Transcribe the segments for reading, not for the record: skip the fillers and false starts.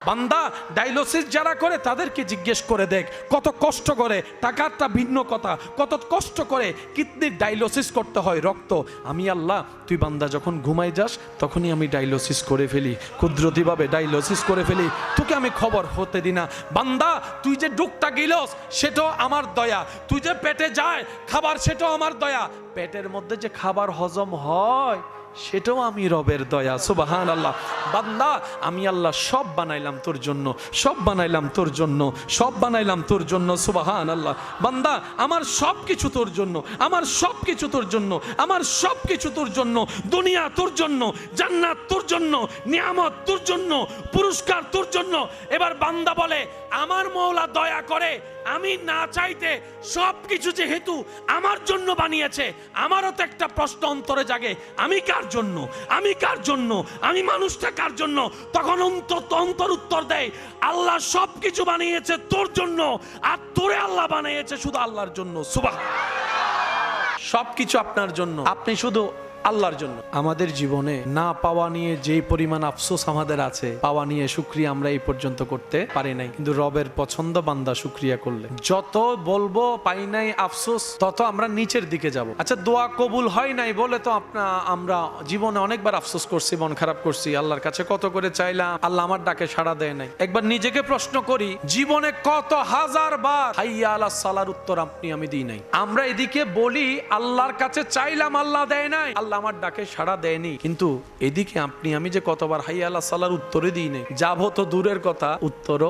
বান্দা ডায়ালিসিস যারা করে তাদেরকে জিজ্ঞেস করে দেখ কত কষ্ট করে, টাকাটা ভিন্ন কথা, কত কষ্ট করে কিডনির ডায়ালিসিস করতে হয় রক্ত। আমি আল্লাহ তুই বান্দা যখন ঘুমাই যাস তখনই আমি ডায়ালিসিস করে ফেলি, কুদরতিভাবে ডায়ালিসিস করে ফেলি, তোকে আমি খবর হতে দিই না। বান্দা তুই যে ডুকটা গিলস সেটাও আমার দয়া, তুই যে পেটে যায় খাবার সেটাও আমার দয়া, পেটের মধ্যে যে খাবার হজম হয় সেটাও আমি রবের দয়া। সুবহানাল্লাহ। বান্দা আমি আল্লাহ সব বানাইলাম তোর জন্য, সব বানাইলাম তোর জন্য, সব বানাইলাম তোর জন্য। সুবহানাল্লাহ। বান্দা আমার সব কিছু তোর জন্য, আমার সব কিছু তোর জন্য, আমার সব কিছু তোর জন্য, দুনিয়া তোর জন্য, জান্নাত তোর জন্য, নিয়ামত তোর জন্য, পুরস্কার তোর জন্য। এবার বান্দা বলে আমার মওলা দয়া করে আমি না চাইতে সব কিছু যেহেতু আমার জন্য বানিয়েছে, আমারও তো একটা প্রশ্ন অন্তরে জাগে, আমি কার জন্য, আমি কার জন্য, আমি মানুষটা কার জন্য? তখন অন্তর উত্তর দেয় আল্লাহ সব কিছু বানিয়েছে তোর জন্য, আর তোরে আল্লাহ বানিয়েছে শুধু আল্লাহর জন্য। সুবহানাল্লাহ। সবকিছু আপনার জন্য, আপনি শুধু আল্লাহর জন্য। আমাদের জীবনে না পাওয়া নিয়ে যেই পরিমাণ আফসোস আমাদের আছে, পাওয়া নিয়ে শুকরিয়া আমরা এই পর্যন্ত করতে পারি নাই, কিন্তু রবের পছন্দ বান্দা শুকরিয়া করলে যত বলবো পাই নাই আফসোস তত আমরা নিচের দিকে যাব। আচ্ছা দোয়া কবুল হয় নাই বলে তো আমরা জীবনে অনেকবার আফসোস করছি, মন খারাপ করছি, আল্লাহর কাছে কত করে চাইলাম, আল্লাহ আমার ডাকে সাড়া দেয় নাই। একবার নিজেকে প্রশ্ন করি, জীবনে কত হাজার বার হাইয়া আলাস সালার উত্তর আমি দিই নাই। আমরা এদিকে বলি আল্লাহর কাছে চাইলাম আল্লাহ দেয় নাই, আল্লাহ আমার ডাকে সাড়া দেয়নি, কিন্তু এদিকে আমি যে কতবার হাইয়া আলাস সালার উত্তরে দিই নাই, যাবো তো দূরের কথা উত্তরও।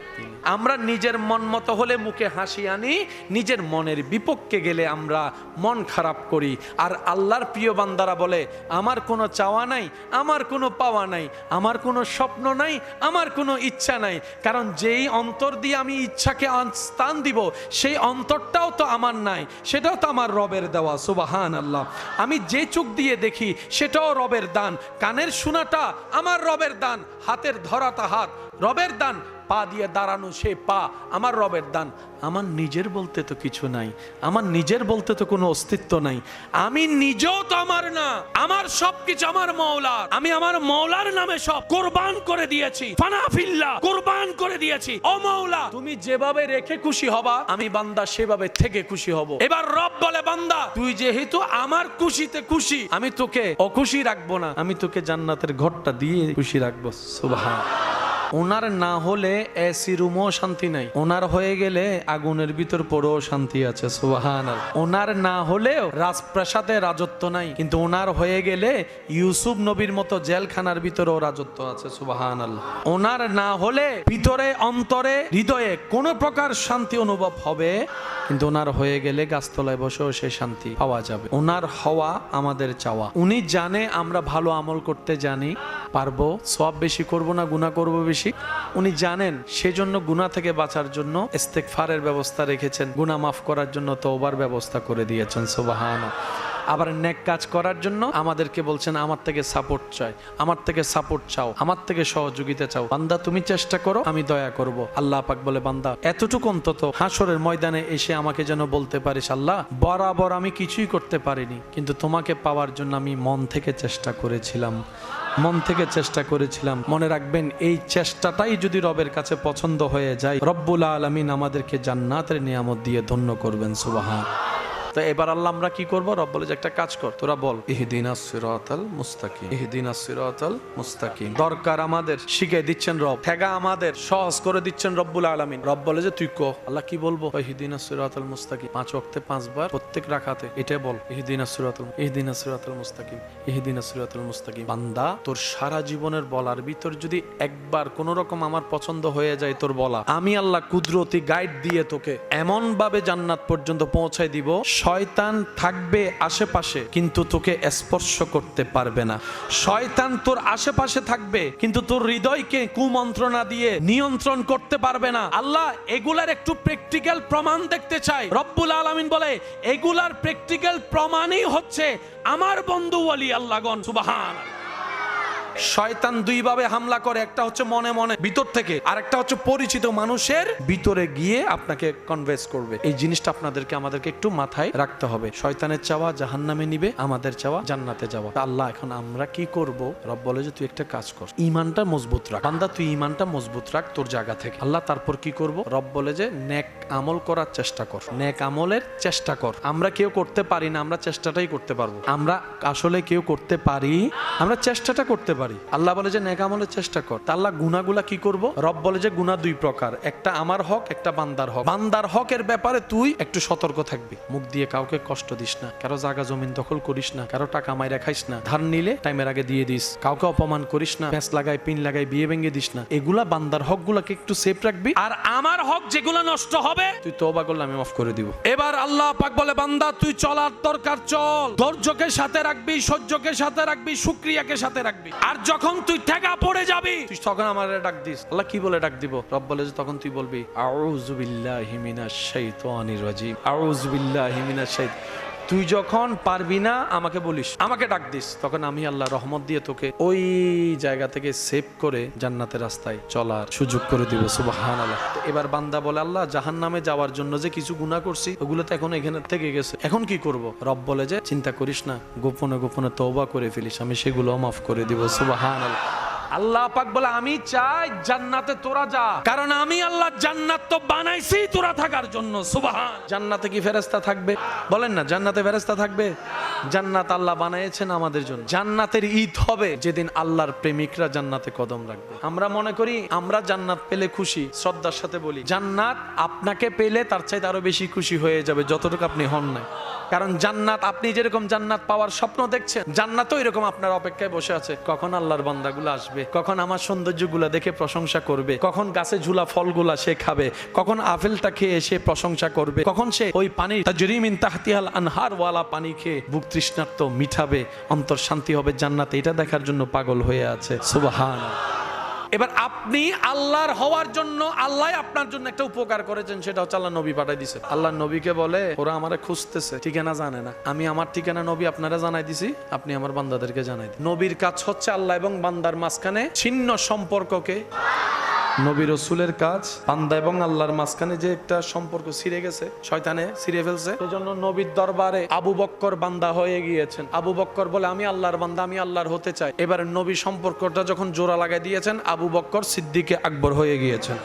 আমরা নিজের মন মতো হলে মুখে হাসি আনি, নিজের মনের বিপক্ষে গেলে আমরা মন খারাপ করি। আর আল্লাহর প্রিয় বান্দারা বলে আমার কোনো চাওয়া নাই, আমার কোনো পাওয়া নাই, আমার কোনো স্বপ্ন নাই, আমার কোনো ইচ্ছা নাই, কারণ যেই অন্তর দিয়ে আমি ইচ্ছাকে স্থান দিব সেই অন্তরটাও তো আমার নাই, সেটাও তো আমার রবের দেওয়া। সুবহানাল্লাহ। আমি যে চোখ দিয়ে দেখি সেটাও রবের দান, কানের শোনাটা আমার রবের দান, হাতের ধরাটা হাত রবের দান, পা দিয়ে দাঁড়ানো সে পা আমার রবের দান। আমার নিজের বলতে তো কিছু নাই, আমার নিজের বলতে তো কোনো অস্তিত্ব নাই, আমি নিজেও তো আমার না, আমার সবকিছু আমার মওলার। আমি আমার মওলার নামে সব কুরবান করে দিয়েছি, ফানা ফিল্লাহ কুরবান করে দিয়েছি। ও মওলা তুমি যেভাবে রেখে খুশি হবা আমি বান্দা সেভাবে থেকে খুশি হব। এবার রব বলে বান্দা তুই যেহেতু আমার খুশিতে খুশি, আমি তোকে অখুশি রাখবো না, আমি তোকে জান্নাতের ঘরটা দিয়ে খুশি রাখবো। সুবহানাল্লাহ। ওনার না হলে এসি রুমও শান্তি নাই, ওনার হয়ে গেলে আগুনের ভিতর পড়েও শান্তি আছে। সুবহানাল্লাহ। ওনার না হলেও রাজপ্রাসাদে রাজত্ব নাই, কিন্তু ওনার হয়ে গেলে ইউসুফ নবীর মতো জেলখানার ভিতরেও রাজত্ব আছে। সুবহানাল্লাহ। ওনার না হলে ভিতরে অন্তরে হৃদয়ে কোনো প্রকার শান্তি অনুভব হবে, কিন্তু ওনার হয়ে গেলে গাছতলায় বসেও সে শান্তি পাওয়া যাবে। ওনার হওয়া আমাদের চাওয়া। উনি জানে আমরা ভালো আমল করতে জানি, পারবো, সওয়াব বেশি করব না গুনাহ করব বেশি, উনি জানেন, সেজন্য গুনাহ থেকে বাঁচার জন্য ইস্তেগফারের ব্যবস্থা রেখেছেন, গুনাহ মাফ করার জন্য তওবার ব্যবস্থা করে দিয়েছেন। সুবহানাল্লাহ। আবার নেক কাজ করার জন্য আমাদেরকে বলছেন আমার থেকে সাপোর্ট চাই, আমার থেকে সাপোর্ট চাও, আমার থেকে সহযোগিতা চাও। বান্দা তুমি চেষ্টা করো, আমি দয়া করব। আল্লাহ পাক বলে বান্দা এতটুকু অন্তত হাসরের ময়দানে এসে আমাকে যেন বলতে পারিস আল্লাহ বরাবর আমি কিছুই করতে পারিনি, কিন্তু তোমাকে পাওয়ার জন্য আমি মন থেকে চেষ্টা করেছিলাম, মন থেকে চেষ্টা করেছিলাম। মনে রাখবেন এই চেষ্টাটাই যদি রবের কাছে পছন্দ হয়ে যায়, রব্বুল আলামিন আমাদেরকে জান্নাতের নিয়ামত দিয়ে ধন্য করবেন। সুবহানাল্লাহ। তো এবার আল্লাহ আমরা কি করবো? রব বলে যে একটা কাজ কর, তোরা বল ইহদিনাস সিরাতাল মুস্তাকিম, ইহদিনাস সিরাতাল মুস্তাকিম। দরকার আমাদের শিখিয়ে দিচ্ছেন রব, ঠেগা আমাদের সহজ করে দিচ্ছেন রব্বুল আলামিন। রব বলে যে তুই কহ। আল্লাহ কি বলবো? ইহদিনাস সিরাতাল মুস্তাকিম। 5 ওয়াক্তে 5 বার প্রত্যেক রাকাতে এটা বল, ইহদিনাস সিরাতাল মুস্তাকিম, ইহদিনাস সিরাতাল মুস্তাকিম। বান্দা তোর সারা জীবনের বলার ভিতর যদি একবার কোন রকম আমার পছন্দ হয়ে যায় তোর বলা, আমি আল্লাহ কুদরতি গাইড দিয়ে তোকে এমন ভাবে জান্নাত পর্যন্ত পৌঁছায় দিব, শয়তান থাকবে আশেপাশে কিন্তু তোকে স্পর্শ করতে পারবে না। শয়তান তোর আশেপাশে থাকবে কিন্তু তোর হৃদয়কে কুমন্ত্রণা দিয়ে নিয়ন্ত্রণ করতে পারবে না। আল্লাহ এগুলার একটু প্র্যাকটিক্যাল প্রমাণ দেখতে চাই। রব্বুল আলামিন বলে এগুলার প্র্যাকটিক্যাল প্রমাণই হচ্ছে আমার বন্ধু ওয়ালি আল্লাহগণ। সুবহানাল্লাহ। শয়তান দুই ভাবে হামলা করে, একটা হচ্ছে মনে মনে ভিতর থেকে, আর একটা হচ্ছে পরিচিত মানুষের ভিতরে গিয়ে আপনাকে কনভিন্স করবে। এই জিনিসটা আমাদেরকে একটু মাথায় রাখতে হবে। শয়তানের চাওয়া জাহান্নামে নিবে, আমাদের চাওয়া জান্নাতে যাওয়া। আল্লাহ এখন আমরা কি করব? রব বলে যে তুই একটা কাজ কর, ঈমানটা মজবুত রাখ বান্দা, তুই ঈমানটা মজবুত রাখ তোর জায়গা থেকে। আল্লাহ তারপর কি করব? রব বলে যে নেক আমল করার চেষ্টা কর, নেক আমলের চেষ্টা কর। আমরা কেউ করতে পারি না, আমরা চেষ্টাটাই করতে পারবো। আমরা আসলে কেউ করতে পারি, আমরা চেষ্টাটা করতে পারি। আল্লাহ বলে যে নেক আমলের চেষ্টা কর। তা আল্লাহ গুনাহগুলা কি করব? রব বলে যে গুনাহ দুই প্রকার, একটা আমার হক, একটা বান্দার হক। বান্দার হকের ব্যাপারে তুই একটু সতর্ক থাকবি, মুখ দিয়ে কাউকে কষ্ট দিস না, কারো জায়গা জমিন দখল করিস না, কারো টাকা মাইরা খাইস না, ধার নিলে টাইমের আগে দিয়ে দিস, কাউকে অপমান করিস না, প্যাঁচ লাগাই পিন লাগাই বিয়ে ভেঙে দিস না। এগুলা বান্দার হক গুলাকে একটু সেফ রাখবি। আর আমার হক যেগুলা নষ্ট হবে তুই তওবা করলে আমি মাফ করে দিব। এবার আল্লাহ পাক বলে বান্দা তুই চলার দরকার চল, ধৈর্যকে সাথে রাখবি, সহ্যকে সাথে রাখবি, শুকরিয়াকে সাথে রাখবি। আর যখন তুই ঠেকা পড়ে যাবি তুই তখন আমারে ডাক দিস। আল্লাহ কি বলে ডাক দিব? রব বলে যে তখন তুই বলবি আউযু বিল্লাহি মিনাশ শাইতানির রাজিম, আউযু বিল্লাহি মিনাশ শাইতান। তুই যখন পারবি না আমাকে বলিস, আমাকে ডাক দিস, তখন আমি আল্লাহ রহমত দিয়ে তোকে ওই জায়গা থেকে সেভ করে জান্নাতের রাস্তায় চলার সুযোগ করে দিব। সুবহানাল্লাহ। এবার বান্দা বলে আল্লাহ জাহান্নামে যাওয়ার জন্য যে কিছু গুনাহ করছি ওগুলো তো এখন এখানে থেকে গেছে, এখন কি করব? রব বলে যে চিন্তা করিস না, গোপনে গোপনে তওবা করে ফেলিস, আমি সেগুলো মাফ করে দিব। সুবহানাল্লাহ। আল্লাহ পাক বলে আমি চাই জান্নাতে তোরা যা, কারণ আমি আল্লাহ জান্নাত তো বানাইছি তোরা থাকার জন্য। সুবহান। জান্নাতে কি ফেরেশতা থাকবে? বলেন না, জান্নাতে ফেরেশতা থাকবে? জান্নাত আল্লাহ বানাইছেন আমাদের জন্য। জান্নাতের ঈদ হবে যেদিন আল্লাহর প্রেমিকরা জান্নাতে কদম রাখবে। আমরা মনে করি আমরা জান্নাত পেলে খুশি, শ্রদ্ধার সাথে বলি জান্নাত আপনাকে পেলে তার চাইতে আরো বেশি খুশি হয়ে যাবে যতটুকু আপনি হন না। কারণ জান্নাত, আপনি যেরকম জান্নাত পাওয়ার স্বপ্ন দেখছেন, জান্নাতও এরকম আপনার অপেক্ষায় বসে আছে। কখন আল্লাহর বান্দাগুলো আসবে, কখন আমার সৌন্দর্যগুলো দেখে প্রশংসা করবে, কখন গাছে ঝুলা ফলগুলা সে খাবে, কখন আপেলটা খেয়ে সে প্রশংসা করবে, কখন সে ওই পানি তাজরি মিন তাহতিহাল আনহার ওয়ালা পানি খেয়ে বুক তৃষ্ণার্ত মিঠাবে, অন্তর শান্তি হবে জান্নাতে। এটা দেখার জন্য পাগল হয়ে আছে। সুবহানাল্লাহ। এবার আপনি আল্লাহর হওয়ার জন্য আল্লাহ আপনার জন্য একটা উপকার করেছেন, সেটা হচ্ছে আল্লাহ নবী পাঠাই দিছে। আল্লাহ নবীকে বলে ওরা আমারে খুঁজতেছে, ঠিকানা জানে না, আমি আমার ঠিকানা নবী আপনারা জানাই দিছি, আপনি আমার বান্দাদেরকে জানাই দিন। নবীর কাজ হচ্ছে আল্লাহ এবং বান্দার মাঝখানে ছিন্ন সম্পর্ককে, নবী রাসূলের কাজ বান্দা এবং আল্লাহর মাঝখানে যে একটা সম্পর্ক ছিঁড়ে গেছে, শয়তানে ছিঁড়ে ফেলছে, সেজন্য নবীর দরবারে আবু বক্কর বান্দা হয়ে গিয়েছেন। আবু বক্কর বলে আমি আল্লাহর বান্দা, আমি আল্লাহর হতে চাই। এবার নবী সম্পর্কটা যখন জোড়া লাগাই দিয়েছেন, আবু বক্কর সিদ্দিকে আকবর হয়ে গিয়েছেন,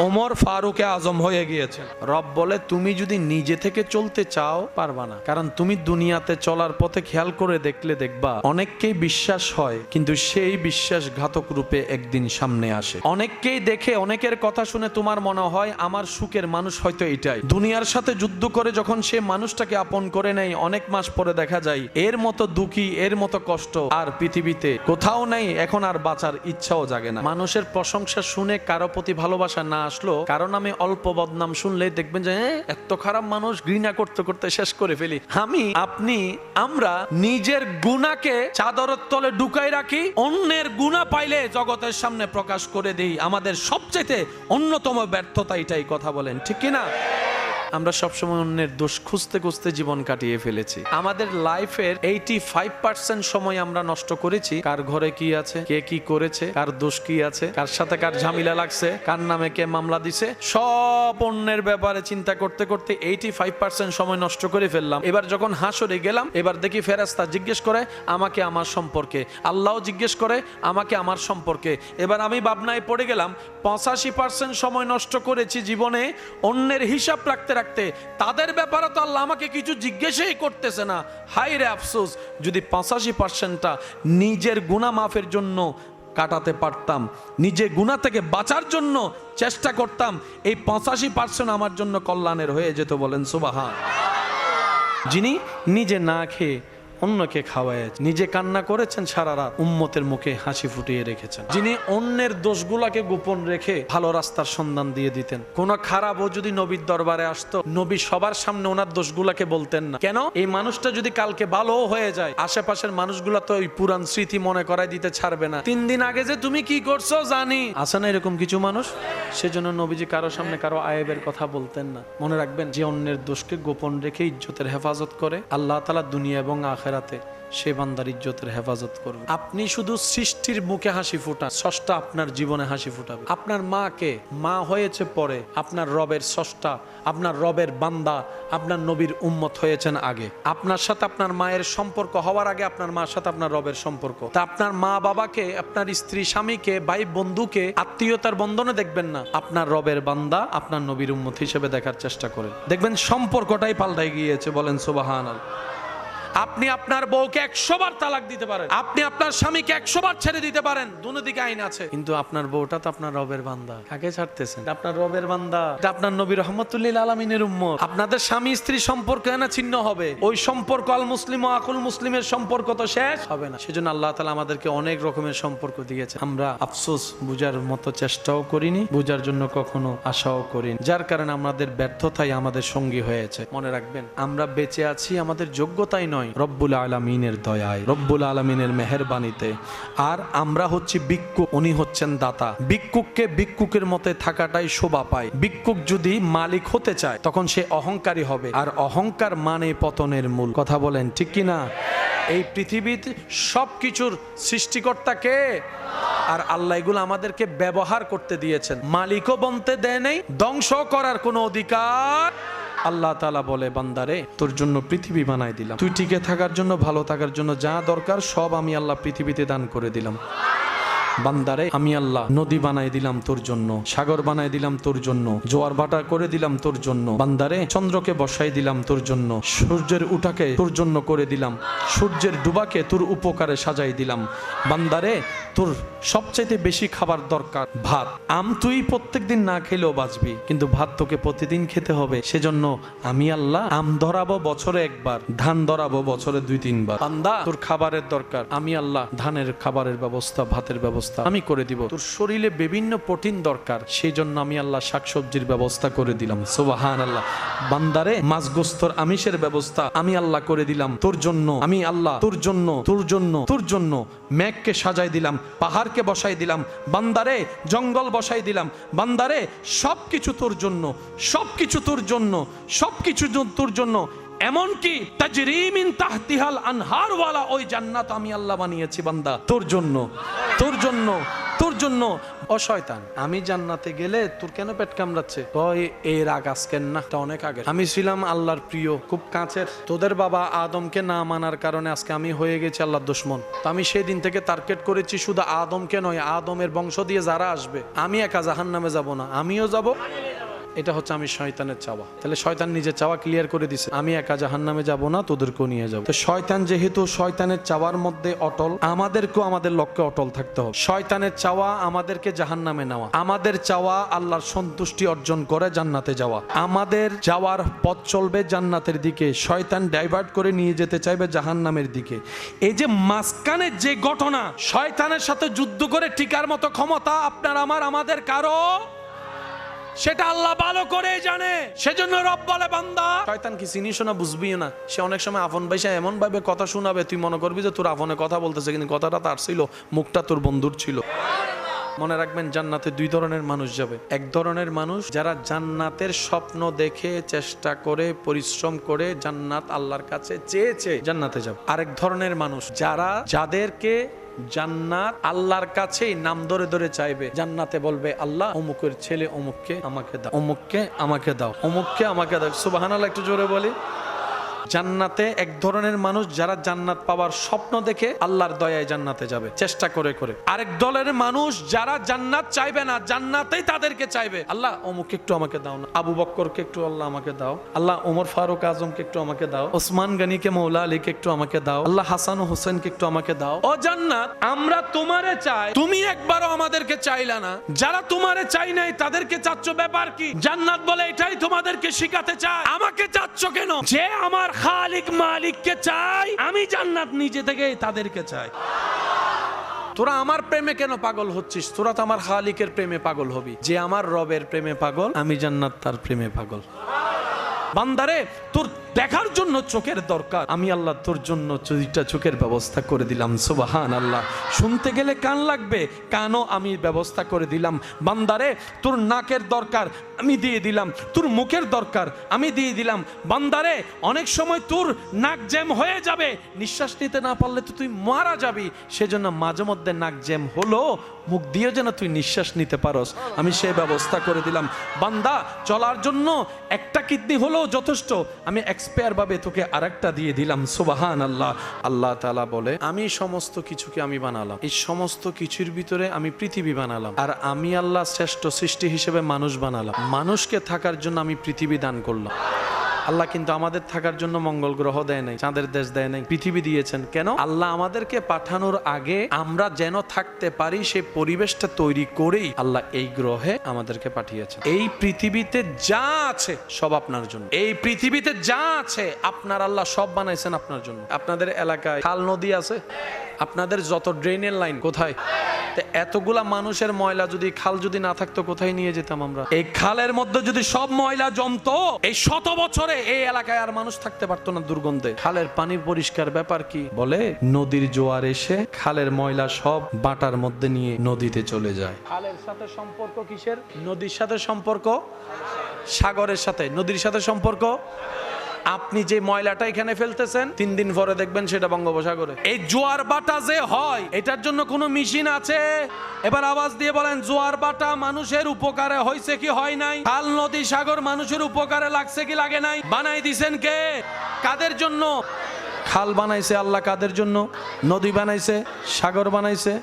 ওমর ফারুকে আজম হয়ে গিয়েছেন। রব বলে তুমি যদি নিজে থেকে চলতে চাও পারবা না, কারণ তুমি দুনিয়াতে চলার পথে খেয়াল করে দেখলে দেখবা অনেককেই বিশ্বাস হয়, কিন্তু সেই বিশ্বাসঘাতক রূপে একদিন সামনে আসে। অনেককেই দেখে অনেকের কথা শুনে তোমার মনে হয় আমার সুখের মানুষ হয়তো এটাই। দুনিয়ার সাথে যুদ্ধ করে যখন সে মানুষটাকে আপন করে নেয়, অনেক মাস পরে দেখা যায় এর মতো দুঃখী, এর মতো কষ্ট আর পৃথিবীতে কোথাও নেই। এখন আর বাঁচার ইচ্ছাও জাগে না। মানুষের প্রশংসা শুনে কারো প্রতি ভালোবাসা না আসলো, কারণ আমি অল্প বদনাম শুনলে দেখবেন যে এত খারাপ মানুষ, ঘৃণা করতে করতে শেষ করে ফেলি। আমি, আপনি, আমরা নিজের গুনাহকে চাদরের তলে ঢুকাই রাখি, অন্যের গুনাহ পাইলে জগতের সামনে প্রকাশ করে দেই। আমাদের সবচেয়ে অন্যতম ব্যর্থতা এটাই, কথা বলেন ঠিক কিনা? আমরা সবসময় অন্যের দোষ খুঁজতে খুঁজতে জীবন কাটিয়ে ফেলেছি। আমাদের লাইফের 85% সময় আমরা নষ্ট করেছি কার ঘরে কি আছে, কে কি করেছে, কার দোষ কি আছে, কার সাথে কার ঝামেলা লাগছে, কার নামে কে মামলা দিছে, সব অন্যের ব্যাপারে চিন্তা করতে করতে 85% সময় নষ্ট করে ফেললাম। এবার যখন হাসরে গেলাম, এবার দেখি ফেরেশতা জিজ্ঞেস করে আমাকে আমার সম্পর্কে, আল্লাহও জিজ্ঞেস করে আমাকে আমার সম্পর্কে। এবার আমি ভাবনায় পড়ে গেলাম 85% সময় নষ্ট করেছি জীবনে অন্যের হিসাব রাখতে রাখতে, তাদের ব্যাপারে তো আল্লাহ আমাকে কিছু জিজ্ঞেসই করতেছে না। হায় রে আফসোস, যদি 85%টা নিজের গুনাহ মাফের জন্য কাটাতে পারতাম, নিজে গুনাহ থেকে বাঁচার জন্য চেষ্টা করতাম, এই 85% আমার জন্য কল্যাণের হয়ে যেত। বলেন সুবহান। যিনি নিজে না খেয়ে অন্যকে খাওয়ায়, নিজে কান্না করেছেন সারা রাত, উম্মতের মুখে হাসি ফুটিয়ে রেখেছেন, যিনি অন্যের দোষগুলাকে গোপন রেখে ভালো রাস্তার সন্ধান দিয়ে দিতেন। কোন খারাপও যদি নবীর দরবারে আসতো, নবী সবার সামনে ওনার দোষগুলাকে বলতেন না। কেন? এই মানুষটা যদি কালকে ভালো হয়ে যায়, আশেপাশের মানুষগুলা তো ওই পুরান স্মৃতি মনে করাই দিতে ছাড়বে না। 3 দিন আগে যে তুমি কি করছো জানি, আছে না এরকম কিছু মানুষ? সেজন্য নবীজি কারো সামনে কারো আয়েবের কথা বলতেন না। মনে রাখবেন, যে অন্যের দোষকে গোপন রেখে ইজ্জতের হেফাজত করে, আল্লাহ তাআলা দুনিয়া এবং আখিরাতে আখেরাতে সে বান্দার ইজ্জতের হেফাজত করবে। আপনি শুধু সৃষ্টির মুখে হাসি ফোটান, স্রষ্টা আপনার জীবনে হাসি ফোটাবে। আপনার মাকে, মা হয়েছে পরে, আপনার রবের স্রষ্টা, আপনার রবের বান্দা, আপনার নবীর উম্মত হয়েছেন আগে। আপনার সাথে আপনার মায়ের সম্পর্ক হওয়ার আগে আপনার মার সাথে আপনার রবের সম্পর্ক। তা আপনার মা বাবাকে, আপনার স্ত্রী স্বামীকে, ভাই বন্ধুকে আত্মীয়তার বন্ধনে দেখবেন না, আপনার রবের বান্দা, আপনার নবীর উম্মত হিসেবে দেখার চেষ্টা করেন। দেখবেন সম্পর্কটাই পাল্টাই গিয়েছে। বলেন সুবহানাল্লাহ। আপনি আপনার বউকে 100 বার তালাক দিতে পারেন, আপনি আপনার স্বামীকে 100 বার ছেড়ে দিতে পারেন, দুদিকে আইন আছে, কিন্তু আপনার বউটা তো আপনার রবের বান্দা। কাকে ছাড়তেছেন? আপনার রবের বান্দা, এটা আপনার নবী রহমতুল্লিল আলামিনের উম্মত। আপনাদের স্বামী স্ত্রী সম্পর্ক না ছিন্ন হবে, ওই সম্পর্ক আল মুসলিম ও আকুল মুসলিমের সম্পর্ক তো শেষ হবে না। সেজন্য আল্লাহ তাআলা আমাদেরকে অনেক রকমের সম্পর্ক দিয়েছে। আমরা আফসোস বুঝার মতো চেষ্টাও করিনি, বুঝার জন্য কখনো আশাও করিনি, যার কারণে আমাদের ব্যর্থতাই আমাদের সঙ্গী হয়েছে। মনে রাখবেন, আমরা বেঁচে আছি আমাদের যোগ্যতাই নয়, রব্বুল আলামিনের দয়ায়, রব্বুল আলামিনের মেহেরবানিতে। আর আমরা হচ্ছি ভিক্ষুক, উনি হচ্ছেন দাতা। ভিক্ষুককে ভিক্ষুকের মতে থাকাটাই শোভা পায়। ভিক্ষুক যদি মালিক হতে চায় তখন সে অহংকারী হবে, আর অহংকার মানে পতনের মূল। কথা বলেন ঠিক কি না? এই পৃথিবীতে সবকিছুর সৃষ্টিকর্তা কে? আর আল্লাহ এগুলো আমাদেরকে ব্যবহার করতে দিয়েছেন, মালিকও বনতে দেয় নাই, ধ্বংস করার কোনো অধিকার। আল্লাহ তাআলা বলে, বান্দারে তোর জন্য পৃথিবী বানাই দিলাম, তুই টিকে থাকার জন্য, ভালো থাকার জন্য যা দরকার সব আমি আল্লাহ পৃথিবীতে দান করে দিলাম। বান্দারে আমি আল্লাহ নদী বানাই দিলাম তোর জন্য, সাগর বানাই দিলাম তোর জন্য, জোয়ার ভাটা করে দিলাম তোর জন্য। বান্দারে চন্দ্রকে বসাই দিলাম তোর জন্য, সূর্যের উঠাকে তোর জন্য করে দিলাম, সূর্যের ডুবাকে তোর উপকারে সাজাই দিলাম। বান্দারে তোর সবচাইতে বেশি খাবার দরকার ভাত। আম তুই প্রত্যেকদিন না খেলেও বাঁচবি, কিন্তু ভাত তোকে প্রতিদিন খেতে হবে। সেজন্য আমি আল্লাহ আম ধরাবো বছরে একবার, ধান ধরাবো বছরে 2-3 বার। বান্দা তোর খাবারের দরকার, আমি আল্লাহ ধানের খাবারের ব্যবস্থা, ভাতের ব্যবস্থা আমি করে দিব। তোর শরীরে বিভিন্ন প্রোটিন দরকার, সেই জন্য আমি আল্লাহ শাকসবজির ব্যবস্থা করে দিলাম। সুবহানাল্লাহ। বান্দারে মাছ গোস্তর আমিষের ব্যবস্থা আমি আল্লাহ করে দিলাম তোর জন্য। আমি আল্লাহ তোর জন্য, তোর জন্য, তোর জন্য মেঘকে সাজাই দিলাম, পাহাড়কে বসাই দিলাম, বান্দারে জঙ্গল বসাই দিলাম। বান্দারে সবকিছু তোর জন্য, সবকিছু তোর জন্য, সবকিছু তোর জন্য। এমনকি তাজরি মিন তাহতিহাল আনহার ওয়ালা ওই জান্নাত আমি আল্লাহ বানিয়েছি বান্দা তোর জন্য, তোর জন্য, তোর জন্য। ও শয়তান, আমি জান্নাতে গেলে তোর কেন পেট কামড়াচ্ছে? এই রাগ আজকের না, এটা অনেক আগে। আমি ছিলাম আল্লাহর প্রিয়, খুব কাছের। তোদের বাবা আদমকে না মানার কারণে আজকে আমি হয়ে গেছি আল্লাহর দুশমন। তো আমি সেই দিন থেকে টার্গেট করেছি শুধু আদমকে নয়, আদমের বংশ দিয়ে যারা আসবে, আমি একা জাহান্নামে যাব না, আমিও যাব। এটা হচ্ছে আমি শয়তানের চাওয়া। তাহলে শয়তান নিজের চাওয়া ক্লিয়ার করে দিছে, আমি একা জাহান্নামে যাব না, তোদেরকেও নিয়ে যাব। তো শয়তান যেহেতু শয়তানের চাওয়ার মধ্যে অটল, আমাদেরকেও আমাদের লক্ষ্যে অটল থাকতে হবে। শয়তানের চাওয়া আমাদেরকে জাহান্নামে নেওয়া, আমাদের চাওয়া আল্লাহর সন্তুষ্টি অর্জন করে জান্নাতে যাওয়া। আমাদের যাওয়ার পথ চলবে জান্নাতের দিকে, শয়তান ডাইভার্ট করে নিয়ে যেতে চাইবে জাহান্নামের দিকে। এই যে মাঝখানের যে ঘটনা, শয়তানের সাথে যুদ্ধ করে টিকার মতো ক্ষমতা আপনার আমার আমাদের কারো, সেটা আল্লাহ ভালো করে জানে। সেজন্য রব বলে, বান্দা শয়তান কি চিনিস না, বুঝবিও না। সে অনেক সময় আপন ভাইসা এমন ভাবে কথা শোনাবে, তুই মনে করবি যে তোর আপনে কথা বলতেছে, কিন্তু কথাটা তার ছিল, মুখটা তোর বন্ধুর ছিল। মনে রাখবেন, জান্নাতে 2 ধরনের মানুষ যাবে। এক ধরনের মানুষ যারা জান্নাতের স্বপ্ন দেখে, চেষ্টা করে, পরিশ্রম করে জান্নাত আল্লাহর কাছে চেয়েছে জান্নাতে যাবে। আরেক ধরনের মানুষ যাদেরকে জান্নাত আল্লাহর কাছেই নাম ধরে ধরে চাইবে। জান্নাতে বলবে, আল্লাহ অমুকের ছেলে অমুককে আমাকে দাও, অমুককে আমাকে দাও, অমুককে আমাকে দাও। সুবহানাল্লাহ, একটু জোরে বলি। জান্নাতে এক ধরনের মানুষ যারা জান্নাত পাওয়ার স্বপ্ন দেখে আল্লাহর দয়ায় জান্নাতে যাবে চেষ্টা করে করে। আরেক দলের মানুষ যারা জান্নাত চাইবে না, জান্নাতেই তাদেরকে চাইবে, আল্লাহ অমুককে একটু আমাকে দাও না, আবু বক্করকে একটু আল্লাহ আমাকে দাও, আল্লাহ ওমর ফারুক আজমকে একটু আমাকে দাও, ওসমান গনিকে, মৌলা আলীকে একটু আমাকে দাও, আল্লাহ হাসান ও হোসেনকে একটু আমাকে দাও। ও জান্নাত, আমরা তোমারে চাই, তুমি একবারও আমাদেরকে চাইলা না। যারা তোমারে চাই নাই তাদেরকে চাচ্ছ, ব্যাপার কি? জান্নাত বলে, এটাই তোমাদেরকে শিখাতে চাই। আমাকে চাচ্ছ কেন? যে আমার খালিক মালিককে চাই, আমি জান্নাত নিজে থেকে তাদেরকে চাই। তোরা আমার প্রেমে কেন পাগল হচ্ছিস? তোরা তো আমার খালিকের প্রেমে পাগল হবি। যে আমার রবের প্রেমে পাগল, আমি জান্নাত তার প্রেমে পাগল। বান্দারে তোর দেখার জন্য চোখের দরকার, আমি আল্লাহ তোর জন্য 2টা চোখের ব্যবস্থা করে দিলাম। সুবহানাল্লাহ। শুনতে গেলে কান লাগবে, কানও আমি ব্যবস্থা করে দিলাম। বান্দারে তোর নাকের দরকার, আমি দিয়ে দিলাম। তোর মুখের দরকার, আমি দিয়ে দিলাম। বান্দারে, অনেক সময় তোর নাক জ্যাম হয়ে যাবে, নিঃশ্বাস নিতে না পারলে তো তুই মারা যাবি। সেজন্য মাঝে মধ্যে নাক জ্যাম হলো, মুখ দিয়ে যেন তুই নিঃশ্বাস নিতে পারস, আমি সে ব্যবস্থা করে দিলাম। বান্দা, চলার জন্য একটা কিডনি হলেও যথেষ্ট, আমি এক্সপায়ার ভাবে তোকে আরেকটা দিয়ে দিলাম। সুবহানাল্লাহ। আল্লাহ তাআলা বলে, আমি সমস্ত কিছুকে আমি বানালাম, এই সমস্ত কিছুর ভিতরে আমি পৃথিবী বানালাম, আর আমি আল্লাহ শ্রেষ্ঠ সৃষ্টি হিসেবে মানুষ বানালাম। মানুষকে থাকার জন্য আমি পৃথিবী দান করলাম। আল্লাহ কিন্তু আমাদের থাকার জন্য মঙ্গল গ্রহ দেয় নাই, চাঁদের দেশ দেয় নাই, পৃথিবী দিয়েছেন। কেন? আল্লাহ আমাদেরকে পাঠানোর আগে আমরা যেন থাকতে পারি সেই পরিবেশটা তৈরি করেই আল্লাহ এই গ্রহে আমাদেরকে পাঠিয়েছেন। এই পৃথিবীতে যা আছে সব আপনার জন্য। এই পৃথিবীতে যা আছে আপনার আল্লাহ সব বানাইছেন আপনার জন্য। আপনাদের এলাকায় খাল নদী আছে, আপনাদের যত ড্রেনের লাইন কোথায়? এতগুলা মানুষের ময়লা যদি খাল যদি না থাকতো কোথায় নিয়ে যেতাম আমরা? এই খালের মধ্যে যদি সব ময়লা জমতো, এই শত বছরে এই এলাকায় আর মানুষ থাকতে পারতো না দুর্গন্ধে। খালের পানি পরিষ্কার ব্যাপার কি? বলে নদীর জোয়ার এসে খালের ময়লা সব বাটার মধ্যে নিয়ে নদীতে চলে যায়। খালের সাথে সম্পর্ক কিসের? নদীর সাথে সম্পর্ক, সাগরের সাথে। নদীর সাথে সম্পর্ক, আপনি যে ময়লাটা এখানে ফেলতেছেন 3 দিন পরে দেখবেন সেটা বঙ্গোপসাগরে। এই জোয়ার বাটা যে হয়, এটার জন্য কোনো মেশিন আছে? এবার আওয়াজ দিয়ে বলেন, জোয়ার বাটা মানুষের উপকারে হয়েছে কি হয় নাই? খাল নদী সাগর মানুষের উপকারে লাগছে কি লাগে নাই? বানাই দিছেন কে? কাদের জন্য? খাল বানাইছে আল্লাহ কাদের জন্য? নদী বানাইছে, সাগর বানাইছে।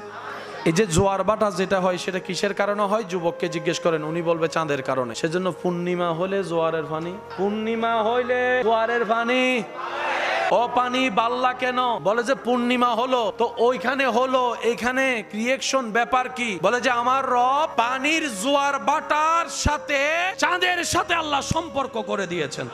এই যে জোয়ার বাটা যেটা হয় সেটা কিসের কারণে হয়? যুবককে জিজ্ঞেস করেন, উনি বলবে চাঁদের কারণে। সেজন্য পূর্ণিমা হলে জোয়ারের পানি, পূর্ণিমা হইলে জোয়ারের পানি। ও পানি বাল্লা কেন? বলে যে পূর্ণিমা হলো তো ওইখানে হলো, এখানে ক্রিয়েশন ব্যাপার কি? বলে যে আমার রব পানির জোয়ার বাটার সাথে চাঁদের সাথে আল্লাহ সম্পর্ক করে দিয়েছেন।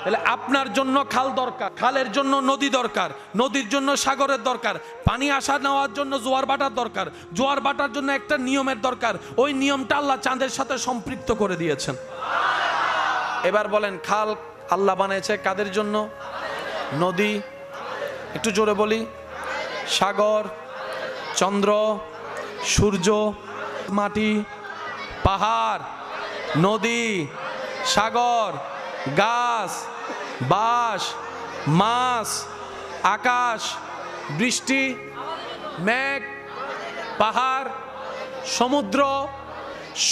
তাহলে আপনার জন্য খাল দরকার, খালের জন্য নদী দরকার, নদীর জন্য সাগরের দরকার, পানি আসা নেওয়ার জন্য জোয়ার বাটার দরকার, জোয়ার বাটার জন্য একটা নিয়মের দরকার, ওই নিয়মটা আল্লাহ চাঁদের সাথে সম্পৃক্ত করে দিয়েছেন। এবার বলেন, খাল আল্লাহ বানিয়েছে কাদের জন্য? নদী, একটু জোরে বলি, সাগর, চন্দ্র, সূর্য, মাটি, পাহাড়, নদী, সাগর, গাছ, বাঁশ, মাছ, আকাশ, বৃষ্টি, মেঘ, পাহাড়, সমুদ্র,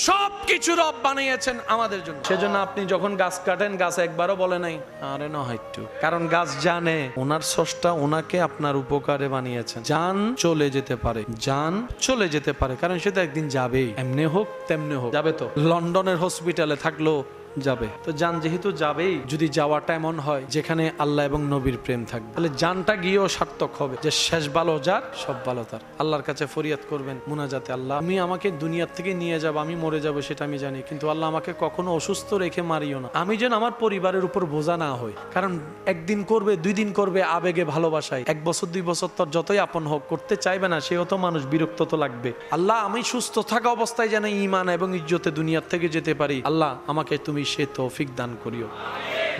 সব কিছু রব বানিয়েছেন আমাদের জন্য। সেজন্য আপনি যখন গাছ কাটেন, গাছ একবারও বলে নাই আরে না হয়তো, কারণ গাছ জানে ওনার স্রষ্টা ওনাকে আপনার উপকারে বানিয়েছেন। জান চলে যেতে পারে, জান চলে যেতে পারে, কারণ সে তো একদিন যাবেই, এমনি হোক তেমনি হোক যাবে। তো লন্ডনের হসপিটালে থাকলো যাবে, তো জান যেহেতু যাবেই, যদি যাওয়াটা এমন হয় যেখানে আল্লাহ এবং নবীর প্রেম থাকবে, তাহলে জানটা গিয়েও সার্থক হবে। যে শেষ ভালো যার, সব ভালো তার। আল্লাহর কাছে ফরিয়াদ করবেন মুনাজাতে, আল্লাহ তুমি আমাকে দুনিয়ার থেকে নিয়ে যাবো, আমি মরে যাবো সেটা আমি জানি, কিন্তু আল্লাহ আমাকে কখনো অসুস্থ রেখে মারিও না। আমি যেন আমার পরিবারের উপর বোঝা না হই, কারণ একদিন করবে, 2 দিন করবে আবেগে ভালোবাসায়, 1 বছর 2 বছর তোর যতই আপন হোক করতে চাইবে না, সেও তো মানুষ, বিরক্ত তো লাগবে। আল্লাহ আমি সুস্থ থাকা অবস্থায় যেন ঈমান এবং ইজ্জতে দুনিয়ার থেকে যেতে পারি, আল্লাহ আমাকে তুমি সে তৌফিক দান করিও।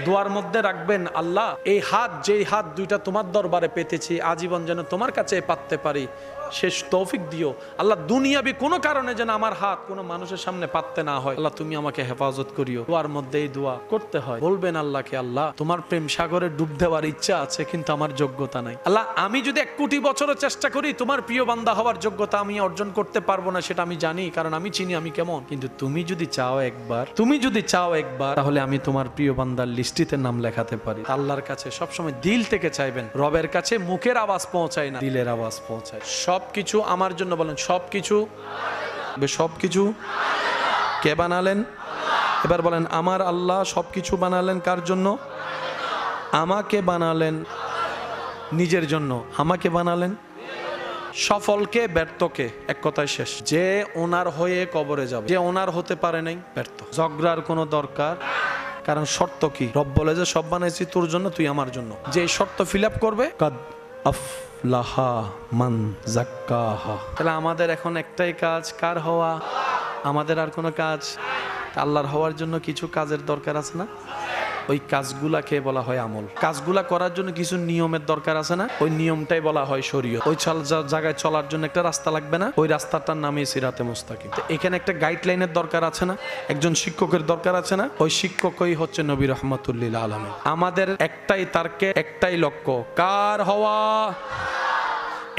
দোয়ার মধ্যে রাখবেন, আল্লাহ এই হাত, যেই হাত দুইটা তোমার দরবারে পেতেছি, আজীবন যেন তোমার কাছে পাততে পারি, শেষ তৌফিক দিও। আল্লাহ দুনিয়াবি কোনো কারণে যেন আমার হাত কোনো মানুষের সামনে পাততে না হয়, আল্লাহ তুমি আমাকে হেফাজত করিও। দোয়ার মধ্যে এই দোয়া করতে হয়। বলবেন আল্লাহকে, আল্লাহ তোমার প্রেম সাগরে ডুব দেওয়ার ইচ্ছা আছে, কিন্তু আমার যোগ্যতা নাই। আল্লাহ আমি যদি 1 কোটি বছরও চেষ্টা করি, তোমার প্রিয় বান্দা হওয়ার যোগ্যতা আমি অর্জন করতে পারবো না, সেটা আমি জানি, কারণ আমি চিনি আমি কেমন। কিন্তু তুমি যদি চাও একবার, তুমি যদি চাও একবার, তাহলে আমি তোমার প্রিয় বান্দার লিস্টিতে নাম লেখাতে পারি। আল্লাহর কাছে সবসময় দিল থেকে চাইবেন। রবের কাছে মুখের আওয়াজ পৌঁছায় না, দিলের আওয়াজ পৌঁছায়। সবকিছু আমার জন্য, বলেন সবকিছু, সবকিছু কে বানালেন? এবার বলেন, আমার আল্লাহ সবকিছু বানালেন কার জন্য? আমাকে বানালেন নিজের জন্য। আমাকে বানালেন সফলকে ব্যর্থকে, এক কথায় শেষ। যে ওনার হয়ে কবরে যাবে, যে ওনার হতে পারে নাই, ব্যর্থ। ঝগড়ার কোনো দরকার, কারণ শর্ত কি? রব বলে যে সব বানাইছি তোর জন্য, তুই আমার জন্য। যে শর্ত ফিল আপ করবে, কাদ আফলাহা মান যাক্কাহা। তাহলে আমাদের এখন একটাই কাজ, কার হওয়া? আমাদের আর কোনো কাজ? আল্লাহর হওয়ার জন্য কিছু কাজের দরকার আছে না? ওই কাজগুলাকে বলা হয় আমল। কাজগুলা করার জন্য কিছু নিয়মের দরকার আছে না, ওই নিয়মটাই বলা হয় শরীয়ত। ওই জায়গায় চলার জন্য একটা রাস্তা লাগবে না, ওই রাস্তাটার নামই সিরাতে মুস্তাকিম। তো এখানে একটা গাইডলাইনের দরকার আছে না, একজন শিক্ষকের দরকার আছে না, ওই শিক্ষকই হচ্ছে নবী রাহমাতুল লিল আলামিন। আমাদের একটাই তারকে, একটাই লক্ষ্য, কার হওয়া।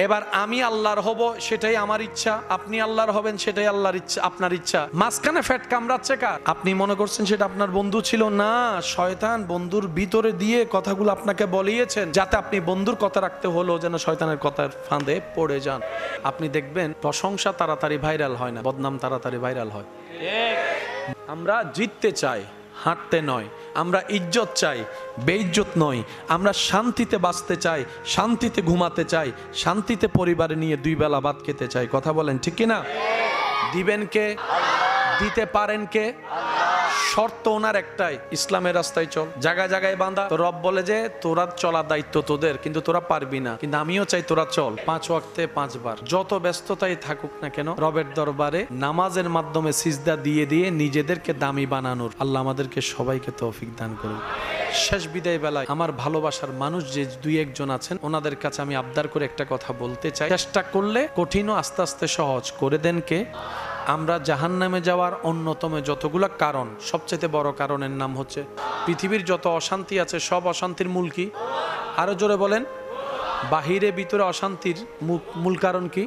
এবার আমি আল্লাহর হব সেটাই আমার ইচ্ছা, আপনি আল্লাহর হবেন সেটাই আল্লাহর ইচ্ছা, আপনার ইচ্ছা। মাঝখানে ফ্যাট কামড়াচ্ছে কার? আপনি মনে করছেন সেটা আপনার বন্ধু ছিল, না, শয়তান বন্ধুর ভিতরে দিয়ে কথাগুলো আপনাকে বলিয়েছেন যাতে আপনি বন্ধুর কথা রাখতে হলো যেন শয়তানের কথার ফাঁদে পড়ে যান। আপনি দেখবেন প্রশংসা তাড়াতাড়ি ভাইরাল হয় না, বদনাম তাড়াতাড়ি ভাইরাল হয়। আমরা জিততে চাই, হাঁটতে নয়। আমরা ইজ্জত চাই, বেইজ্জত নয়। আমরা শান্তিতে বাঁচতে চাই, শান্তিতে ঘুমাতে চাই, শান্তিতে পরিবারে নিয়ে 2 বেলা ভাত খেতে চাই। কথা বলেন ঠিক কিনা? দিবেন কে? দিতে পারেন কে? শর্ত ওনার একটাই, ইসলামের রাস্তায় চল। জায়গায় জায়গায় বাঁধা। তো রব বলে যে তোরা চলার দায়িত্ব তোদের, কিন্তু তোরা পারবি না, কিন্তু আমিও চাই তোরা চল। 5 ওয়াক্তে 5 বার, যত ব্যস্ততাই থাকুক না কেন, রবের দরবারে নামাজের মাধ্যমে সিজদা দিয়ে দিয়ে নিজেদেরকে দামি বানানোর আল্লাহ আমাদেরকে সবাইকে তৌফিক দান করুন। শেষ বিদায় বেলায় আমার ভালোবাসার মানুষ যে 2-1 জন আছেন, ওনাদের কাছে আমি আবদার করে একটা কথা বলতে চাই। চেষ্টা করলে কঠিনও আস্তে আস্তে সহজ করে দেন কে? আমরা জাহান্নামে যাওয়ার অন্যতম যতগুলো কারণ, সবচেয়ে বড় কারণের নাম হচ্ছে পৃথিবীর যত অশান্তি আছে সব অশান্তির মূল কি? আরো জোরে বলেন। বাহিরে ভিতরে অশান্তির মূল কারণ কি?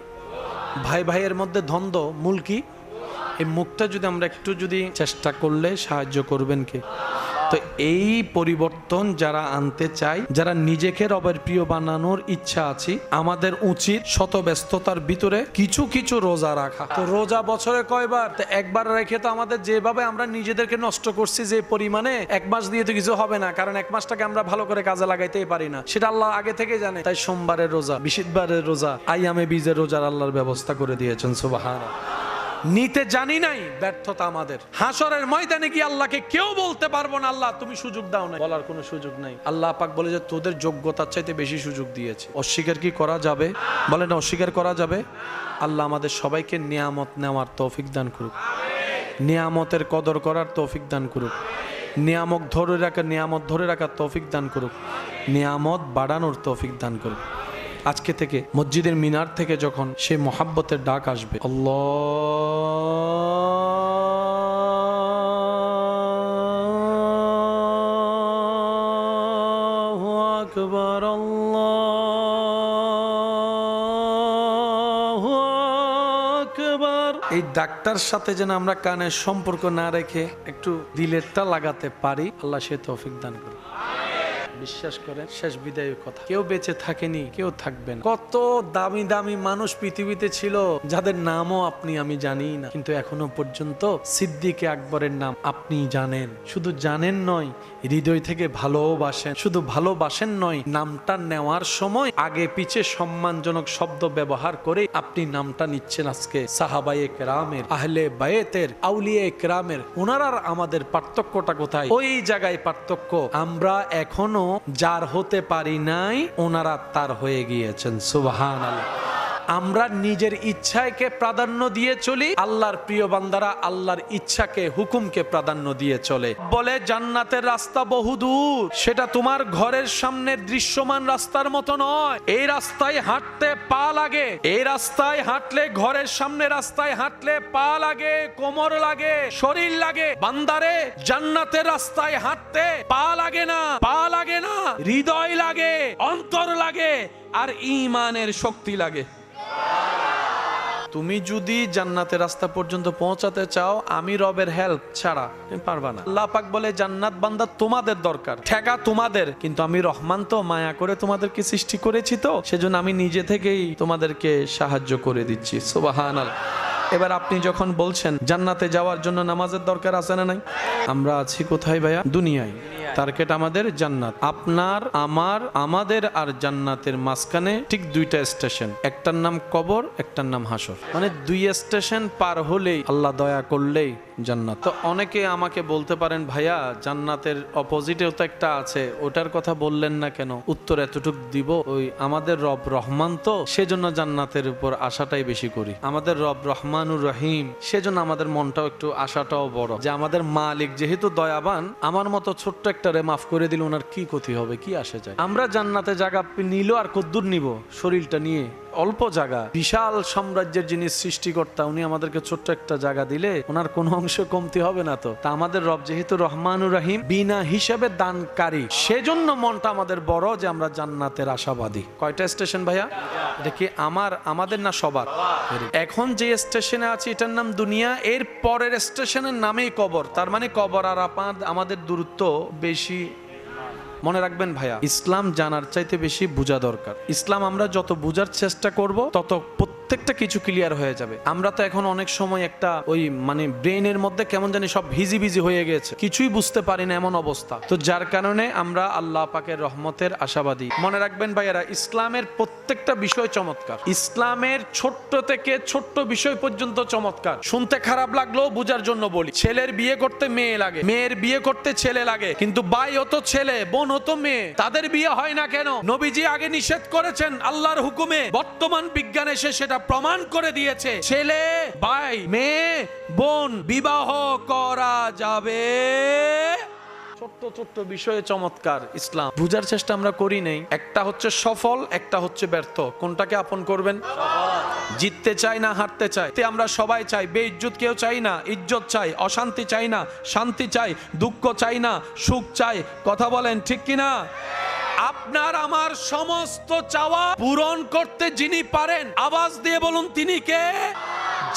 ভাই ভাইয়ের মধ্যে দ্বন্দ্ব মূল কি? এই মুখটা যদি আমরা একটু যদি চেষ্টা করলে সাহায্য করবেন কে? তো এই পরিবর্তন যারা আনতে চায়, যারা নিজেকে রবের প্রিয় বানানোর ইচ্ছা আছে, আমাদের উচিত শত ব্যস্ততার ভিতরে কিছু কিছু রোজা রাখা। তো রোজা বছরে কয়বার? তো একবার রেখে তো আমাদের যেভাবে আমরা নিজেদেরকে নষ্ট করছি যে পরিমাণে, 1 মাস দিয়ে তো কিছু হবে না, কারণ 1 মাসটাকে আমরা ভালো করে কাজে লাগাইতেই পারি না, সেটা আল্লাহ আগে থেকে জানে। তাই সোমবারের রোজা, বিশুদ্ধবারের রোজা, আইয়ামে বীজের রোজার আল্লাহর ব্যবস্থা করে দিয়েছেন। সুবহানাল্লাহ। নিতে জানি নাই, ব্যর্থতা আমাদের। হাসরের ময়দানে গিয়ে আল্লাহকে কেউ বলতে পারবো না আল্লাহ তুমি সুযোগ দাও না, বলার কোনো সুযোগ নাই। আল্লাহ পাক বলে যে তোদের যোগ্যতার চাইতে বেশি সুযোগ দিয়েছে। অস্বীকার কি করা যাবে? বলেন অস্বীকার করা যাবে? আল্লাহ আমাদের সবাইকে নিয়ামত নেওয়ার তৌফিক দান করুক, নিয়ামতের কদর করার তৌফিক দান করুক, নিয়ামত ধরে রাখার তৌফিক দান করুক, নিয়ামত বাড়ানোর তৌফিক দান করুক। আজকে থেকে মসজিদের মিনার থেকে যখন সে মোহাব্বতের ডাক আসবে, আল্লাহু আকবার, আল্লাহু আকবার, এই ডাকটার সাথে যেন আমরা কানের সম্পর্ক না রেখে একটু দিলেরটা লাগাতে পারি, আল্লাহ সে তৌফিক দান করুন। বিশ্বাস করেন, শেষ বিদায়ের কথা, কেউ বেঁচে থাকেনি, কেউ থাকবে না। কত দামি দামি মানুষ পৃথিবীতে ছিল যাদের নামও আপনি আমি জানি না, কিন্তু এখনো পর্যন্ত সিদ্দিকে আকবরের নাম আপনি জানেন। শুধু জানেন নয়, হৃদয় থেকে ভালোবাসেন। শুধু ভালোবাসেন নয়, নামটা নেওয়ার সময় আগে পিছে সম্মানজনক শব্দ ব্যবহার করে আপনি নামটা নিচ্ছেন। আজকে সাহাবায়ে কেরামের, আহলে বায়েতের, আউলিয়া কেরামের, ওনারা আমাদের পার্থক্যটা কোথায়? ওই জায়গায় পার্থক্য। আমরা এখনো যার হতে পারি নাই, ওনারা তার হয়ে গিয়েছেন। সুবহানাল্লাহ। আমরা নিজের ইচ্ছাকে প্রাধান্য দিয়ে চলি, আল্লাহর প্রিয় বান্দারা আল্লাহর ইচ্ছাকে, হুকুমকে প্রাধান্য দিয়ে চলে। বলে জান্নাতের রাস্তা বহুদূর, সেটা তোমার ঘরের সামনের দৃশ্যমান রাস্তার মতো নয়। এই রাস্তায় হাঁটতে পা লাগে, এই রাস্তায় হাঁটলে, ঘরের সামনে রাস্তায় হাঁটলে পা লাগে, কোমর লাগে, শরীর লাগে। বান্দারে, জান্নাতের রাস্তায় হাঁটতে পা লাগে না, পা লাগে না, হৃদয় লাগে, অন্তর লাগে, আর ঈমানের শক্তি লাগে। তুমি যদি জান্নাতের রাস্তা পর্যন্ত পৌঁছাতে চাও, আমি রবের হেল্প ছাড়া তুমি পারবা না। আল্লাহ পাক বলে জান্নাত বান্দা তোমাদের দরকার, ঠেকা তোমাদের, কিন্তু আমি রহমান তো, মায়া করে তোমাদেরকে সৃষ্টি করেছি, তো সেজন্য আমি নিজে থেকেই তোমাদেরকে সাহায্য করে দিচ্ছি। সুবহানাল্লাহ। এবার আপনি যখন বলছেন জান্নাতে যাওয়ার জন্য নামাজের দরকার আছে না নাই? আমরা আছি কোথায় ভাইয়া? দুনিয়ায়। টার্গেট আমাদের জান্নাত। আপনার, আমার, আমাদের আর জান্নাতের মাঝখানে ঠিক 2টা স্টেশন, একটার নাম কবর, একটার নাম হাসর। মানে 2 স্টেশন পার হলেই, আল্লাহ দয়া করলেই জান্নাত। তো অনেকে আমাকে বলতে পারেন, ভাইয়া জান্নাতের অপোজিটেও তো একটা আছে, ওটার কথা বললেন না কেন? উত্তর এতটুকু দিব, ওই আমাদের রব রহমান, তো সেজন্য জান্নাতের উপর আশাটাই বেশি করি। আমাদের রব রহমানুর রহিম, সেজন্য আমাদের মনটাও একটু আশাটাও বড়, যে আমাদের মালিক যেহেতু দয়াবান, আমার মতো ছোট্ট একটা রে মাফ করে দিল, ওনার কি ক্ষতি হবে, কি আসে যায়। আমরা জান্নাতে জায়গা নিল আর কদ্দুর নিব, শরীরটা নিয়ে অল্প জায়গা, বিশাল সাম্রাজ্যের যিনি সৃষ্টিকর্তা, উনি আমাদেরকে ছোট্ট একটা জায়গা দিলে ওনার কোনো অংশ কমতি হবে না তো। তা আমাদের রব যেহেতু রহমানুর রহিম, বিনা হিসেবে দানকারী, সেজন্য মনটা আমাদের বড়, যে আমরা জান্নাতের আশাবাদী। কয়টা স্টেশন ভাইয়া? এটা কি আমাদের না সবার? এখন যে স্টেশনে আছি এটার নাম দুনিয়া, এর পরের স্টেশনের নামেই কবর। তার মানে কবর আর আমাদের দূরত্ব বেশি। মনে রাখবেন ভাইয়া, ইসলাম জানার চাইতে বেশি বোঝা দরকার। ইসলাম আমরা যত বোঝার চেষ্টা করব, তত প্রত্যেকটা কিছু ক্লিয়ার হয়ে যাবে। আমরা তো এখন অনেক সময় একটা ওই মানে ব্রেনের মধ্যে কেমন জানি সব ভিজি ভিজি হয়ে গেছে, কিছুই বুঝতে পারি না এমন অবস্থা। তো যার কারণে আমরা আল্লাহ পাকের রহমতের আশাবাদী। মনে রাখবেন ভাইয়ারা, ইসলামের প্রত্যেকটা বিষয় চমৎকার। ইসলামের ছোট্ট থেকে ছোট্ট বিষয় পর্যন্ত চমৎকার। শুনতে খারাপ লাগলেও বোঝার জন্য বলি। ছেলের বিয়ে করতে মেয়ে লাগে, মেয়ের বিয়ে করতে ছেলে লাগে, কিন্তু ভাই হতো ছেলে, বোন হতো মেয়ে, তাদের বিয়ে হয় না কেন? নবীজি আগে নিষেধ করেছেন আল্লাহর হুকুমে, বর্তমান বিজ্ঞান এসে সেটা প্রমাণ করে দিয়েছে। ছেলে ভাই, মেয়ে বোন বিবাহ করা যাবে। ছোট্ট ছোট্ট বিষয়ে চমৎকার ইসলাম। বুঝার চেষ্টা আমরা করি নেই। একটা হচ্ছে সফল, একটা হচ্ছে ব্যর্থ। কোনটাকে আপন করবেন? জিততে চাই না হারতে চাই? আমরা সবাই চাই, বেইজ্জত কেউ চাই না, ইজ্জত চাই। অশান্তি চাই না, শান্তি চাই। দুঃখ চাই না, সুখ চাই। কথা বলেন ঠিক কিনা? আপনার আমার সমস্ত চাওয়া পূরণ করতে যিনি পারেন, আওয়াজ দিয়ে বলুন তিনি কে?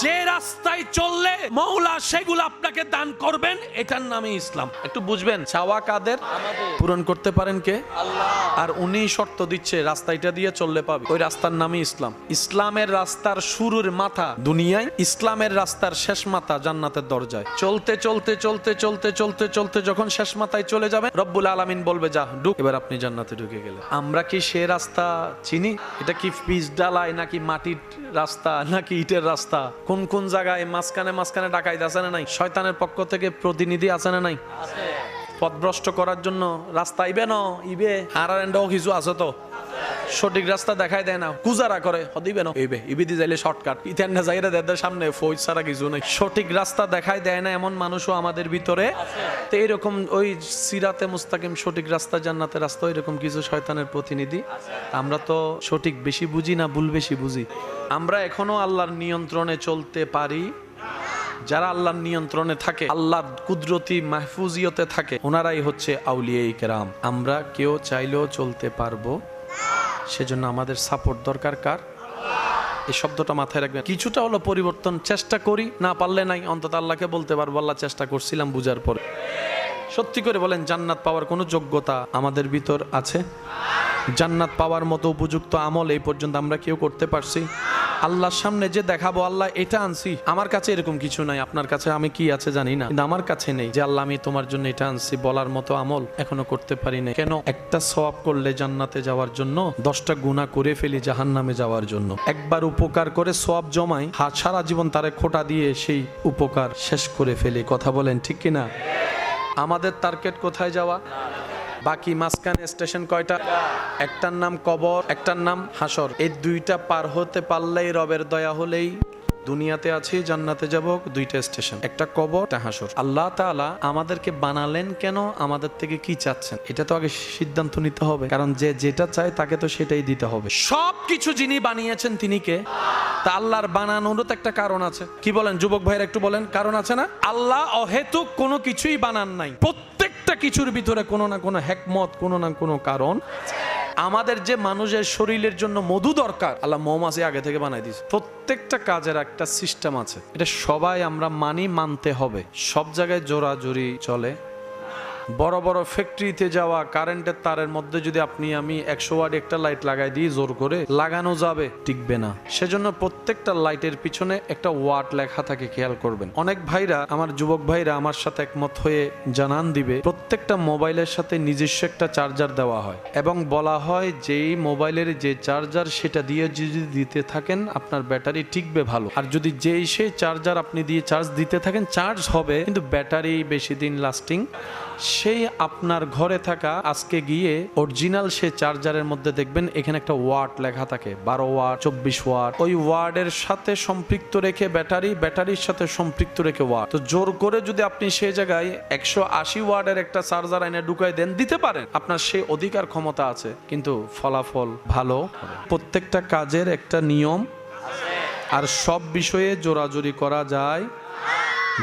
যে রাস্তায় চললে মওলা সেগুলো আপনাকে দান করবেন, এটার নামই ইসলাম। একটু বুঝবেন, চাওয়া কাদের? পূরণ করতে পারেন কে? আল্লাহ। আর উনি শর্ত দিচ্ছে রাস্তাটা দিয়ে চললে পাবে, ওই রাস্তার নামই ইসলাম। ইসলামের রাস্তার শুরুর মাথা দুনিয়ায়, ইসলামের রাস্তার শেষ মাথা জান্নাতের দরজায়। চলতে চলতে চলতে চলতে চলতে চলতে যখন শেষ মাথায় চলে যাবে, রব্বুল আলামিন বলবে যা ঢুক, এবার আপনি জান্নাতে ঢুকে গেলেন। আমরা কি সে রাস্তা চিনি? এটা কি পিচ ডালাই, নাকি মাটির রাস্তা, নাকি ইটের রাস্তা? কোন কোন জায়গায় মাঝখানে মাঝখানে ডাকাইত আছে না নাই? শয়তানের পক্ষ থেকে প্রতিনিধি আছে না নাই? পথভ্রষ্ট করার জন্য রাস্তা ইবে ইবে আর কিছু আছে তো, সঠিক রাস্তা দেখাই দেয় না, কুজারা করে দিবে না, ইবিদি যাইলে শর্টকাট, ইতেন না যাইরে দেয় সামনে ফৌজ ছাড়া কিছু নেই। সঠিক রাস্তা দেখাই দেয় না এমন মানুষও আমাদের ভিতরে। তো এইরকম ওই সিরাতে মুস্তাকিম, সঠিক রাস্তা, জান্নাতের রাস্তা, এরকম কিছু শয়তানের প্রতিনিধি। আমরা তো সঠিক বেশি বুঝি না, ভুল বেশি বুঝি। আমরা এখনো আল্লাহর নিয়ন্ত্রণে চলতে পারি। যারা আল্লাহর নিয়ন্ত্রণে থাকে, আল্লাহর কুদরতি মাহফুজিয়তে থাকে, ওনারাই হচ্ছে আউলিয়ায়ে কেরাম। আমরা কেউ চাইলেও চলতে পারবো, সেজন্য আমাদের সাপোর্ট দরকার কার? এই শব্দটা মাথায় রাখবেন। কিছুটা হলো পরিবর্তন চেষ্টা করি, না পারলে নাই, অন্তত আল্লাহকে বলতে পারবো আল্লাহ চেষ্টা করছিলাম বুঝার পরে। সত্যি করে বলেন, জান্নাত পাওয়ার কোনো যোগ্যতা আমাদের ভিতর আছে? জান্নাত পাওয়ার মতো উপযুক্ত আমল এই পর্যন্ত আমরা কেউ করতে পারছি? আল্লাহর সামনে যে দেখাবো আল্লাহ এটা আনছি, আমার কাছে এরকম কিছু নাই, আপনার কাছে আমি কি আছে জানি না, কিন্তু আমার কাছে নেই যে আল্লাহ আমি তোমার জন্য এটা আনছি বলার মতো আমল এখনো করতে পারি না। কেন? একটা সওয়াব করলে জান্নাতে যাওয়ার জন্য 10টা গুনাহ করে ফেলি জাহান্নামে যাওয়ার জন্য। একবার উপকার করে সওয়াব জমাই, সারা জীবন তারে খোটা দিয়ে সেই উপকার শেষ করে ফেলি। কথা বলেন ঠিক কিনা? আমাদের টার্গেট কোথায় যাওয়া? বাকি মাঝখানে স্টেশন কয়টা? একটার নাম কবর, একটার নাম হাসর। এই দুইটা পার হতে পারলেই, রবের দয়া হলেই দুনিয়াতে আছি, জান্নাতে যাব। দুইটা স্টেশন, একটা কবর, একটা হাসর। আল্লাহ তাআলা আমাদেরকে বানালেন কেন, আমাদের থেকে কি চাচ্ছেন, এটা তো আগে সিদ্ধান্ত নিতে হবে। কারণ যে যেটা চায় তাকে তো সেটাই দিতে হবে। সবকিছু যিনি বানিয়েছেন তিনি কে? তা আল্লাহর বানানোরও তো একটা কারণ আছে। কি বলেন যুবক ভাইরা, একটু বলেন, কারণ আছে না? আল্লাহ অহেতুক কোনো কিছুই বানান নাই। প্রত্যেকটা কিছুর ভিতরে কোনো না কোনো হিকমত, কোনো না কোনো কারণ। আমাদের যে মানুষের শরীরের জন্য মধু দরকার, আল্লাহ মৌমাছি আগে থেকে বানাই দিয়েছে। প্রত্যেকটা কাজের একটা সিস্টেম আছে, এটা সবাই আমরা মানতে হবে। সব জায়গায় জোরাজুরি চলে বড় বড় ফ্যাক্টরিতে যাওয়া কারেন্টের তারের মধ্যে যদি আপনি আমি 100 ওয়াট একটা লাইট লাগাই দিই জোর করে, লাগানো যাবে? টিকবে না। সেজন্য প্রত্যেকটা লাইটের পিছনে একটা ওয়াট লেখা থাকে, খেয়াল করবেন। অনেক ভাইরা, আমার যুবক ভাইরা আমার সাথে একমত হয়ে জানান দিবে, প্রত্যেকটা মোবাইলের সাথে নিজস্ব একটা চার্জার দেওয়া হয় এবং বলা হয় যেই মোবাইলের যে চার্জার সেটা দিয়ে যদি দিতে থাকেন আপনার ব্যাটারি টিকবে ভালো। আর যদি যেই সেই চার্জার আপনি দিয়ে চার্জ দিতে থাকেন, চার্জ হবে কিন্তু ব্যাটারি বেশি দিন লাস্টিং। সেই আপনার ঘরে থাকা আজকে গিয়ে অরিজিনাল সে চার্জারের মধ্যে দেখবেন এখানে একটা ওয়াট লেখা থাকে, 12 ওয়াট, 24 ওয়াট। ওই ওয়ার্ডের সাথে সম্পৃক্ত রেখে ব্যাটারির সাথে সম্পৃক্ত রেখে ওয়াট। তো জোর করে যদি আপনি সেই জায়গায় 180 ওয়াটের একটা চার্জার এনে ঢুকাই দেন, দিতে পারেন, আপনার সেই অধিকার ক্ষমতা আছে, কিন্তু ফলাফল ভালো হবে। প্রত্যেকটা কাজের একটা নিয়ম, আর সব বিষয়ে জোরাজুরি করা যায়?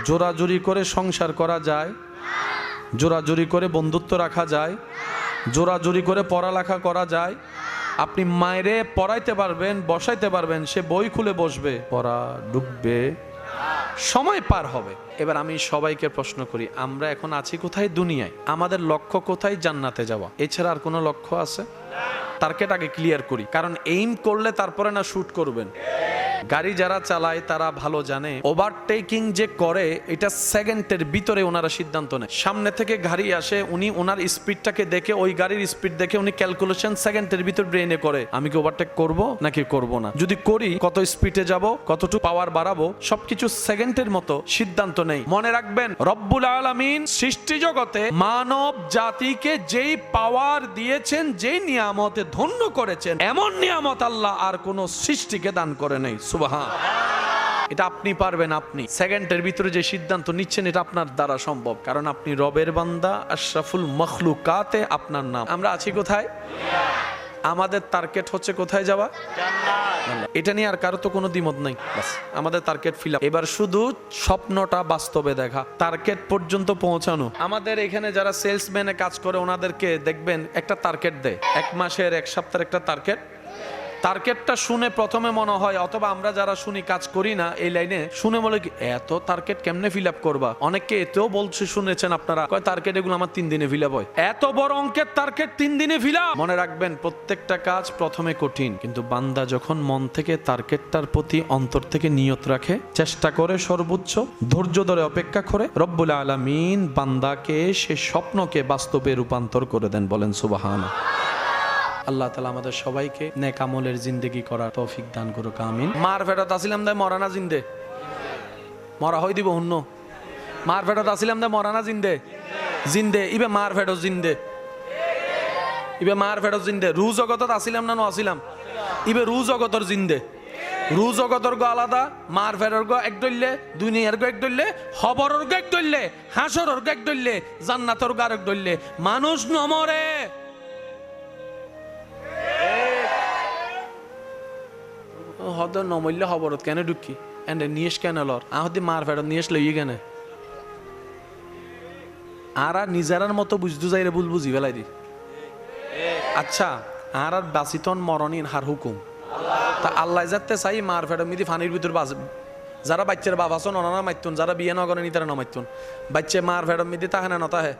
জোরাজুরি করে সংসার করা যায়? জোরাজুরি করে বন্ধুত্ব রাখা যায়? জোরাজুরি করে পড়ালেখা করা যায়? আপনি মায়েরে পড়াইতে পারবেন, বসাইতে পারবেন, সে বই খুলে বসবে, পড়া ডুববে, সময় পার হবে। এবার আমি সবাইকে প্রশ্ন করি, আমরা এখন আছি কোথায়? দুনিয়ায়। আমাদের লক্ষ্য কোথায়? জান্নাতে যাওয়া। এছাড়া আর কোনো লক্ষ্য আছে? টার্গেট আগে ক্লিয়ার করি, কারণ এইম করলে তারপরে না শুট করবেন। গাড়ি যারা চালায় তারা ভালো জানে, ওভারটেকিং যে করে এটা সেকেন্ডের ভিতরে ওনারা সিদ্ধান্ত নেয়। সামনে থেকে গাড়ি আসে, উনি ওনার স্পিডটাকে দেখে, ওই গাড়ির স্পিড দেখে উনি ক্যালকুলেশন সেকেন্ডের ভিতর ব্রেনে করে, আমি কি ওভারটেক করব নাকি করব না, যদি করি কত স্পিডে যাব, কতটুকু পাওয়ার বাড়াবো, সবকিছু সেকেন্ডের মতো সিদ্ধান্ত নেই। মনে রাখবেন, রব্বুল আলামিন সৃষ্টি জগতে মানব জাতিকে যেই পাওয়ার দিয়েছেন, যেই নিয়ামতে ধন্য করেছেন, এমন নিয়ামত আল্লাহ আর কোন সৃষ্টিকে দান করে নাই। সুবহান। এটা আপনি পারবেন, আপনি সেকেন্ডের ভিতরে যে সিদ্ধান্ত নিচ্ছেন এটা আপনার দ্বারা সম্ভব, কারণ আপনি রবের বান্দা, আশরাফুল মখলুকাতে আপনার নাম। আমরা আছি কোথায়? আমাদের টার্গেট হচ্ছে কোথায় যাওয়া? জান্নাত। এটা নিয়ে আর কারো তো কোনো দ্বিমত নাই, বাস আমাদের টার্গেট ফিল আপ। এবার শুধু স্বপ্নটা বাস্তবে দেখা, টার্গেট পর্যন্ত পৌঁছানো। আমাদের এখানে যারা সেলসম্যানে কাজ করে ওনাদেরকে দেখবেন একটা টার্গেট দেয়, 1 মাসের 1 সপ্তাহের একটা টার্গেট। টার্গেটটা শুনে প্রথমে মনে হয়, অথবা আমরা যারা শুনি কাজ করি না এই লাইনে, শুনে বলে কি এত টার্গেট কেমনে ফিল আপ করবা? অনেককে এতেও বলছে, শুনেছেন আপনারা, কয় টার্গেট এগুলো আমার 3 দিনে ফিল আপ হয়। এত বড় অঙ্কের টার্গেট 3 দিনে ফিল আপ? মনে রাখবেন, প্রত্যেকটা কাজ প্রথমে কঠিন, কিন্তু বান্দা যখন মন থেকে টার্গেটটার প্রতি অন্তর থেকে নিয়ত রাখে, চেষ্টা করে সর্বোচ্চ, ধৈর্য ধরে অপেক্ষা করে, রব্বুল আলামিন বান্দাকে সে স্বপ্নকে বাস্তবে রূপান্তর করে দেন। বলেন সুবহানাল্লাহ। আল্লাহ তাআলা আমাদের সবাইকে নেক আমলের জিন্দেগি করার তৌফিক দান করুক, আমিন। মার ফেরত আসিলাম দে মরানা জিন্দে, মরা হই দিব হুন্ন। মার ফেরত আসিলাম দে মরানা জিন্দে, জিন্দে ইবে মার ফেরত জিন্দে, ইবে মার ফেরত জিন্দে। রু জগতত আসিলাম না আসিলাম, ইবে রু জগতর জিন্দে। রু জগতর গো আলাদা, মার ফেরর গো এক দইলে, দুনিয়ার গো এক দইলে, খবরের গো এক দইলে, হাসরের গো এক দইলে, জান্নাতের গো আরেক দইলে। মানুষ নমরে, হদ নমইলে খবরত কেন ঢুকি এন্ড নিয়েস কেন লর আহদি মার ফেরত নিয়েস লইয়ে কেন আর নিজেরার মতো বুঝদু যাইরে ভুল বুঝি ফেলাই দি। আচ্ছা আর বাসিতন মরণিন হার হুকুম তা আল্লাহ যাতে চাই মার ফেরত মিদি ফানির ভিতর বাস যারা বাচ্চার বাবা আছেন ওনারা মাইতুন, যারা বিয়ে নগরে নি তারা নমাইতুন। বাচ্চা মার ফেরত মিদি তাহে না নতাহে,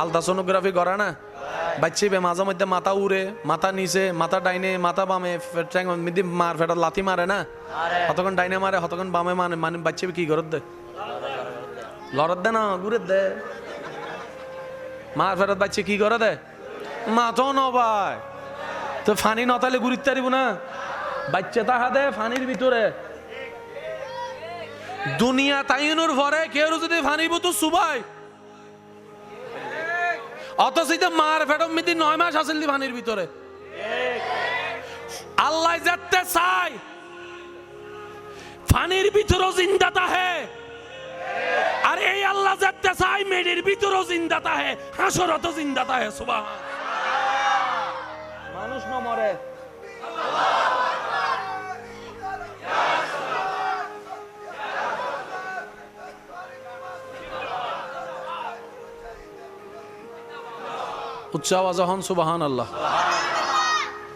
আলট্রাসোনোগ্রাফি করে না, বাচ্চা বে মাঝে মধ্যে মাথা উড়ে, মাথা নিচে, মাথা ডাইনে, মাথা বামে, মিদি মার ফেরত লাথি মারে না, হতক্ষণ ডাইনে মারে, হতক্ষণ বামে মানে মানে বাচ্চা কি করত দে, লড়ত দে না ঘুরে দে। মার ফেরত বাচ্চা কি করে দে, মাথা নবাই তো ফানি নতালে ঘুরিতে পারিব না, বাচ্চা তাহা দে ফানির ভিতরে। দুনিয়া তাইনুর ভরে কেউ যদি ফানিব তো সুবাই, অথচ মার ফেরত মিদি 9 মাস আসিল দি ফানির ভিতরে। আল্লাহ যেতে চাই ফানির ভিতরও জিন্দা তাহে, আর এই আল্লাহ যেতে চাই মেডির ভিতরও জিন্দা তাহে, হাসরত জিন্দা তাহে। সুবহান। মানুষ না মরে, উচ্চ আওয়াজ হন সুবহানাল্লাহ।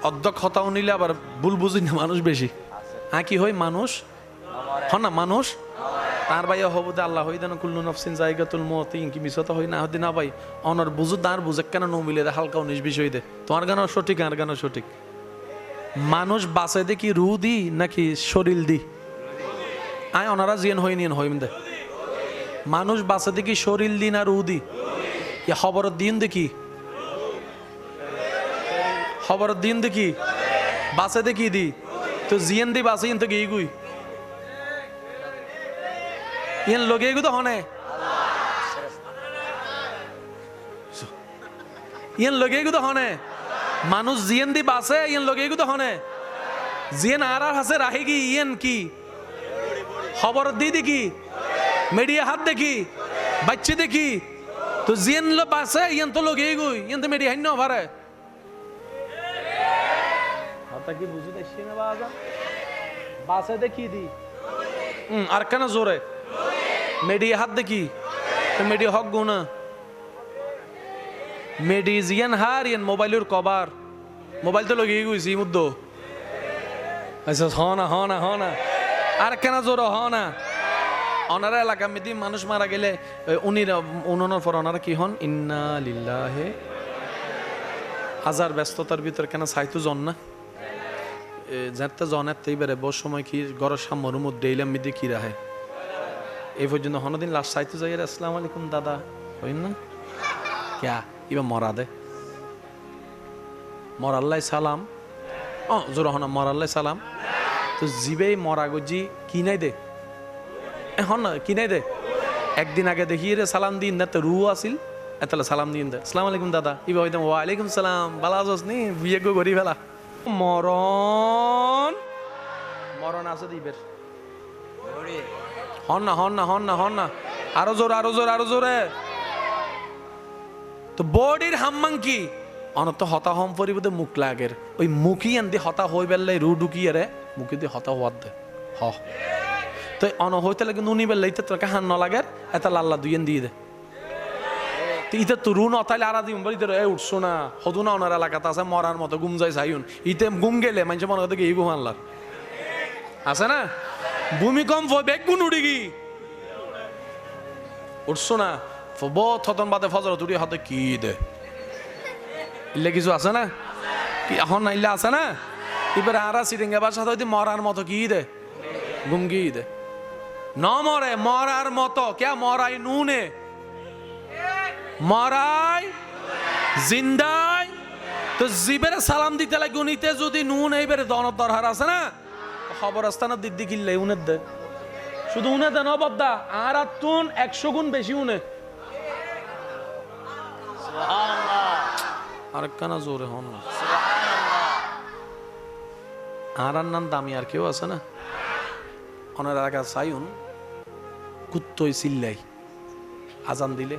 অধ্যক্ষ হতাও নিলে আবার ভুল বুঝি না মানুষ বেশি। কি হয় মানুষ হন না, মানুষ তার ভাই হবুদে আল্লাহ হই দেন কুল্লু নফসিন জায়গাতুল মউত কি মিছতা হই না হদি না ভাই অনর বুঝু তার বুঝে কেন নো মিলে দে হালকা 19 20 হই দে তোমার গান সঠিক আর গান সঠিক মানুষ বাঁচে দে কি রু দি নাকি শরীর দি আয় ওনারা জিয়ান হই নিন হইম দে মানুষ বাঁচে দে কি শরীর দি না রু দি ইয়া খবর দিন দেখি খবর দিন দেখি বাঁচে দে কি দি তো জিয়ান দি বাঁচে ইন তো গই গুই ইয়ান লগে গু তো হনে ইয়ান লগে গু তো হনে মানুষ জিয়ান দি বাসে ইয়ান লগে গু তো হনে জিয়ান আর হাসে রাহি কি ইয়ান কি খবর দি দেখি মিডিয়া হাত দেখি বাচ্চা দেখি তো জিয়ান লো বাসে ইয়ান তো লগে গুই ইয়ান তো মিডিয়া হাইন পারে হাতা কি বুঝি দেছি না বাজা বাসে দেখি দি আর কেন জোরে মেডি হাত দেখি মেডি হক গুনা মেডি জিয়ান হার ইয়ান মোবাইলের কভার মোবাইল তো লগিয়ে গেছি মুদ্দ আচ্ছা হনা আর কেন জোর হনা ওনারা এলাকা মেদি মানুষ মারা গেলে উনার পর ওনারা কি হন ইন্না লিল্লাহি হাজার ব্যস্ততার ভিতর কেন সাইতু জন না যাতে জনের তেইবারে বহু সময় কি গড়ের সামনের মধ্যে এলাম মেদি কি রাহে এই পর্যন্ত হনদিন লাস্ট সাইতে যাই আসসালামু আলাইকুম দাদা হইন না ক্যা ইবা মরা দে মরাল্লাই সালাম জোর হনা মরাল্লাই সালাম তো জিবে মরা গজি কি নাই দে এখন না কি নাই দে একদিন আগে দেখি রে সালাম দিন না তো রু আসিল এতলে সালাম দিন দে আসসালামু আলাইকুম দাদা ইবা হইতাম ওয়া আলাইকুম সালাম বালা আছস নি বিয়ে গো গরি ফেলা মরণ আছে দিবের হন না আরো জোরে তো বডির হাম্মাং কি অনত হতা হম পরিবদে মুখ লাগের ওই মুখই আনদি হতা হই বেললে রু ঢুকি রে মুখি দি হতা হওয়ার দে হ তো অন হইতে লাগে নুনি বেললে ইতে তোকে হান ন লাগের এত লাল্লা দুইয়েন দিয়ে দে তো ইতে তো রু নতাইলে আরা দিম বলি এ উঠছো না হদু না ওনার এলাকাতে আছে মরার মতো ঘুম যাই চাইন ইতে ঘুম গেলে মানুষ মনে করতে এই ঘুম আনলার আছে না ভূমিকম্প বেগ গুণ উড়ি গি উঠছো না বহুত হতন বাদে ফজর তুড়ি হাতে কি দে ইলে কিছু আছে না কি এখন নাইলে আছে না এবারে আরা সিরিঙ্গা বাসা হইতে মরার মতো কি দে গুমগি দে ন মরে মরার মতো কে মরাই নুনে মরাই জিন্দাই তো জিবেরে সালাম দিতে লাগে উনিতে যদি নুন এইবারে দনত দরহার আছে না খবর আস্তানা দিদি কিনলে উনের দে শুধু উনে দে নবদ্দা আর তুন 100 গুণ বেশি উনে আরেক কানা জোরে হন না আর নাম দামি আর কেউ আছে না ওনার এলাকা সাইন কুত্তই চিল্লাই আজান দিলে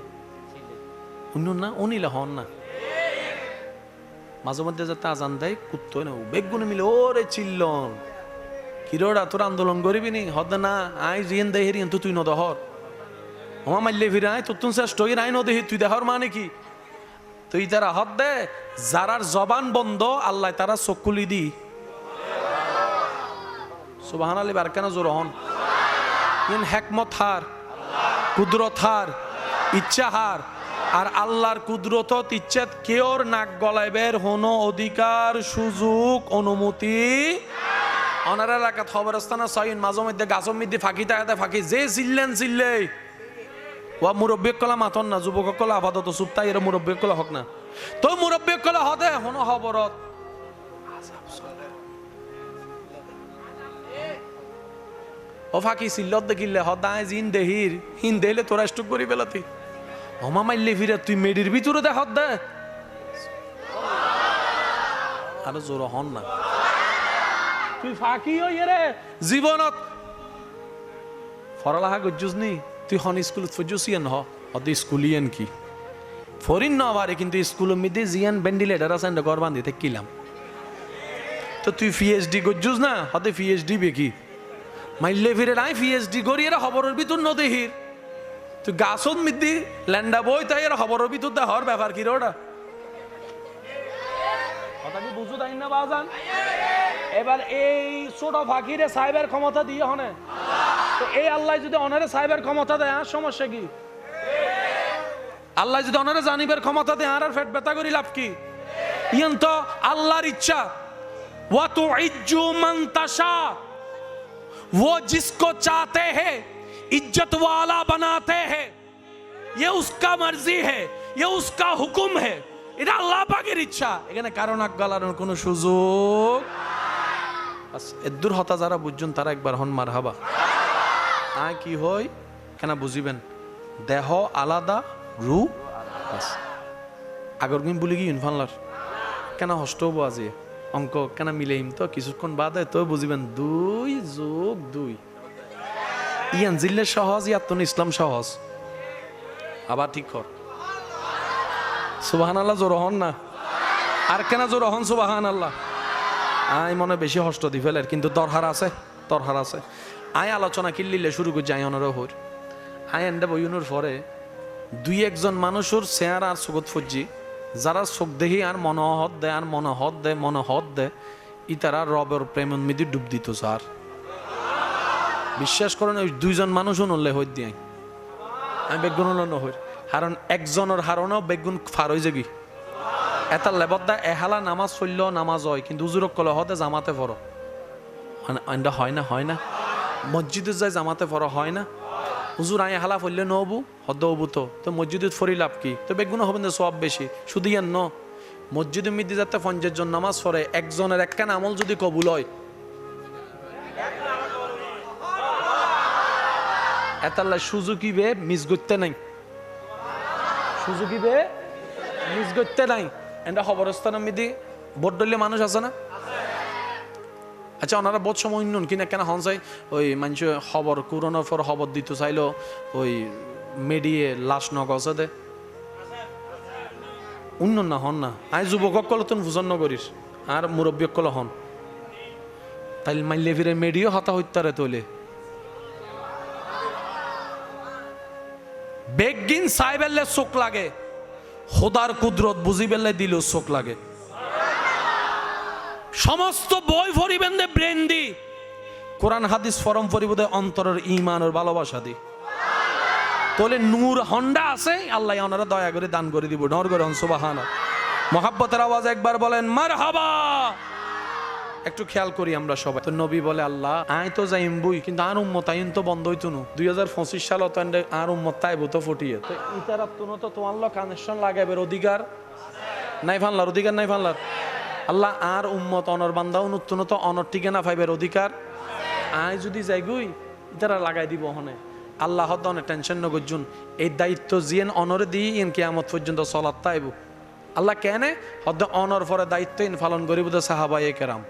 অন্য না অনিলে হন না মাঝে মধ্যে যাতে আজান দেয় কুত্তই না বেগুনে মিলে ওরে চিল্লন কিরোড়া তোর আন্দোলন করিবি নি হদ না আই জিয়েন দেহের কিন্তু তুই নদহর হমা মাল্লে ফিরে আয় তোর তুন শ্রেষ্ঠ আই নদেহি তুই দেহর মানে কি তুই তারা হদ দে যারার জবান বন্ধ আল্লাহ তারা চকুলি দি সুবহানাল্লাহ বারকানা জোর হন ইন হিকমত হার কুদরত হার ইচ্ছা হার আর আল্লাহর কুদরতত ইচ্ছাত কেউর নাক গলাইবের হনো অধিকার সুযোগ অনুমতি অনার এলাকাত খবরস্থানা সাইন মাঝে মধ্যে গাছের মধ্যে ফাঁকি তাকাতে ফাঁকি যে চিল্লেন চিল্লে ওয়া মুরব্বী কলা মাতন না যুবক কলা আপাতত চুপতাই এর মুরব্বী কলা হক না তো মুরব্বী কলা হদে হনো খবরত ও ফাঁকি চিল্লত দেখিলে হদায় জিন দেহির হিন দেলে তোরা স্টক করি পেলাতি হমা মাইলে ফিরে তুই মেডির ভিতরে দেখ দে আরো জোর হন না তুই ফাঁকি হই রে জীবনত ফরালাহা গজ্জুস নি তুই হন স্কুল ফজুসিয়ান হদে স্কুলিয়ান কি ফরিন না বারে কিন্তু স্কুল মিদে জিয়ান ভেন্টিলেটর আছে না ঘর বাঁধি থাকিলাম তো তুই পিএইচডি গজ্জুস না হদে পিএইচডি বেকি মাইলে ফিরে নাই পিএইচডি করি এরা খবরের ভিতর ন দেহির তুই গাছত মিদি ল্যান্ডা বই তাই এরা খবরের ভিতর দে হর ব্যাপার কি রে ওটা কথা কি বুঝু তাই না বাজান এবার এই ছোট ফাঁকিরে সাহেবের ক্ষমতা দিয়ে হনে তো এই আল্লাহ যদি অনারে সাহেবের ক্ষমতা দেয়, আর সমস্যা কি? আল্লাহ যদি অনারে জানিবের ক্ষমতা দেয়, আর ফেট ব্যথা করি লাভ কি? ইয়ান তো আল্লাহর ইচ্ছা। ওয়া তুইজ্জু মান তাশা, वो जिसको चाहते हैं इज्जत वाला बनाते हैं, ये उसका मर्जी है, ये उसका हुकुम है। এটা আল্লাহ পাকের ইচ্ছা। এখানে কারণ আজ্ঞালানোর কোনো সুযোগ। এদুর হতা যারা বুঝছেন তারা একবার হন মারহাবা। আয় কি হয় কেন বুঝিবেন? দেহ আলাদা, রু আগর গিন বলি কি ইনফানলার কেন হষ্ট হবো আজি অঙ্ক কেন মিলেইম তো কিছুক্ষণ বাদে তো বুঝিবেন 2 যোগ 2 ইয়ান জিল্লে সহজ, ইয়াত্তন ইসলাম সহজ। আবার ঠিক কর সুবহানাল্লাহ, জোর হন না আর কেন জোর হন সুবহানাল্লাহ। আই মনে বেশি হষ্ট দি ফেলের, কিন্তু দরহার আছে, দরহার আছে। আয় আলোচনা কিল্লিলে শুরু করে যাই অনর হর। আয় এন্ডা বইনুর পরে 2-1 মানুষের চেয়ার আর চোখত ফজি, যারা চোখ দেখি আর মনোহত দেয় আর মনোহত দেয় ইতারা রবের প্রেমন মিদি ডুব দিত স্যার। বিশ্বাস করেন ওই 2 মানুষও নলে হই দিয়ে আমি বেগুন নহর, কারণ একজনের হারণেও বেগুন ফার হয়ে যাবি। এটা লেবদা এহালা নামাজ চলল নামাজ হয়, কিন্তু উজুরক কলে হতে জামাতে পড়ো হয় না, হয় না। মসজিদে যায় জামাতে পড়ো হয় না। হুজুর আই হালা ফললে নবু হদ হবু তো মসজিদে ফরি লাভ কি? তো বেগুন হবেন সব বেশি শুধু ইয়ান ন মসজিদে মিদি যাতে 50 জন নামাজ পড়ে, একজনের একখান আমল যদি কবুল হয় এতাল্লা সুযোগী বে মিস করতে নাই, সুযোগী বে মিস করতে নাই। এটা খবরস্থানের মিদি ভোট দলীয় মানুষ আছে না? আচ্ছা ওনারা বোধ সময় উন্নয়ন কিনা কেন হন চাই ওই মানুষ খবর করোনার পর খবর দিতে চাইলো ওই মেডিয়ে লাশ নগছে দে উন্নয়ন না হন না। আই যুবক কল তুন ভুজন নগরিস আর মুরব্বী কল হন তাই মাইলে ফিরে মেডিও হতা হত্যারে তোলে বেগিন সাইবেললে চোখ লাগে, খোদার কুদরত বুঝি বেললে দিলেও চোখ লাগে। সমস্ত বই ফরিবেন দে ব্রেন দি, কোরআন হাদিস ফরম ফরিব দে অন্তরের ঈমান আর ভালোবাসা দি। তোলে নূর হন্ডা আছে আল্লাহ ওনারা দয়া করে দান করে দিব। নর করে সুবহানাল্লাহ। মহাব্বতের আওয়াজ একবার বলেন মারহাবা। একটু খেয়াল করি আমরা সবাই। তো নবী বলে আল্লাহ আয় তো যাইম বই, কিন্তু আর উম্মত আইন তো বন্ধ হইতো না। 2025 সাল তো আর উম্মত তাইব তো ফটিয়ে তো ইতারাত তো তোমার লো কানেকশন লাগাইবার অধিকার নাই, ফানলার অধিকার নাই ফানলার। আল্লাহ আর উম্মত অনর বান্দা উন্নতন তো অনর ঠিকানা পাইবার অধিকার আয় যদি যাই গুই ইতারা লাগাই দিব হনে। আল্লাহ হদ অনেক টেনশন নগজুন এই দায়িত্ব জিয়েন অনরে দিই ইন কিয়ামত পর্যন্ত চলাত তাইব। আল্লাহ কেনে হদ অনর পরে দায়িত্ব ইন পালন করিব তো সাহাবায়ে কেরাম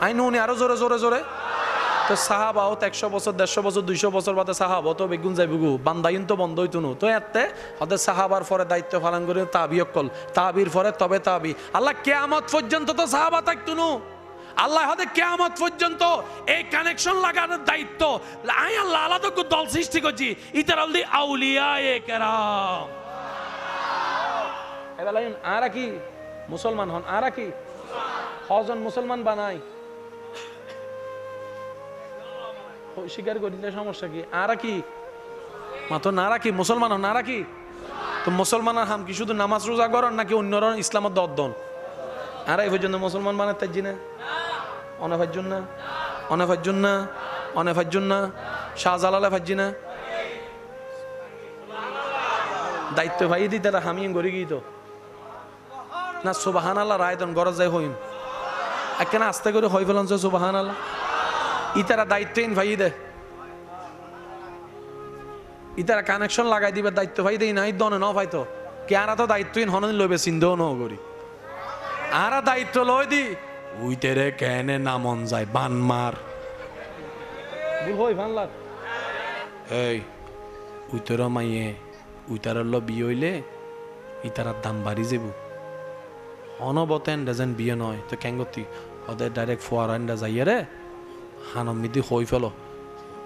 আইন উনি আরো জোরে জোরে জোরে তো সাহাবাও 100 বছর 150 বছর 200 বছর বাদে সাহাবা তো বেগুন যাইবগু বান্দাইন তো বন্ধ হইতো না। তো এতে হদে সাহাবার পরে দায়িত্ব পালন করে তাবিয়ক কল তাবির পরে তবে তাবি। আল্লাহ কিয়ামত পর্যন্ত তো সাহাবা থাকতো না। আল্লাহ হদে কিয়ামত পর্যন্ত এই কানেকশন লাগানোর দায়িত্ব আই আল্লাহ আলাদা দল সৃষ্টি করছি ইতার আলদি আউলিয়ায়ে কেরাম। এবার আর কি মুসলমান হন, আর কি হজন মুসলমান বানাই স্বীকার করে দিলে সমস্যা কি? আর কি মাত্র না রাখি মুসলমান হন, না রাখি তো মুসলমানের হাম কি শুধু নামাজ রোজা করেন নাকি অন্যরা ইসলামের দর্দন? আর এই পর্যন্ত মুসলমান বানাতে জি না অনেফাজ্জুন না অনেফাজ্জুন না অনেফাজ্জুন না শাহজালালে ফাজ্জি না দায়িত্ব ভাই দিতে হামি গড়ি গিয়ে তো না সুবহানাল্লাহ রায়তন গরজ যাই হইম কেন আস্তে করে হই ফেলন সুবহানাল্লাহ। ইতারা দায়িত্বহীন ভাই দে ইতারা কানেকশন লাগাই দিবে দায়িত্ব ভাই দেই নাই দনে ন ভাই তো কে আর তো দায়িত্বহীন হন লইবে চিন্তাও ন করি আর দায়িত্ব লই দি উইতেরে কেনে নামন যায় বান মার ভুল হই ভানলার এই উইতর মাইয়ে উইতার ল বিয়ে হইলে ইতারার দাম বাড়ি যাব অনবতেন যেন বিয়ে নয় তো কেঙ্গতি ওদের ডাইরেক্ট ফোয়ারান্ডা যাইয়ে রে হানমিদি হই ফেল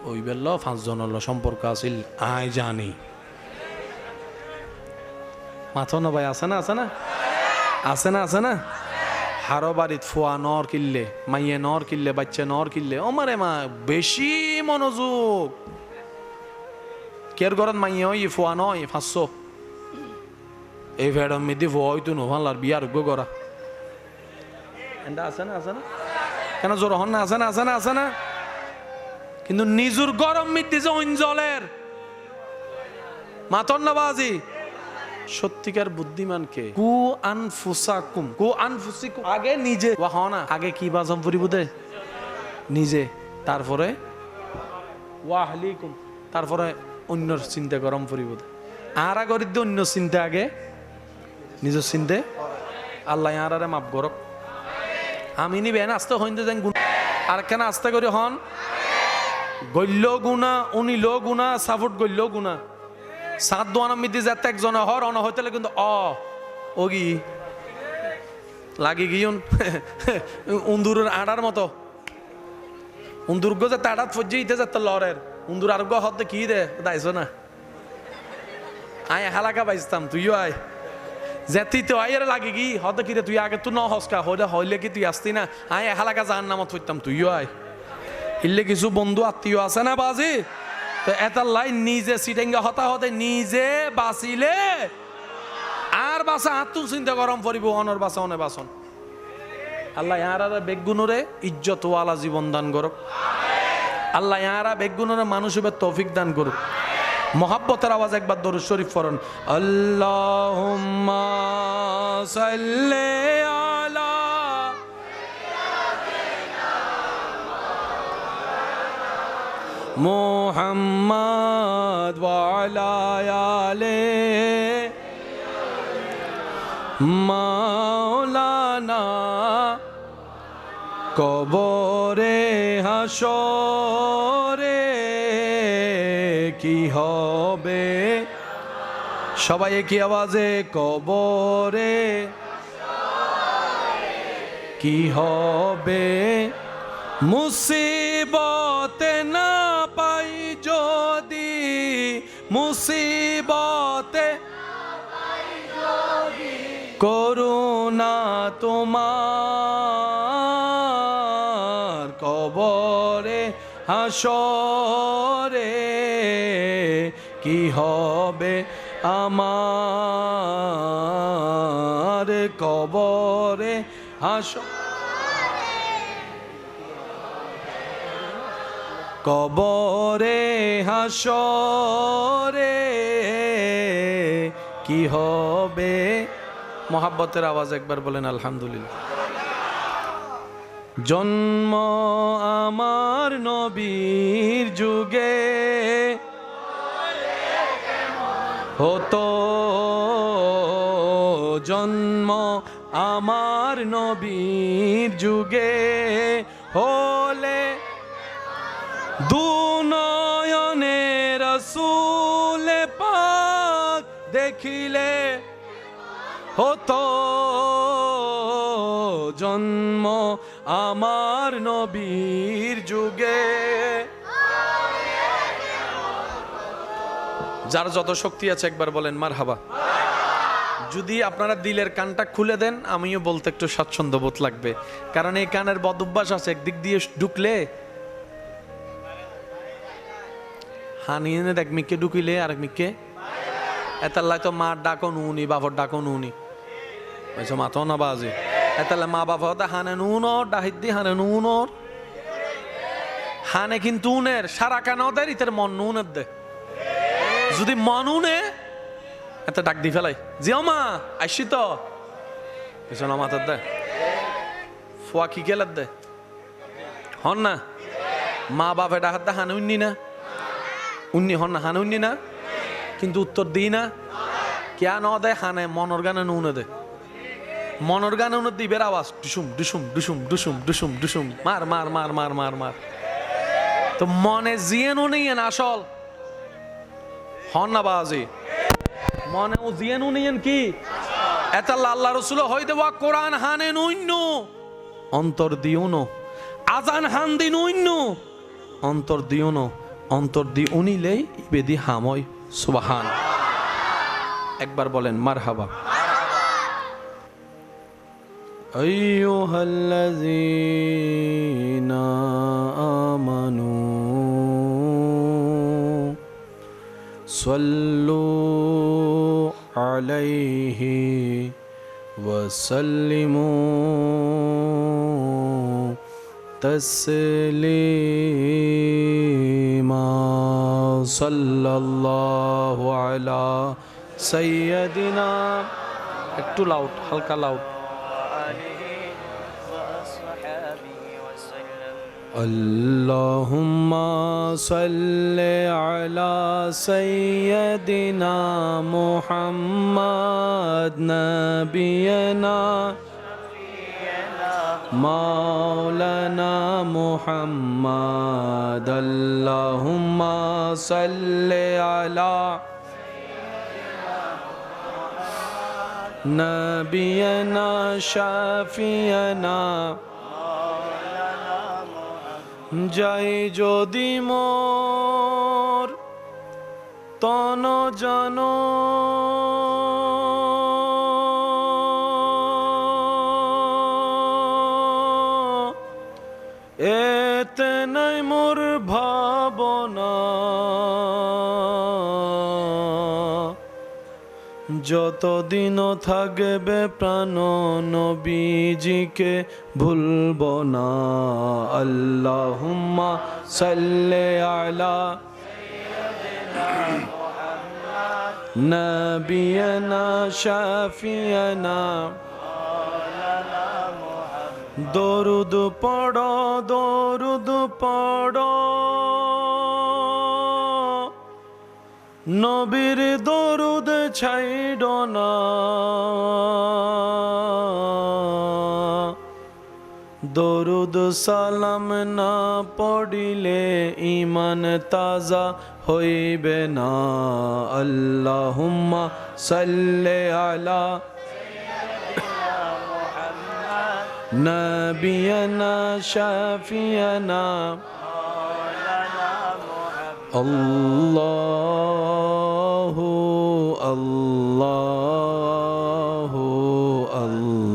ওই বেল 5 জনের সম্পর্ক আছিল আই জানি মাথো না ভাই আছে না আছে না আছে না আছে না হারো বাড়িত ফুয়া নর কিনলে, মাইয়ে নর কিনলে, বাচ্চা নর কিনলে, ও মারে মা বেশি মনোযোগ। কের ঘরত মাইয়ে ওই ফুয়া নয় 500 এই ভেড়ম মিদি ফুয়া হইতো নোভালার বিয়ার গরা আছে না, আছে না, কেন জোর হন না, আছে না, আছে না, আছে না। কিন্তু নিজুর গরম মিদি যে অঞ্জলের মাতন না বাজি সত্যিকার বুদ্ধিমানকে কু আনফুসাকুম, কু আনফুসিকুম, আগে নিজে না, আগে কি বাজম পরিবুদে নিজে, তারপরে ওয়াহলিকুম, তারপরে অন্যর চিন্তা গরম পরিবুদে। আর আগর অন্য চিন্তা আগে নিজের চিন্তে আল্লাহ আরে মাপ গরক। আমি নিবেন আস্তে হইতে যান আর কেন আস্তে করে হন গল্য গুণা উনি লো গুণা সাপোর্ট গল্য গুণা সাত দোয়ানা মিদি যাতে একজন হর অন হইতে কিন্তু ওগি লাগি গিয়ন উন্দুরের আড়ার মতো উন্দুর গো যাতে আড়াত ফজ্জি ইতে যাতে লরের উন্দুর আর গো হতে কি দে দাইছো না আয় হালাকা বাইস্তাম তুইও আয় যেতি তো আয়ের লাগে কি হতে কি রে তুই আগে তুই ন হসকা হইলে কি তুই আসতি না আয় হালাকা জাহান নামত হইতাম তুইও আয় ইল্লে কিছু বন্ধু আত্মীয় আছে না বাজি তো এটার লাই নিজে সিটেঙ্গা হতা হতে নিজে বাঁচিলে আর বাসা আত্মু চিন্তা গরম পড়িব অনর বাসা অনে বাসন আল্লাহ ইয়ারা বেগুনরে ইজ্জত ওয়ালা জীবন দান করুক আল্লাহ ইয়ারা বেগুনরে মানুষ হবে তৌফিক দান করুক মোহাব্বতের আওয়াজ একবার দরুদ শরীফ পড়ুন আল্লাহুম্মা সাল্লি আলা মুহাম্মাদ ওয়া আলা আলি মাওলানা কবরে হাসরে কি হবে সবাই কি আওয়াজে কবরে কি হবে মুসিবতে না পাই যদি মুসিবতে করুণা তোমার কবরে হাসরে কি হবে আমার কবরে কবরে হাসরে কি হবে মোহাব্বতের আওয়াজ একবার বলেন আলহামদুলিল্লাহ জন্ম আমার নবীর যুগে হতো জন্ম আমার নবীর যুগে হলে দুনয়নে রাসূল পাক দেখিলে হতো জন্ম আমার নবীর যুগে যার যত শক্তি আছে একবার বলেন মারহাবা যদি আপনারা দিলের কানটা খুলে দেন আমিও বলতে একটু স্বাচ্ছন্দ্য বোধ লাগবে কারণ এই কানের বদ অভ্যাস আছে একদিক দিয়ে ঢুকলে হানিয়ে দেখ মিকে ঢুকিলে আর মিকে এতাল্লাই তো মার ডাকো নুনি বাপর ডাকো নুনি ওইসব মাথা না বাজে এতালে মা বাবা হতে হানে নুনর ডাহিদ্দি হানে নুনর হানে কিন্তু উনের সারা কান ওদের ইতের মন নুনের দে যদি মন উনে এত ডাক দি ফেলাই জিও মা আইসি তো পিছনে মাথার দে ফুয়া কি গেলার দে হন না মা বাপে ডাকাত দে হানে উন্নি না উন্নি হন না হানে উন্নি না কিন্তু উত্তর দিই না কেয়া ন দেয় হানে মনর গানে নুনে দে মনর গানে উনে দিবের আওয়াজ ডুসুম ডুসুম ডুসুম ডুসুম ডুসুম ডুসুম মার মার মার মার মার মার তো মনে জিয়ে নুনিয়েন আসল হন না বাজি মনে ও জিয়ে নুনিয়েন কি এত আল্লাহ রসুল হই দেওয়া কোরআন হানে নুইন্য অন্তর দিও নো আজান হান দি নুইন্য অন্তর দিও নো অন্তর দি উনিলেই বেদি হাময় সুবহান একবার বলেন মারহাবা أيها الذين آمنوا صلوا عليه وسلموا تسليما صلى الله على سيدنا একটু লাউড হালকা লাউড اللهم صل على سيدنا محمد نبينا مولانا محمد اللهم صل على نبينا شافينا যাই যদি মোর তন জন এতে নাই মোর ভাবনা যতদিন থাকবে প্রাণ নবীজিকে ভুলব না আল্লাহুম্মা সাল্লি আলা নবিয়না শাফিয়ানা দরুদ পড়ো দরুদ পড়ো নবীর দরুদ ছাইড়ো না দরুদ সালাম না পড়িলে ঈমান তাজা হইবে না আল্লাহুম্মা সাল্লি আলা নবিয়না শাফিয়ানা আল্লাহু আল্লাহু আল্লাহু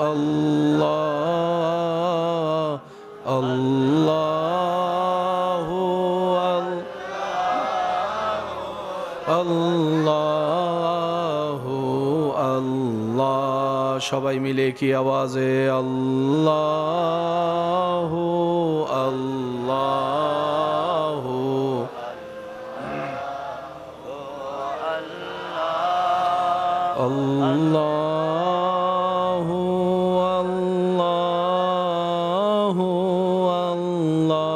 আল্লাহ আল্লাহু আল্লাহু আল্লাহ সবাই মিলে কি আওয়াজে আল্লাহু আল্লাহু আল্লাহু আল্লাহু আল্লাহ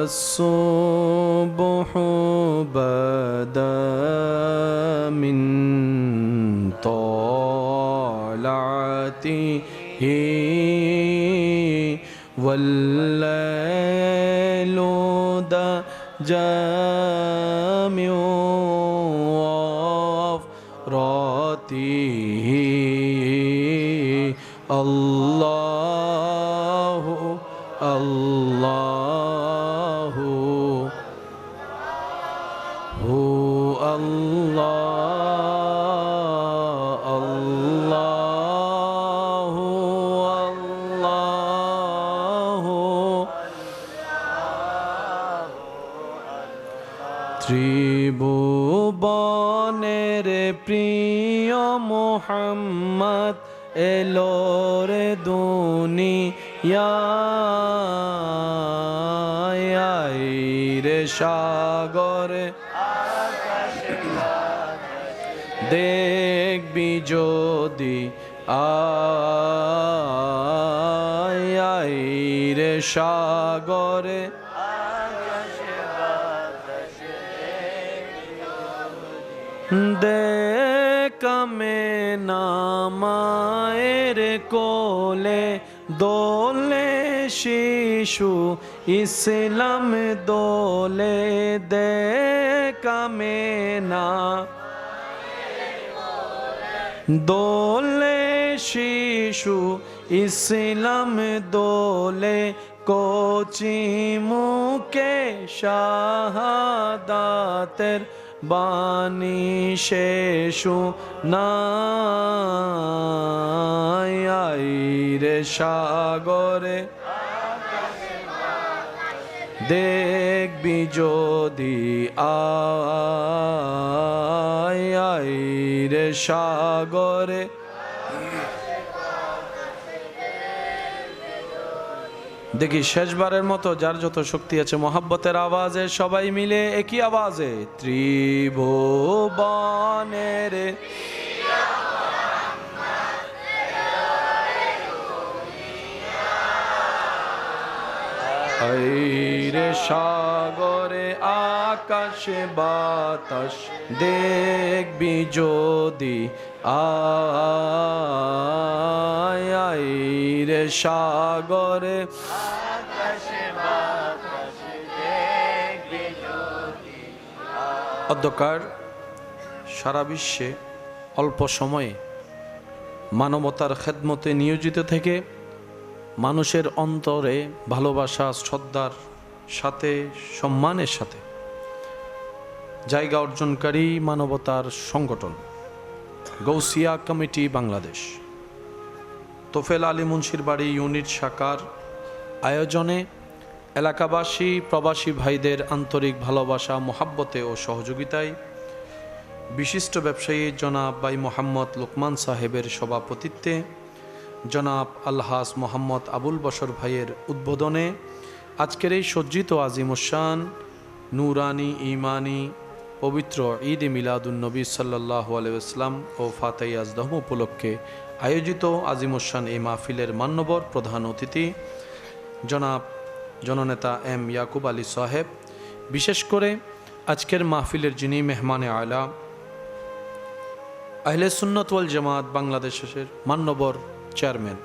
الصبح بدا من طلعته والليل جامع وفراته الله الله هو الله الله الله ত্রিভুবনের প্রিয় মোহাম্মদ এলো রে দুনিয়ায় রে সাগরে দেখবি যদি আয় রে সাগরে দেখামে নামায়ের কোলে দোলে শিশু ইসলাম দোলে দেখামে না দোলে শিশু ইসলাম দোলে কচি মুখে শাহাদাতের বাণী শেষু নাই রে সাগরে দেখবি যদি আয় রে সাগরে। দেখি শেষবারের মতো যার যত শক্তি আছে মোহাব্বতের আওয়াজে সবাই মিলে একই আওয়াজে ত্রিভুবনের রে সাগরে আকাশে বাতাস দেখবি যদি আয় রে সাগরে অধ্যকার সারা বিশ্বে অল্প সময়ে মানবতার খেদমতে নিয়োজিত থেকে মানুষের অন্তরে ভালোবাসা শ্রদ্ধার সাথে সম্মানের সাথে জায়গা অর্জনকারী মানবতার সংগঠন গৌসিয়া কমিটি বাংলাদেশ তোফেল আলী মুন্সির বাড়ি ইউনিট শাখার আয়োজনে এলাকাবাসী প্রবাসী ভাইদের আন্তরিক ভালোবাসা মোহাব্বতে ও সহযোগিতায় বিশিষ্ট ব্যবসায়ী জনাব ভাই মোহাম্মদ লোকমান সাহেবের সভাপতিত্বে জনাব আলহাস মোহাম্মদ আবুল বশর ভাইয়ের উদ্বোধনে আজকের এই সজ্জিত আজিমুসান নুরানি ইমানি পবিত্র ঈদ মিলাদুন্নবী সাল্লাল্লাহু আলাইহি ওয়াসাল্লাম ও ফাতেহ আজদহ উপলক্ষে আয়োজিত আজিমুসান এই মাহফিলের মান্যবর প্রধান অতিথি জনাব জননেতা এম ইয়াকুব আলী সাহেব, বিশেষ করে আজকের মাহফিলের যিনি মেহমানে আলা আহলে সুন্নাত ওয়াল জামাত বাংলাদেশের মান্যবর চেয়ারম্যান,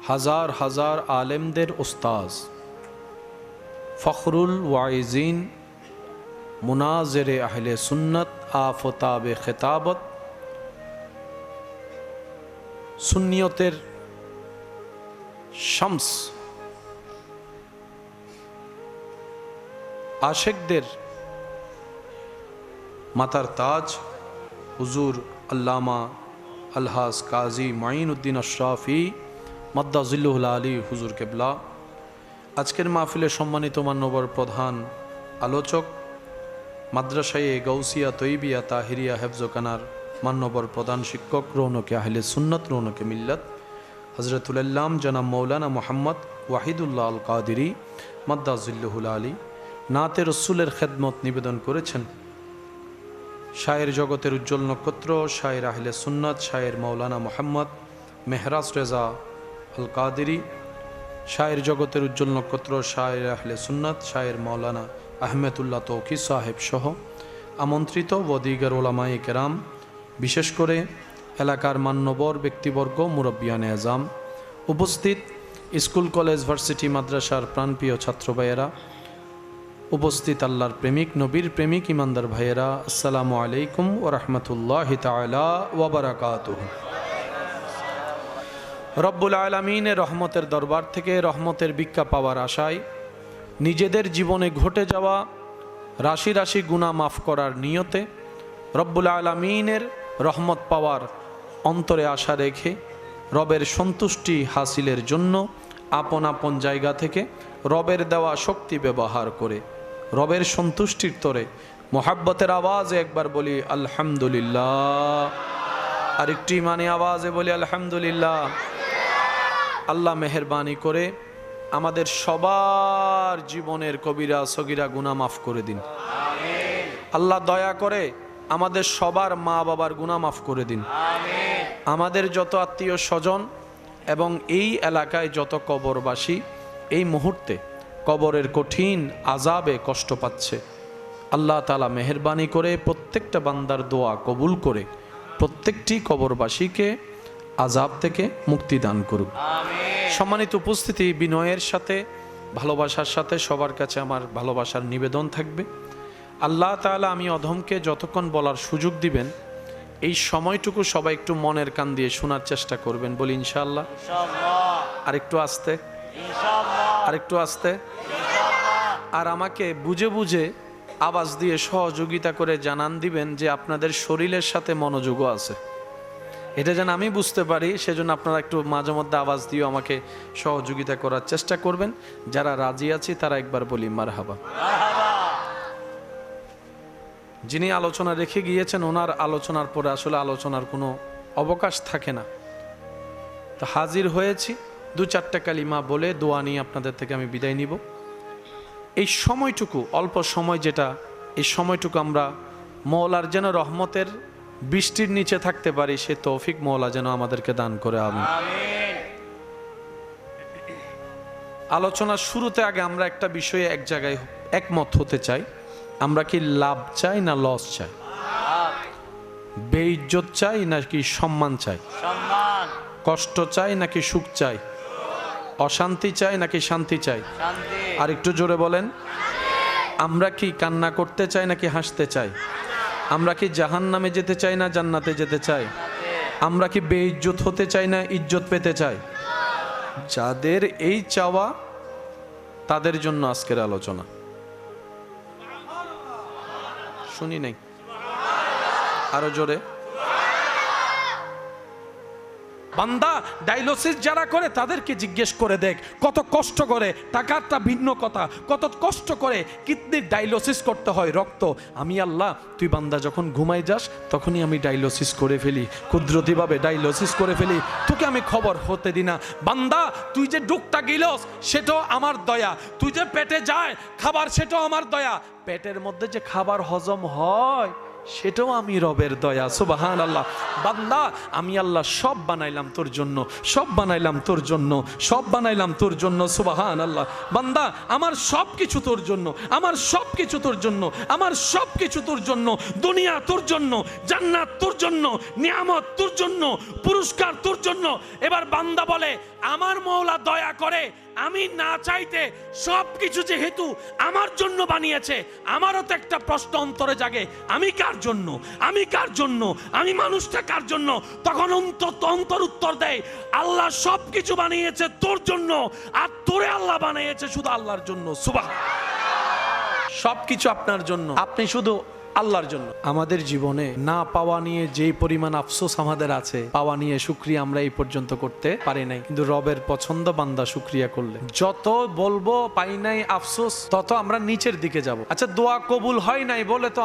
হাজার হাজার আলেমদের উস্তাজ, ফখরুল ওয়াইজিন, মুনাজেরে আহলে সুন্নাত আফতাবে খেতাবত, সুন্নিয়তের শামস, আশেকদের মাতার তাজ হুজুর আল্লামা আলহাস কাজী মাইনুদ্দিন আশরাফি মাদ্দাজিল্লুহুল আলী হুজুর কেবলা, আজকের মাহফিলে সম্মানিত মান্যবর প্রধান আলোচক মাদ্রাসায়ে গৌসিয়া তৈবিয়া তাহিরিয়া হেফজোকানার মান্যবর প্রধান শিক্ষক রৌনকে আহলে সুন্নত রৌনকে মিল্লাত হজরতুল আল্লাম জনাব মৌলানা মোহাম্মদ ওয়াহিদুল্লাহ আল কাদিরি মাদ্দাজিল্লুহুল আলী নাতে রসুলের খেদমত নিবেদন করেছেন। শায়ের জগতের উজ্জ্বল নক্ষত্র শায়ের আহলে সুন্নাত শায়ের মৌলানা মোহাম্মদ মেহরাজ রেজা আল কাদিরি, শায়ের জগতের উজ্জ্বল নক্ষত্র শায়ের আহলে সুন্নাত শায়ের মৌলানা আহমেদুল্লাহ তৌকি সাহেব সহ আমন্ত্রিত ও দিগার ওলামায়ে কেরাম, বিশেষ করে এলাকার মান্যবর ব্যক্তিবর্গ, মুরব্বিয়ানে আজম, উপস্থিত স্কুল কলেজ ভার্সিটি মাদ্রাসার প্রাণপ্রিয় ছাত্র ভাইয়েরা, উপস্থিত আল্লাহর প্রেমিক নবীর প্রেমিক ইমানদার ভাইয়েরা, আসসালামু আলাইকুম ওয়া রাহমাতুল্লাহি তাআলা ওয়া বারাকাতুহু। রব্বুল আলামিনের রহমতের দরবার থেকে রহমতের ভিক্ষা পাওয়ার আশায় নিজেদের জীবনে ঘটে যাওয়া রাশি রাশি গুনাহ মাফ করার নিয়তে রব্বুল আলামিনের রহমত পাওয়ার অন্তরে আশা রেখে রবের সন্তুষ্টি হাসিলের জন্য আপন আপন জায়গা থেকে রবের দেওয়া শক্তি ব্যবহার করে রবের সন্তুষ্টির তরে মোহাব্বতের আওয়াজে একবার বলি আলহামদুলিল্লাহ, আরেকটি ইমানি আওয়াজে বলি আলহামদুলিল্লাহ। আল্লাহ মেহেরবানি করে আমাদের সবার জীবনের কবিরা সগীরা গুনাহ মাফ করে দিন। আল্লাহ দয়া করে আমাদের সবার মা বাবার গুনাহ মাফ করে দিন। আমাদের যত আত্মীয় স্বজন এবং এই এলাকায় যত কবরবাসী এই মুহূর্তে কবরের কঠিন আযাবে কষ্ট পাচ্ছে, আল্লাহ তাআলা মেহেরবানি করে প্রত্যেকটা বান্দার দোয়া কবুল করে প্রত্যেকটি কবরবাসীকে আযাব থেকে মুক্তি দান করুক। সম্মানিত উপস্থিতি, বিনয়ের সাথে ভালোবাসার সাথে সবার কাছে আমার ভালোবাসার নিবেদন থাকবে, আল্লাহ তাআলা আমি অধমকে যতক্ষণ বলার সুযোগ দিবেন এই সময়টুকু সবাই একটু মনের কান দিয়ে শোনার চেষ্টা করবেন, বলি ইনশাআল্লাহ। আরেকটু আস্তে, আরেকটু আস্তে। আর আমাকে বুঝে বুঝে আওয়াজ দিয়ে সহযোগিতা করে জানান দিবেন যে আপনাদের শরীরের সাথে মনোযোগও আছে। এটা যেন আমি বুঝতে পারি, সেজন্য আপনারা একটু মাঝে মধ্যে আওয়াজ দিয়ে আমাকে সহযোগিতা করার চেষ্টা করবেন। যারা রাজি আছি তারা একবার বলি মারহাবা। যিনি আলোচনা রেখে গিয়েছেন ওনার আলোচনার পরে আসলে আলোচনার কোনো অবকাশ থাকে না। তো হাজির হয়েছি, 2-4টা কালিমা বলে দোয়া নিয়ে আপনাদের থেকে আমি বিদায় নিব। এই সময়টুকু, অল্প সময় যেটা, এই সময়টুকু আমরা মওলার যেন রহমতের বৃষ্টির নিচে থাকতে পারি, সে তৌফিক মওলা যেন আমাদেরকে দান করে। আমিন। আলোচনার শুরুতে আগে আমরা একটা বিষয়ে এক জায়গায় একমত হতে চাই। আমরা কি লাভ চাই না লস চাই? বেইজ্জত চাই নাকি সম্মান চাই? সম্মান। কষ্ট চাই নাকি সুখ চাই? অশান্তি চাই নাকি শান্তি চাই? শান্তি। আর একটু জোরে বলেন। আমরা কি কান্না করতে চাই নাকি হাসতে চাই? আমরা কি জাহান্নামে যেতে চাই না জান্নাতে যেতে চাই? আমরা কি বেইজ্জত হতে চাই না ইজ্জত পেতে চাই? যাদের এই চাওয়া তাদের জন্য আজকের আলোচনা। শুনি নাই, আরো জোরে। বান্দা ডায়ালিসিস যারা করে তাদেরকে জিজ্ঞেস করে দেখ, কত কষ্ট করে, টাকাটা ভিন্ন কথা, কত কষ্ট করে কিডনির ডায়ালিসিস করতে হয় রক্ত। আমি আল্লাহ, তুই বান্দা যখন ঘুমাই যাস তখনই আমি ডায়ালিসিস করে ফেলি, কুদরতিভাবে ডায়ালিসিস করে ফেলি, তোকে আমি খবর হতে দিই না। বান্দা তুই যে ডুকটা গিলস সেটাও আমার দয়া, তুই যে পেটে যায় খাবার সেটাও আমার দয়া, পেটের মধ্যে যে খাবার হজম হয় সেটাও আমি রবের দয়া। সুবহানাল্লাহ। বান্দা আমি আল্লাহ সব বানাইলাম তোর জন্য, সব বানাইলাম তোর জন্য, সব বানাইলাম তোর জন্য। সুবহানাল্লাহ। বান্দা আমার সব কিছু তোর জন্য, আমার সব কিছু তোর জন্য, আমার সব কিছু তোর জন্য। দুনিয়া তোর জন্য, জান্নাত তোর জন্য, নিয়ামত তোর জন্য, পুরস্কার তোর জন্য। এবার বান্দা বলে আমার মওলা দয়া করে, আমি না চাইতে সব কিছু যেহেতু আমার জন্য বানিয়েছে, আমারও তো একটা প্রশ্ন অন্তরে জাগে, আমি কার জন্য, আমি কার জন্য, আমি মানুষটা কার জন্য? তখন অন্তর উত্তর দেয় আল্লাহ সব কিছু বানিয়েছে তোর জন্য, আর তোরে আল্লাহ বানিয়েছে শুধু আল্লাহর জন্য। সুবহান। সবকিছু আপনার জন্য, আপনি শুধু আল্লাহর জন্য। আমাদের জীবনে না পাওয়া নিয়ে যেই পরিমাণ আফসোস আমাদের আছে, পাওয়া নিয়ে শুকরিয়া আমরা এই পর্যন্ত করতে পারি নাই। কিন্তু রবের পছন্দ বান্দা শুকরিয়া করলে যত বলবো পাই নাই আফসোস, তত আমরা নিচের দিকে যাব। আচ্ছা দোয়া কবুল হয় নাই বলে তো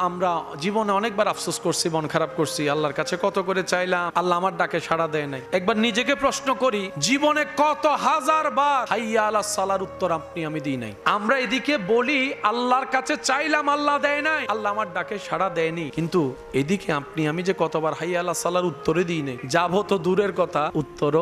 আমরা জীবনে অনেকবার আফসোস করছি, মন খারাপ করছি, আল্লাহর কাছে কত করে চাইলাম, আল্লাহ আমার ডাকে সাড়া দেয় নাই। একবার নিজেকে প্রশ্ন করি, জীবনে কত হাজার বার হাইয়া আলাস সালার উত্তর আমি দিই নাই। আমরা এদিকে বলি আল্লাহর কাছে চাইলাম, আল্লাহ দেয় নাই, আল্লাহ আমার ডাকে সাড়া দেয়নি, কিন্তু এদিকে আমি যে কতবার হাইয়া আলাস সালার উত্তরে দিই নাই, যাবো তো দূরের কথা উত্তরও।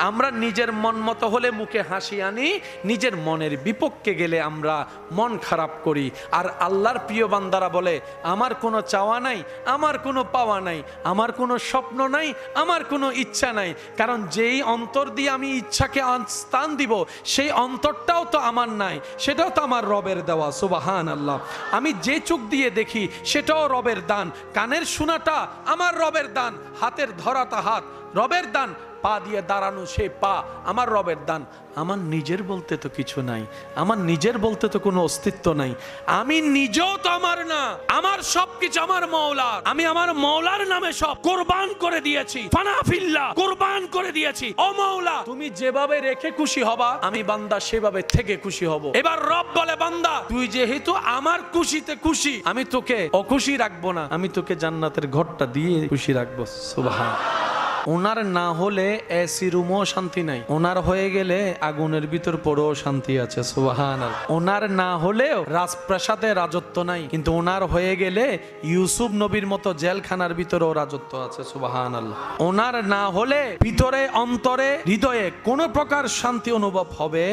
আমরা নিজের মন মতো হলে মুখে হাসি আনি, নিজের মনের বিপক্ষে গেলে আমরা মন খারাপ করি। আর আল্লাহর প্রিয় বান্দারা বলে আমার কোনো চাওয়া নাই, আমার কোনো পাওয়া নাই, আমার কোনো স্বপ্ন নাই, আমার কোনো ইচ্ছা নাই। কারণ যেই অন্তর দিয়ে আমি ইচ্ছাকে স্থান দিব সেই অন্তরটাও তো আমার নাই, সেটাও তো আমার রবের দেওয়া। সুবহানাল্লাহ। আমি যে চোখ দিয়ে দেখি সেটাও রবের দান, কানের শোনাটা আমার রবের দান, হাতের ধরাটা হাত রবের দান, পা দিয়ে দাঁড়ানো সেই পা আমার রবের দান। আমার নিজের বলতে তো কিছু নাই, আমার নিজের বলতে তো কোনো অস্তিত্ব নাই, আমি নিজেও তো আমার না, আমার সবকিছু আমার মওলার। আমি আমার মওলার নামে সব কোরবান করে দিয়েছি, ফানাফিল্লাহ কোরবান করে দিয়েছি। ও মওলা তুমি যেভাবে রেখে খুশি হবা আমি বান্দা সেভাবে থেকে খুশি হব। এবার রব বলে বান্দা তুই যেহেতু আমার খুশিতে খুশি, আমি তোকে অখুশি রাখবো না, আমি তোকে জান্নাতের ঘরটা দিয়ে খুশি রাখবো। সুবহানাল্লাহ। ওনার না হলে এসি রুমও শান্তি নাই, ওনার হয়ে গেলে আগুনের ভিতর পড়েও শান্তি আছে। সুবহানাল্লাহ। ওনার না হলেও রাজপ্রাসাদে রাজত্ব নাই, কিন্তু ওনার হয়ে গেলে ইউসুফ নবীর মতো জেলখানার ভিতরেও রাজত্ব আছে। সুবহানাল্লাহ। ওনার না হলে ভিতরে অন্তরে হৃদয়ে কোনো প্রকার শান্তি অনুভব হবে,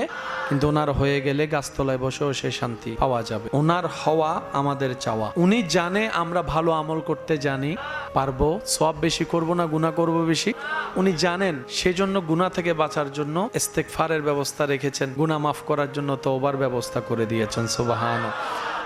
কিন্তু ওনার হয়ে গেলে গাছতলায় বসেও সে শান্তি পাওয়া যাবে। ওনার হওয়া আমাদের চাওয়া। উনি জানে আমরা ভালো আমল করতে জানি, পারবো, সওয়াব বেশি করব না গুনাহ করব বেশি, উনি জানেন। সেজন্য গুনাহ থেকে বাঁচার জন্য ইস্তেগফারের ব্যবস্থা রেখেছেন, গুনাহ মাফ করার জন্য তওবার ব্যবস্থা করে দিয়েছেন। সুবহানাল্লাহ।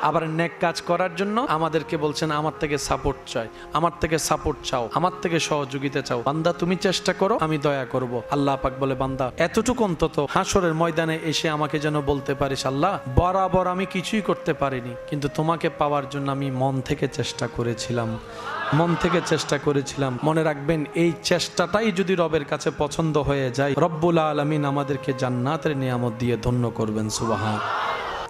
আবার নেক কাজ করার জন্য আমাদেরকে বলছেন আমার থেকে সাপোর্ট চাই, আমার থেকে সাপোর্ট চাও, আমার থেকে সহযোগিতা চাও। বান্দা তুমি চেষ্টা করো, আমি দয়া করব। আল্লাহ পাক বলে বান্দা এতটুকু অন্তত হাসরের ময়দানে এসে আমাকে যেন বলতে পারিস, আল্লাহ বরাবর আমি কিছুই করতে পারিনি, কিন্তু তোমাকে পাওয়ার জন্য আমি মন থেকে চেষ্টা করেছিলাম, মন থেকে চেষ্টা করেছিলাম। মনে রাখবেন এই চেষ্টাটাই যদি রবের কাছে পছন্দ হয়ে যায়, রব্বুল আলামিন আমাদেরকে জান্নাতের নিয়ামত দিয়ে ধন্য করবেন। সুবহান।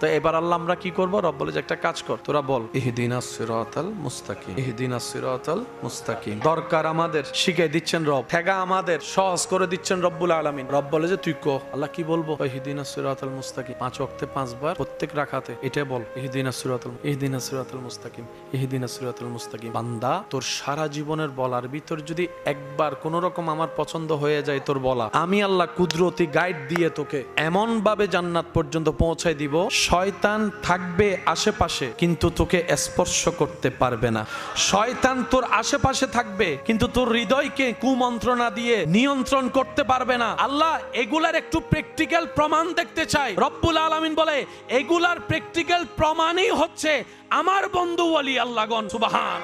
তো এবার আল্লাহ আমরা কি করব? রব বলে যে একটা কাজ কর, তোরা বল ইহদিনাস সিরাতাল মুস্তাকিম, ইহদিনাস সিরাতাল মুস্তাকিম। দরকার আমাদের শিখিয়ে দিচ্ছেন রব, ঠেকা আমাদের সহজ করে দিচ্ছেন রব্বুল আলামিন। রব বলে যে তুই কো। আল্লাহ কি বলবো? ইহদিনাস সিরাতাল মুস্তাকিম। 5 ওয়াক্তে 5 বার প্রত্যেক রাকাতে এটা বল, ইহদিনাস সিরাতাল মুস্তাকিম, ইহদিনাস সিরাতাল মুস্তাকিম। বান্দা তোর সারা জীবনের বলার ভিতর যদি একবার কোন রকম আমার পছন্দ হয়ে যায় তোর বলা, আমি আল্লাহ কুদরতি গাইড দিয়ে তোকে এমন ভাবে জান্নাত পর্যন্ত পৌঁছায় দিব, শয়তান থাকবে আশেপাশে কিন্তু তোকে স্পর্শ করতে পারবে না। শয়তান তোর আশেপাশে থাকবে কিন্তু তোর হৃদয়কে কুমন্ত্রণা দিয়ে নিয়ন্ত্রণ করতে পারবে না। আল্লাহ এগুলার একটু প্র্যাকটিক্যাল প্রমাণ দেখতে চাই। রব্বুল আলামিন বলে এগুলার প্র্যাকটিক্যাল প্রমাণই হচ্ছে আমার বন্ধু ওলি আল্লাহগণ। সুবহান।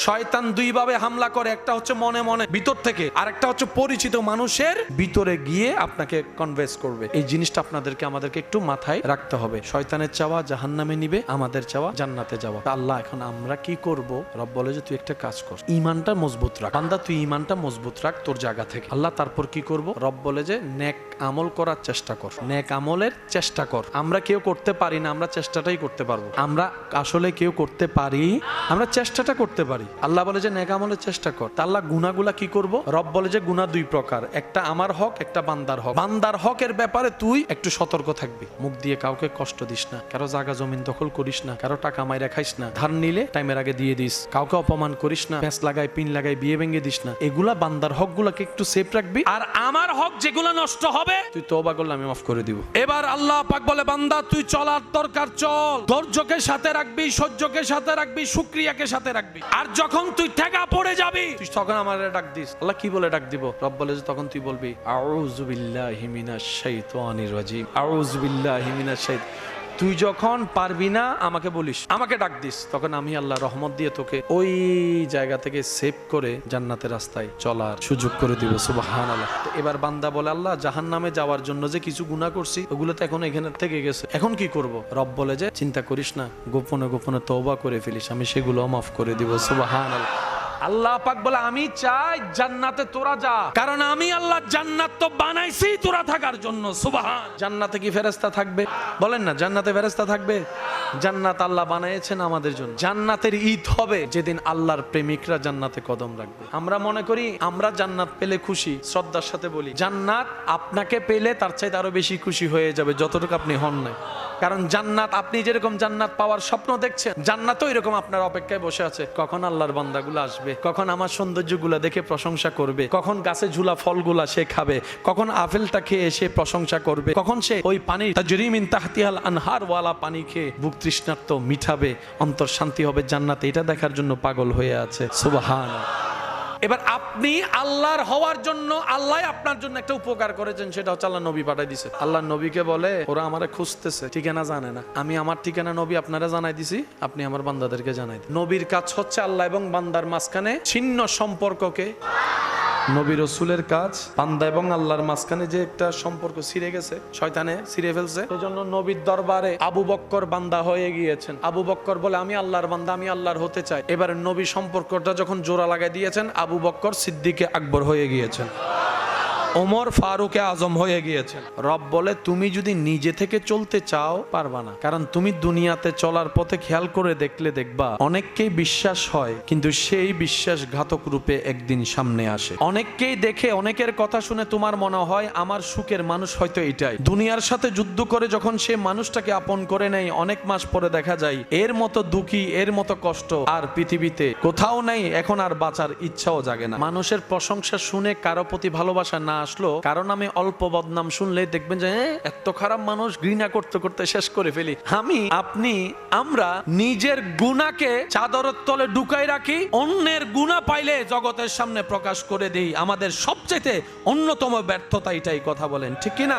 শয়তান দুই ভাবে হামলা করে, একটা হচ্ছে মনে মনে ভিতর থেকে, আর একটা হচ্ছে পরিচিত মানুষের ভিতরে গিয়ে আপনাকে কনভিন্স করবে। এই জিনিসটা আমাদেরকে একটু মাথায় রাখতে হবে। শয়তানের চাওয়া জাহান্নামে নিবে, আমাদের চাওয়া জান্নাতে যাওয়া। আল্লাহ এখন আমরা কি করব? রব বলে যে তুই একটা কাজ কর, ইমানটা মজবুত রাখ। বান্দা তুই ইমানটা মজবুত রাখ তোর জায়গা থেকে। আল্লাহ তারপর কি করব? রব বলে যে নেক আমল করার চেষ্টা কর, নেক আমলের চেষ্টা কর। আমরা কেউ করতে পারি না, আমরা চেষ্টাটাই করতে পারবো। আমরা আসলে কেউ করতে পারি, আমরা চেষ্টাটা করতে পারি। আল্লাহ বলে যে নেক আমলের চেষ্টা কর। তা আল্লাহ গুনাহগুলা কি করব? রব বলে যে গুনাহ দুই প্রকার, একটা আমার হক, একটা বান্দার হক। বান্দার হকের ব্যাপারে তুই একটু সতর্ক থাকবি, মুখ দিয়ে কাউকে কষ্ট দিস না, কারো জায়গা জমিন দখল করিস না, কারো টাকা মাইরা খাইস না, ধার নিলে টাইমের আগে দিয়ে দিস, কাউকে অপমান করিস না, প্যাঁচ লাগাই পিন লাগাই বিয়ে ভেঙে দিস না। এগুলা বান্দার হকগুলাকে একটু সেফ রাখবি। আর আমার হক যেগুলা নষ্ট হবে তুই তওবা করলে আমি মাফ করে দিব। এবার আল্লাহ পাক বলে বান্দা তুই চলার দরকার চল, ধৈর্যকে সাথে রাখবি, সহ্যকে সাথে রাখবি, শুকরিয়াকে সাথে রাখবি। আর যখন তুই ঠেকা পড়ে যাবি তুই তখন আমারে ডাক দিস। আল্লাহ কি বলে ডাক দিব? রব বলে যে তখন তুই বলবি আউযু বিল্লাহি মিনাশ শাইতানির রাজিম, আউযু বিল্লাহি মিনাশ শাইতান। তুই যখন পারবি না আমাকে বলিস, আমাকে ডাক দিস, তখন আমি আল্লাহ রহমত দিয়ে তোকে ওই জায়গা থেকে সেভ করে জান্নাতের রাস্তায় চলার সুযোগ করে দিব। সুবহানাল্লাহ। এবার বান্দা বলে আল্লাহ জাহান্নামে যাওয়ার জন্য যে কিছু গুনাহ করছি ওগুলো তো এখন এখানে থেকে গেছে, এখন কি করব? রব বলে যে চিন্তা করিস না, গোপনে গোপনে তওবা করে ফেলিস, আমি সেগুলো মাফ করে দিব। সুবহানাল্লাহ। আল্লাহ পাক বলে আমি চাই জান্নাতে তোরা যা, কারণ আমি আল্লাহ জান্নাত তো বানাইছি তোরা থাকার জন্য। সুবহান। জান্নাতে কি ফেরেশতা থাকবে? বলেন না, জান্নাতে ফেরেশতা থাকবে? জান্নাত আল্লাহ বানাইছেন আমাদের জন্য। জান্নাতের ঈদ হবে যেদিন আল্লাহর প্রেমিকরা জান্নাতে কদম রাখবে। আমরা মনে করি আমরা জান্নাত পেলে খুশি, শ্রদ্ধার সাথে বলি জান্নাত আপনাকে পেলে তার চাইতে আরো বেশি খুশি হয়ে যাবে যতটুকু আপনি হন নাই। কারণ জান্নাত, আপনি যেরকম জান্নাত পাওয়ার স্বপ্ন দেখছেন, জান্নাতও এরকম আপনার অপেক্ষায় বসে আছে। কখন আল্লাহর বান্দাগুলো আসবে, কখন আমার সৌন্দর্যগুলা দেখে প্রশংসা করবে, কখন গাছে ঝুলা ফলগুলা সে খাবে, কখন আপেলটা খেয়ে সে প্রশংসা করবে, কখন সে ওই পানি তাজরি মিন তাহতিহাল আনহার ওয়ালা পানি খেয়ে বুক তৃষ্ণার্ত মিঠাবে, অন্তর শান্তি হবে জান্নাতে। এটা দেখার জন্য পাগল হয়ে আছে। সুবহানাল্লাহ। এবার আপনি আল্লাহর হওয়ার জন্য আল্লাহ আপনার জন্য একটা উপকার করেছেন, সেটা হচ্ছে আল্লাহ নবী পাঠাই দিছে। আল্লাহ নবীকে বলে ওরা আমারে খুঁজতেছে, ঠিকানা জানে না, আমি আমার ঠিকানা নবী আপনারা জানাই দিছি, আপনি আমার বান্দাদেরকে জানাই দিন। নবীর কাজ হচ্ছে আল্লাহ এবং বান্দার মাঝখানে ছিন্ন সম্পর্ককে, নবী রাসূলের কাজ বান্দা এবং আল্লাহর মাঝখানে যে একটা সম্পর্ক ছিঁড়ে গেছে, শয়তানে ছিঁড়ে ফেলছে, সেজন্য নবীর দরবারে আবু বক্কর বান্দা হয়ে গিয়েছেন। আবু বক্কর বলে আমি আল্লাহর বান্দা, আমি আল্লাহর হতে চাই। এবার নবী সম্পর্কটা যখন জোড়া লাগাই দিয়েছেন, আবু বক্কর সিদ্দিকে আকবর হয়ে গিয়েছেন, ওমর ফারুকে আজম হয়ে গিয়েছেন। রব বলে তুমি যদি নিজে থেকে চলতে চাও পারবা না, কারণ তুমি দুনিয়াতে চলার পথে খেয়াল করে দেখলে দেখবা অনেককেই বিশ্বাস হয় কিন্তু সেই বিশ্বাসঘাতক রূপে একদিন সামনে আসে। অনেককেই দেখে অনেকের কথা শুনে তোমার মনে হয় আমার সুখের মানুষ হয়তো এটাই, দুনিয়ার সাথে যুদ্ধ করে যখন সে মানুষটাকে আপন করে নেয় অনেক মাস পরে দেখা যায় এর মতো দুঃখী, এর মতো কষ্ট আর পৃথিবীতে কোথাও নেই, এখন আর বাঁচার ইচ্ছাও জাগে না। মানুষের প্রশংসা শুনে কারো প্রতি ভালোবাসা না আসলো, কারণ আমি অল্প বদনাম শুনলে দেখবেন যে এত খারাপ মানুষ, ঘৃণা করতে করতে শেষ করে ফেলি। আমরা নিজের গুনাহকে চাদরের তলে ঢুকাই রাখি, অন্যের গুনাহ পাইলে জগতের সামনে প্রকাশ করে দেই। আমাদের সবচেয়ে অন্যতম ব্যর্থতা এটাই, কথা বলেন ঠিক কিনা?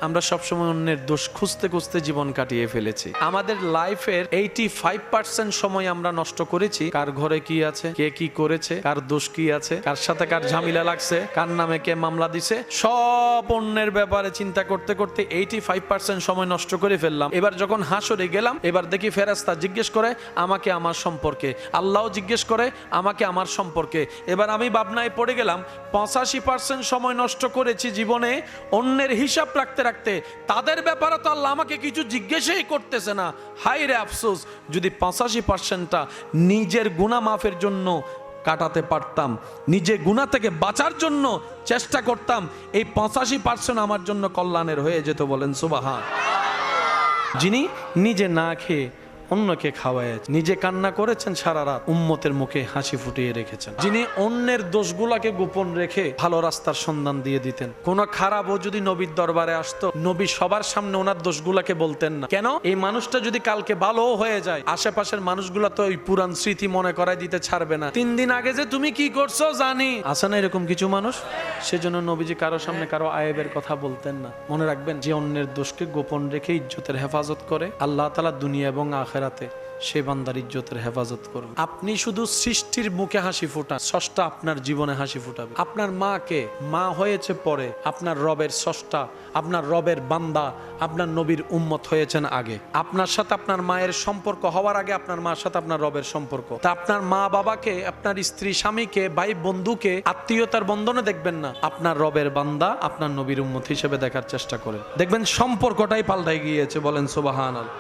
আমরা সবসময় অন্যের দোষ খুঁজতে খুঁজতে জীবন কাটিয়ে ফেলেছি। আমাদের লাইফের 85% সময় আমরা নষ্ট করেছি কার ঘরে কি আছে, কে কি করেছে, কার দোষ কি আছে, কার সাথে কার ঝামেলা লাগছে, কার নামে কে মামলা দিছে, সব অন্যের ব্যাপারে চিন্তা করতে করতে 85% সময় নষ্ট করে ফেললাম। এবার যখন হাসরে গেলাম, এবার দেখি ফেরেশতা জিজ্ঞেস করে আমাকে আমার সম্পর্কে, আল্লাহও জিজ্ঞেস করে আমাকে আমার সম্পর্কে। এবার আমি ভাবনায় পড়ে গেলাম 85% সময় নষ্ট করেছি জীবনে অন্যের হিসাব রাখতে রাখতে, তাদের ব্যাপারে তো আল্লাহ আমাকে কিছু জিজ্ঞেসই করতেছে না। হায় রে আফসোস, যদি 85%টা নিজের গুনাহ মাফের জন্য কাটাতে পারতাম, নিজে গুনাহ থেকে বাঁচার জন্য চেষ্টা করতাম, এই 85% আমার জন্য কল্যাণের হয়ে যেত। বলেন সুবহান। যিনি নিজে না খেয়ে অন্যকে খাওয়ায়, নিজে কান্না করেছেন সারা রাত, উম্মতের মুখে হাসি ফুটিয়ে রেখেছেন, যিনি অন্যের দোষগুলাকে গোপন রেখে ভালো রাস্তার সন্ধান দিয়ে দিতেন। কোন খারাপও যদি নবীর দরবারে আসতো, নবী সবার সামনে ওনার দোষগুলাকে বলতেন না। কেন? এই মানুষটা যদি কালকে ভালো হয়ে যায়, আশেপাশের মানুষগুলা তো ওই পুরান স্মৃতি মনে করাই দিতে ছাড়বে না। 3 দিন আগে যে তুমি কি করছো জানি, আছে না এরকম কিছু মানুষ? সেজন্য নবীজি কারো সামনে কারো আয়েবের কথা বলতেন না। মনে রাখবেন, যে অন্যের দোষকে গোপন রেখে ইজ্জতের হেফাজত করে, আল্লাহ তাআলা দুনিয়া এবং আখিরাতে সে বান্দার ইজ্জতের হেফাজত করবে। আপনি শুধু সৃষ্টির মুখে হাসি ফোটান, স্রষ্টা আপনার জীবনে হাসি ফোটাবে। আপনার মাকে মা হয়েছে পরে, আপনার রবের স্রষ্টা, আপনার রবের বান্দা, আপনার নবীর উম্মত হয়েছেন আগে। আপনার সাথে আপনার মায়ের সম্পর্ক হওয়ার আগে আপনার মার সাথে আপনার রবের সম্পর্ক। তা আপনার মা বাবাকে, আপনার স্ত্রী স্বামীকে, ভাই বন্ধুকে আত্মীয়তার বন্ধনে দেখবেন না, আপনার রবের বান্দা, আপনার নবীর উম্মত হিসেবে দেখার চেষ্টা করেন। দেখবেন সম্পর্কটাই পাল্টাই গিয়েছে। বলেন সুবহানাল্লাহ।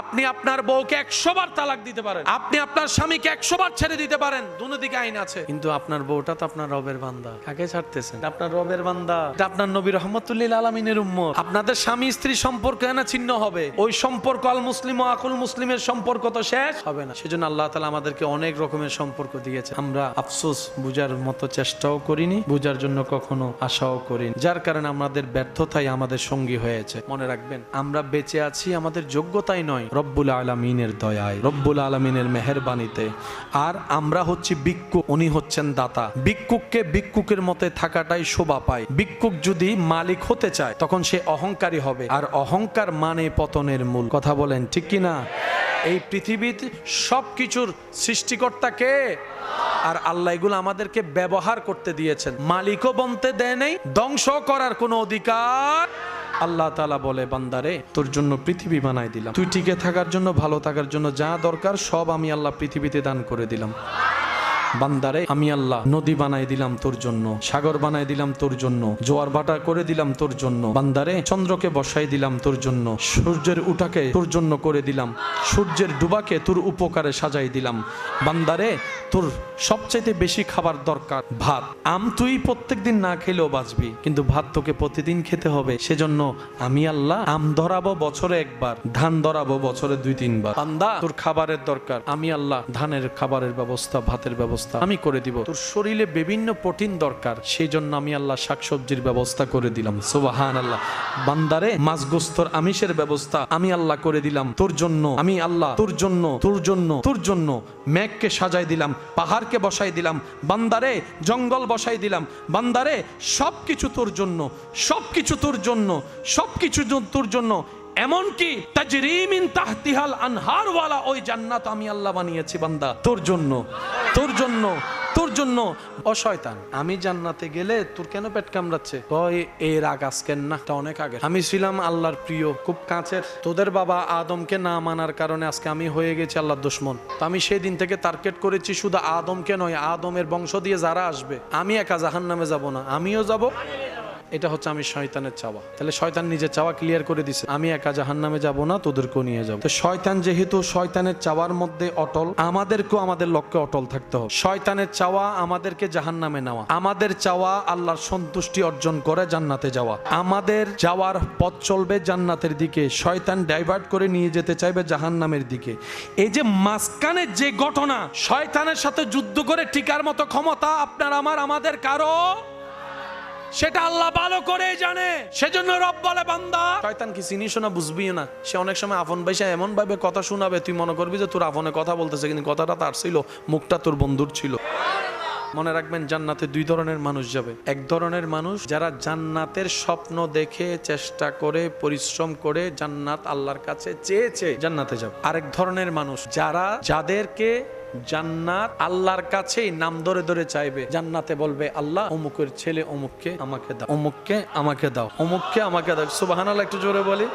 আপনি আপনার বউকে 100 বার তালাক দিতে পারেন, আপনি আপনার স্বামীকে 100 বার ছেড়ে দিতে পারেন, দুনো দিকে আইন আছে, কিন্তু আপনার বউটা তো আপনার রবের বান্দা। কাকে ছাড়তেছেন? আপনার রবের বান্দা, এটা আপনার নবী রহমতুল্লিল আলামিনের উম্মত। আপনাদের স্বামী স্ত্রী সম্পর্ক না ছিন্ন হবে, ওই সম্পর্ক আল মুসলিম ও আকুল মুসলিমের সম্পর্ক তো শেষ হবে না। সেজন্য আল্লাহ তাআলা আমাদেরকে অনেক রকমের সম্পর্ক দিয়েছে। আমরা আফসোস বুঝার মতো চেষ্টাও করিনি, বুঝার জন্য কখনো আশাও করিনি, যার কারণে আমাদের ব্যর্থতাই আমাদের সঙ্গী হয়েছে। মনে রাখবেন, আমরা বেঁচে আছি আমাদের যোগ্যতাই নয়, রব্বুল আলামিনের দয়ায়, রব্বুল আলামিনের মেহেরবানিতে। আর আমরা হচ্ছি ভিক্ষুক, উনি হচ্ছেন দাতা। ভিক্ষুককে ভিক্ষুকের মতে থাকাটাই শোভা পায়। ভিক্ষুক যদি মালিক হতে চায় তখন সে অহংকারী হবে, আর অহংকার মানে পতনের মূল। কথা বলেন ঠিক কি না? এই পৃথিবীতে সবকিছুর সৃষ্টিকর্তা কে? আর আল্লাহ এগুলো আমাদেরকে ব্যবহার করতে দিয়েছেন, মালিকও বনতে দেয় নাই, ধ্বংস করার কোনো অধিকার। আল্লাহ তাআলা বলে, বান্দারে তোর জন্য পৃথিবী বানাই দিলাম, তুই টিকে থাকার জন্য, ভালো থাকার জন্য যা দরকার সব আমি আল্লাহ পৃথিবীতে দান করে দিলাম। বান্দারে আমি আল্লাহ নদী বানাই দিলাম তোর জন্য, সাগর বানাই দিলাম তোর জন্য, জোয়ার ভাটা করে দিলাম তোর জন্য। বান্দারে চন্দ্রকে বসাই দিলাম তোর জন্য, সূর্যের উঠাকে তোর জন্য করে দিলাম, সূর্যের ডুবাকে তোর উপকারে সাজাই দিলাম। বান্দারে তোর সবচাইতে বেশি খাবার দরকার ভাত। আম তুই প্রত্যেকদিন না খেলেও বাঁচবি, কিন্তু ভাত তোকে প্রতিদিন খেতে হবে। সেজন্য আমি আল্লাহ আম ধরাবো বছরে একবার, ধান ধরাবো বছরে 2-3 বার। বান্দা তোর খাবারের দরকার, আমি আল্লাহ ধানের খাবারের ব্যবস্থা, ভাতের ব্যবস্থা আমি করে দিব। তোর শরীরে বিভিন্ন প্রোটিন দরকার, সেই জন্য আমি আল্লাহ শাকসবজির ব্যবস্থা করে দিলাম। সুবহানাল্লাহ। বান্দারে মাছ গোস্তর আমিষের ব্যবস্থা আমি আল্লাহ করে দিলাম তোর জন্য। আমি আল্লাহ তোর জন্য, তোর জন্য, তোর জন্য মেঘকে সাজাই দিলাম, পাহাড়কে বসাই দিলাম, বান্দারে জঙ্গল বসাই দিলাম। বান্দারে সবকিছু তোর জন্য, সবকিছু তোর জন্য, সবকিছু তোর জন্য। এমনকি তাজরি মিন তাহতিহাল আনহার ওয়ালা ওই জান্নাত আমি আল্লাহ বানিয়েছি বান্দা তোর জন্য, তোর জন্য, তোর জন্য। ও শয়তান, আমি জান্নাতে গেলে তোর কেন পেট কামড়াচ্ছে? কয় এর রাগ আজকের না, এটা অনেক আগে। আমি ছিলাম আল্লাহর প্রিয়, খুব কাছের। তোদের বাবা আদমকে না মানার কারণে আজকে আমি হয়ে গেছি আল্লাহর দুশমন। তো আমি সেই দিন থেকে টার্গেট করেছি শুধু আদমকে নয়, আদমের বংশ দিয়ে যারা আসবে, আমি একা জাহান্নামে যাব না, আমিও যাব। এটা হচ্ছে আমি শয়তানের চাওয়া। তাহলে শয়তান নিজের চাওয়া ক্লিয়ার করে দিছে, আমি একা জাহান্নামে যাব না, তোদেরকেও নিয়ে যাব। তো শয়তান যেহেতু শয়তানের চাওয়ার মধ্যে অটল, আমাদেরকেও আমাদের লক্ষ্যে অটল থাকতে হবে। শয়তানের চাওয়া আমাদেরকে জাহান্নামে নেওয়া, আমাদের চাওয়া আল্লাহর সন্তুষ্টি অর্জন করে জান্নাতে যাওয়া। আমাদের যাওয়ার পথ চলবে জান্নাতের দিকে, শয়তান ডাইভার্ট করে নিয়ে যেতে চাইবে জাহান্নামের দিকে। এই যে মাঝখানের যে ঘটনা, শয়তানের সাথে যুদ্ধ করে টিকার মতো ক্ষমতা আপনার আমার আমাদের কারো, সেটা আল্লাহ ভালো করে জানে। সেজন্য রব বলে, বান্দা শয়তান কি চিনিস না, বুঝবি না। সে অনেক সময় আপন ভাইসা এমন ভাবে কথা শোনাবে, তুই মনে করবি যে তোর আপনে কথা বলতেছে, কিন্তু কথাটা তার ছিল, মুখটা তোর বন্ধুর ছিল। মনে রাখবেন, জান্নাতে দুই ধরনের মানুষ যাবে। এক ধরনের মানুষ যারা জান্নাতের স্বপ্ন দেখে চেষ্টা করে পরিশ্রম করে জান্নাত আল্লাহর কাছে চেয়েছে জান্নাতে যাবে। আরেক ধরনের মানুষ যাদেরকে জান্নাত আল্লাহর কাছেই নাম ধরে ধরে চাইবে, জান্নাতে বলবে আল্লাহ অমুকের ছেলে অমুককে আমাকে দাও, অমুককে আমাকে দাও, অমুককে আমাকে দাও। সুবহানাল্লাহ, একটু জোরে বলি।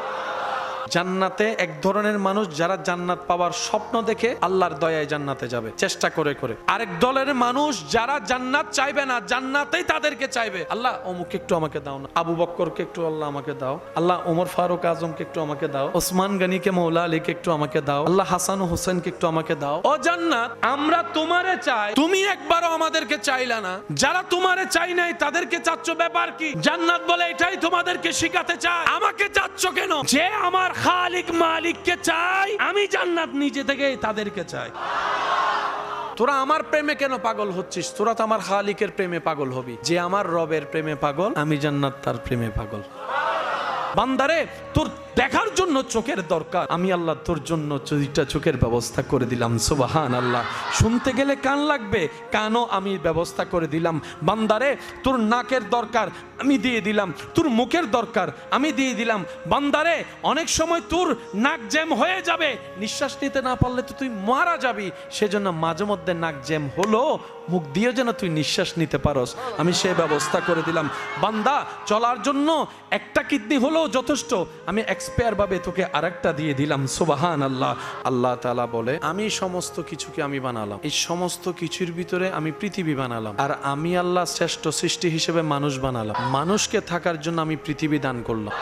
জান্নাতে এক ধরনের মানুষ যারা জান্নাত পাওয়ার স্বপ্ন দেখে আল্লাহর দয়ায় জান্নাতে যাবে চেষ্টা করে করে। আরেক দলের মানুষ যারা জান্নাত চাইবে না, জান্নাতেই তাদেরকে চাইবে, আল্লাহ অমুককে একটু আমাকে দাও না, আবু বক্করকে একটু আল্লাহ আমাকে দাও, আল্লাহ ওমর ফারুক আজমকে একটু আমাকে দাও, ওসমান গনিকে মৌলা আলীকে একটু আমাকে দাও, আল্লাহ হাসান ও হোসেনকে একটু আমাকে দাও। ও জান্নাত, আমরা তোমারে চাই, তুমি একবারও আমাদেরকে চাইলা না। যারা তোমারে চাই নাই তাদেরকে চাচ্ছ, ব্যাপার কি? জান্নাত বলে এটাই তোমাদেরকে শিখাতে চাই, আমাকে চাচ্ছ কেন? যে আমার খালিক মালিককে চাই, আমি জান্নাত নিজে থেকে তাদেরকে চাই। তোরা আমার প্রেমে কেন পাগল হচ্ছিস? তোরা তো আমার খালিকের প্রেমে পাগল হবি। যে আমার রবের প্রেমে পাগল, আমি জান্নাত তার প্রেমে পাগল। বান্দারে, তোর দেখার জন্য চোখের দরকার, আমি আল্লাহ তোর জন্য দুইটা চোখের ব্যবস্থা করে দিলাম। সুবহানাল্লাহ। শুনতে গেলে কান লাগবে, কানও আমি ব্যবস্থা করে দিলাম। বান্দারে, তোর নাকের দরকার, আমি দিয়ে দিলাম। তোর মুখের দরকার, আমি দিয়ে দিলাম। বান্দারে, অনেক সময় তোর নাক জ্যাম হয়ে যাবে, নিঃশ্বাস নিতে না পারলে তো তুই মারা যাবি। সেজন্য মাঝে মধ্যে নাক জ্যাম হলো, মুখ দিয়ে যেন তুই নিঃশ্বাস নিতে পারস, আমি সে ব্যবস্থা করে দিলাম। বান্দা, চলার জন্য একটা কিডনি হলো যথেষ্ট, আমি এক্সপায়ার ভাবে তোকে আরেকটা দিয়ে দিলাম। সুবহানাল্লাহ। আল্লাহ তাআলা বলে, আমি সমস্ত কিছুকে আমি বানালাম, এই সমস্ত কিছুর ভিতরে আমি পৃথিবী বানালাম, আর আমি আল্লাহ শ্রেষ্ঠ সৃষ্টি হিসেবে মানুষ বানালাম। মানুষকে থাকার জন্য আমি পৃথিবী দান করলাম।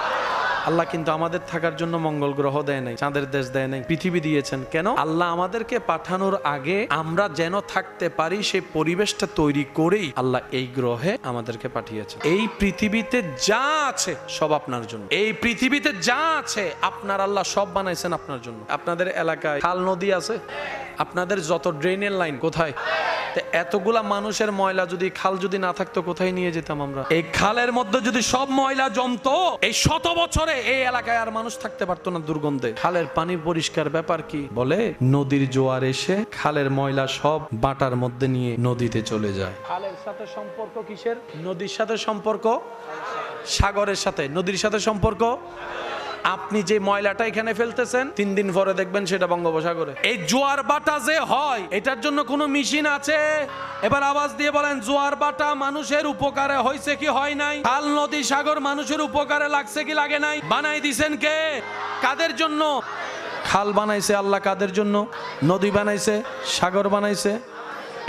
আল্লাহ কিন্তু আমাদের থাকার জন্য মঙ্গল গ্রহ দেয় নাই, চাঁদের দেশ দেয় নাই, পৃথিবী দিয়েছেন। কেন? আল্লাহ আমাদেরকে পাঠানোর আগে আমরা যেন থাকতে পারি সেই পরিবেশটা তৈরি করেই আল্লাহ এই গ্রহে আমাদেরকে পাঠিয়েছেন। এই পৃথিবীতে যা আছে সব আপনার জন্য, এই পৃথিবীতে যা আছে আপনার আল্লাহ সব বানাইছেন আপনার জন্য। আপনাদের এলাকায় খাল নদী আছে, আপনাদের যত ড্রেনের লাইন কোথায়? এতগুলা মানুষের ময়লা যদি খাল যদি না থাকতো কোথায় নিয়ে যেতাম আমরা? এই খালের মধ্যে যদি সব ময়লা জমতো, এই 100 বছরে এই এলাকায় আর মানুষ থাকতে পারতো না দুর্গন্ধে। খালের পানি পরিষ্কার, ব্যাপার কি? বলে নদীর জোয়ার এসে খালের ময়লা সব বাটার মধ্যে নিয়ে নদীতে চলে যায়। খালের সাথে সম্পর্ক কিসের? নদীর সাথে সম্পর্ক, সাগরের সাথে। নদীর সাথে সম্পর্ক, আপনি যে ময়লাটা এখানে ফেলতেছেন 3 দিন পরে দেখবেন সেটা বঙ্গোপসাগরে। এই জোয়ার বাটা যে হয়, এটার জন্য কোনো মেশিন আছে? এবার আওয়াজ দিয়ে বলেন, জোয়ার বাটা মানুষের উপকারে হয়েছে কি হয় নাই? খাল নদী সাগর মানুষের উপকারে লাগছে কি লাগে নাই? বানাই দিছেন কে? কাদের জন্য? খাল বানাইছে আল্লাহ, কাদের জন্য? নদী বানাইছে, সাগর বানাইছে।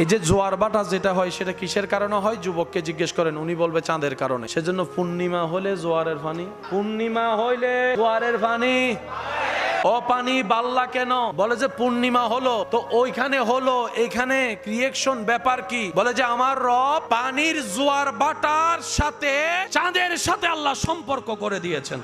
এই যে জোয়ার বাটা যেটা হয় সেটা কিসের কারণে হয়? যুবককে জিজ্ঞেস করেন, উনি বলবে চাঁদের কারণে। সেজন্য পূর্ণিমা হলে জোয়ারের পানি, পূর্ণিমা হইলে জোয়ারের পানি। ও পানি বাল্লা কেন? বলে যে পূর্ণিমা হলো তো ওইখানে হলো, এখানে ক্রিয়েশন, ব্যাপার কি? বলে যে আমার রব পানির জোয়ার বাটার সাথে চাঁদের সাথে আল্লাহ সম্পর্ক করে দিয়েছেন।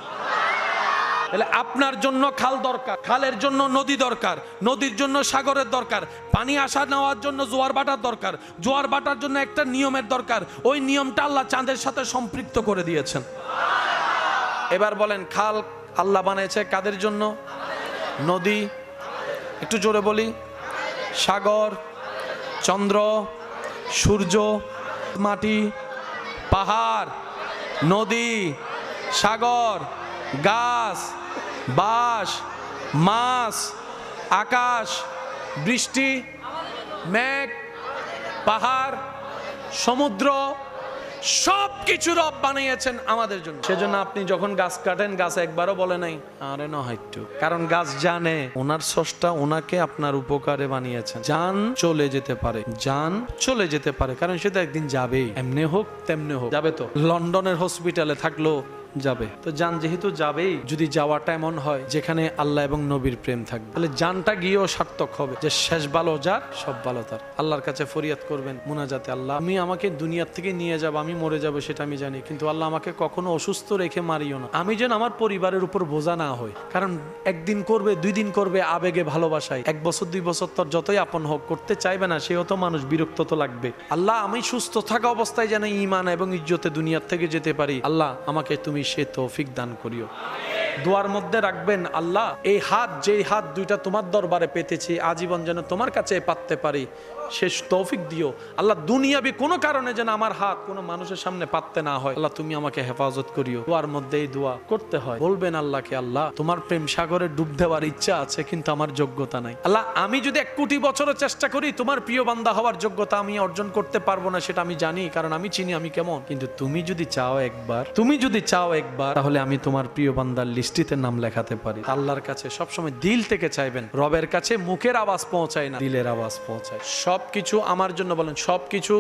তাহলে আপনার জন্য খাল দরকার, খালের জন্য নদী দরকার, নদীর জন্য সাগরের দরকার, পানি আসা নেওয়ার জন্য জোয়ার বাটার দরকার, জোয়ার বাটার জন্য একটা নিয়মের দরকার, ওই নিয়মটা আল্লাহ চাঁদের সাথে সম্পৃক্ত করে দিয়েছেন। এবার বলেন, খাল আল্লাহ বানিয়েছে কাদের জন্য? নদী, একটু জোরে বলি, সাগর, চন্দ্র, সূর্য, মাটি, পাহাড়, নদী, সাগর, গাছ, বাঁশ, মাছ, আকাশ, বৃষ্টি, মেঘ, পাহাড়, সমুদ্র, সব কিছু রব বানিয়েছেন আমাদের জন্য। সেজন্য আপনি যখন গাছ কাটেন, গাছ একবারও বলে নাই আরে না হাইটু, কারণ গাছ জানে ওনার স্রষ্টা ওনাকে আপনার উপকারে বানিয়েছেন। জান চলে যেতে পারে, জান চলে যেতে পারে, কারণ সেটা একদিন যাবেই, এমনি হোক তেমনি হোক যাবে। তো লন্ডনের হসপিটালে থাকলো যাবে, তো জান যেহেতু যাবেই, যদি যাওয়াটা এমন হয় যেখানে আল্লাহ এবং নবীর প্রেম থাকবে, তাহলে জানটা গিয়েও সার্থক হবে যে শেষ ভালো যার সব ভালো তার। আল্লাহর কাছে ফরিয়াদ করবেন মুনাজাতে, আল্লাহ আমি আমাকে দুনিয়ার থেকে নিয়ে যাব, আমি মরে যাব সেটা আমি জানি, কিন্তু আল্লাহ আমাকে কখনো অসুস্থ রেখে মারিও না, আমি যেন আমার পরিবারের উপর বোঝা না হই। কারণ একদিন করবে, 2 দিন করবে আবেগে ভালোবাসায়, 1 বছর 2 বছর তোর যতই আপন হোক করতে চাইবে না, সেও তো মানুষ, বিরক্ত তো লাগবে। আল্লাহ আমি সুস্থ থাকা অবস্থায় যেন ঈমান এবং ইজ্জতে দুনিয়ার থেকে যেতে পারি, আল্লাহ আমাকে তুমি সে তৌফিক দান করিও। দোয়ার মধ্যে রাখবেন, আল্লাহ এই হাত, যেই হাত দুইটা তোমার দরবারে পেতেছি, আজীবন যেন তোমার কাছে পাততে পারি, শেষ তৌফিক দিও। আল্লাহ দুনিয়াবি কোনো কারণে যেন আমার হাত কোনো মানুষের সামনে পাততে না হয়, আল্লাহ তুমি আমাকে হেফাজত করিও। দোয়ার মধ্যে এই দোয়া করতে হয়। বলবেন আল্লাহকে, আল্লাহ তোমার প্রেম সাগরে ডুব দেওয়ার ইচ্ছা আছে, কিন্তু আমার যোগ্যতা নাই। আল্লাহ আমি যদি 1 কোটি বছরও চেষ্টা করি, তোমার প্রিয় বান্দা হওয়ার যোগ্যতা আমি অর্জন করতে পারবো না, সেটা আমি জানি, কারণ আমি চিনি আমি কেমন। কিন্তু তুমি যদি চাও একবার, তাহলে আমি তোমার প্রিয় বান্দার লিস্টিতে নাম লেখাতে পারি। আল্লাহর কাছে সবসময় দিল থেকে চাইবেন। রবের কাছে মুখের আওয়াজ পৌঁছায় না, দিলের আওয়াজ পৌঁছায়। সবকিছু আমার জন্য, বলেন সবকিছু।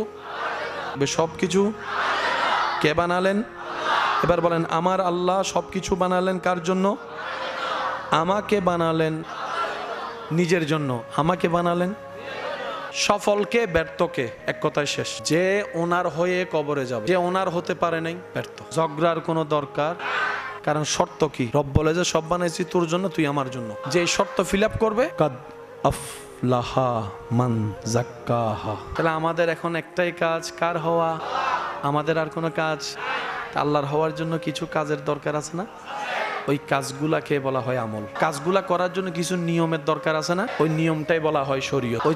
সবকিছু কে বানালেন? এবার বলেন, আমার আল্লাহ সবকিছু বানালেন কার জন্য? আমাকে বানালেন নিজের জন্য। আমাকে বানালেন সফলকে ব্যর্থকে, এক কথায় শেষ। যে ওনার হয়ে কবরে যাবে, যে ওনার হতে পারে নাই, ব্যর্থ। ঝগড়ার কোনো দরকার, কারণ শর্ত কি? রব বলে যে সব বানাইছি তোর জন্য, তুই আমার জন্য। যে শর্ত ফিল আপ করবে, কাদ আফলাহা মান যাক্কাহা। তাহলে আমাদের এখন একটাই কাজ, কার হওয়া? আমাদের আর কোনো কাজ? আল্লাহর হওয়ার জন্য কিছু কাজের দরকার আছে না? ওই কাজগুলাকে বলা হয় আমল। কাজগুলা করার জন্য কিছু নিয়মের দরকার আছে না? ওই নিয়মটাই বলা হয় শরীয়ত। ওই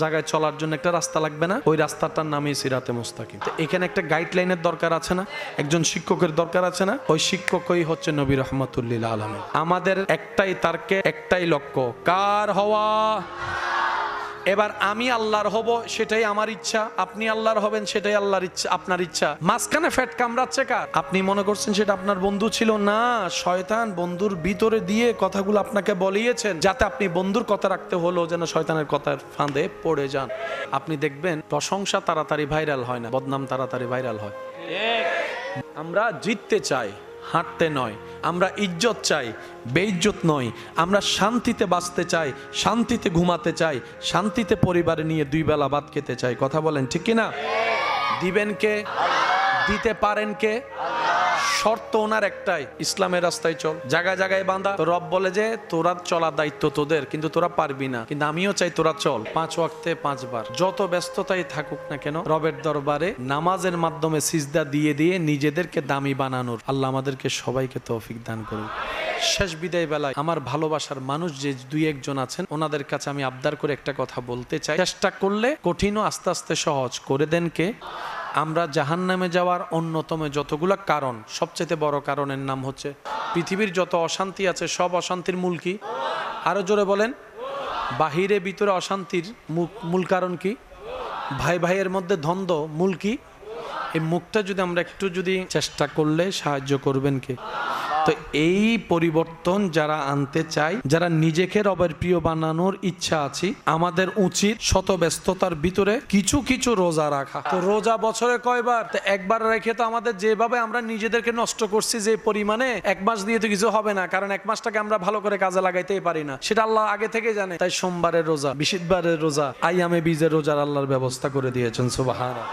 জায়গায় চলার জন্য একটা রাস্তা লাগবে না? ওই রাস্তাটার নামই সিরাতে মুস্তাকিম। এখানে একটা গাইডলাইনের দরকার আছে না? একজন শিক্ষকের দরকার আছে না? ওই শিক্ষকই হচ্ছে নবী রাহমাতুল লিল আলামিন। আমাদের একটাই তারকে, একটাই লক্ষ্য, কার হওয়া? এবার আমি আল্লাহর হব, সেটাই আমার ইচ্ছা। আপনি আল্লাহর হবেন, সেটাই আল্লাহর ইচ্ছা, আপনার ইচ্ছা। মাঝখানে ফ্যাট কামড়াচ্ছে কার? আপনি মনে করছেন সেটা আপনার বন্ধু ছিল না, শয়তান বন্ধুর ভিতরে দিয়ে কথাগুলো আপনাকে বলিয়েছেন, যাতে আপনি বন্ধুর কথা রাখতে হলো যেন শয়তানের কথার ফাঁদে পড়ে যান। আপনি দেখবেন প্রশংসা তাড়াতাড়ি ভাইরাল হয় না, বদনাম তাড়াতাড়ি ভাইরাল হয়। আমরা জিততে চাই, হাঁটতে নয়। আমরা ইজ্জত চাই, বেইজ্জত নয়। আমরা শান্তিতে বাঁচতে চাই, শান্তিতে ঘুমাতে চাই, শান্তিতে পরিবারে নিয়ে 2 বেলা ভাত খেতে চাই। কথা বলেন ঠিক কিনা? দিবেন কে? দিতে পারেন কে? শর্ত ওনার একটাই, ইসলামের রাস্তায় চল। জায়গায় জায়গায় বাঁধা। তো রব বলে যে তোরা চলার দায়িত্ব তোদের, কিন্তু তোরা পারবি না। কিন্তু আমিও চাই তোরা চল 5 ওয়াক্তে 5 বার। যত ব্যস্ততাই থাকুক না কেন, রবের দরবারে নামাজের মাধ্যমে সিজদা দিয়ে দিয়ে নিজেদেরকে দামি বানানোর আল্লাহ আমাদেরকে সবাইকে তৌফিক দান করুন। শেষ বিদায় বেলায় আমার ভালোবাসার মানুষ যে 2-1 জন আছেন, ওনাদের কাছে আমি আবদার করে একটা কথা বলতে চাই। চেষ্টা করলে কঠিনও আস্তে আস্তে সহজ করে দেন কে? আমরা জাহান্নামে যাওয়ার অন্যতম যতগুলো কারণ, সবচেয়ে বড় কারণের নাম হচ্ছে পৃথিবীর যত অশান্তি আছে, সব অশান্তির মূল কি? আরো জোরে বলেন। বাহিরে ভিতরে অশান্তির মূল কারণ কি? ভাই ভাইয়ের মধ্যে দ্বন্দ্ব মূল কি? এই মুখটা যদি আমরা একটু যদি চেষ্টা করলে সাহায্য করবেন কে? তো এই পরিবর্তন যারা আনতে চায়, যারা নিজেকে রবের প্রিয় বানানোর ইচ্ছা আছে, আমাদের উচিত শত ব্যস্ততার ভিতরে কিছু কিছু রোজা রাখা। তো রোজা বছরে কয়বার? তো একবার রেখে তো আমাদের যেভাবে আমরা নিজেদেরকে নষ্ট করছি যে পরিমাণে, 1 মাস দিয়ে তো কিছু হবে না, কারণ 1 মাসটাকে আমরা ভালো করে কাজে লাগাইতেই পারি না। সেটা আল্লাহ আগে থেকে জানে। তাই সোমবারের রোজা, বৃহস্পতিবারের রোজা, আইয়ামে বীজের রোজার আল্লাহর ব্যবস্থা করে দিয়েছেন। সুবহানাল্লাহ।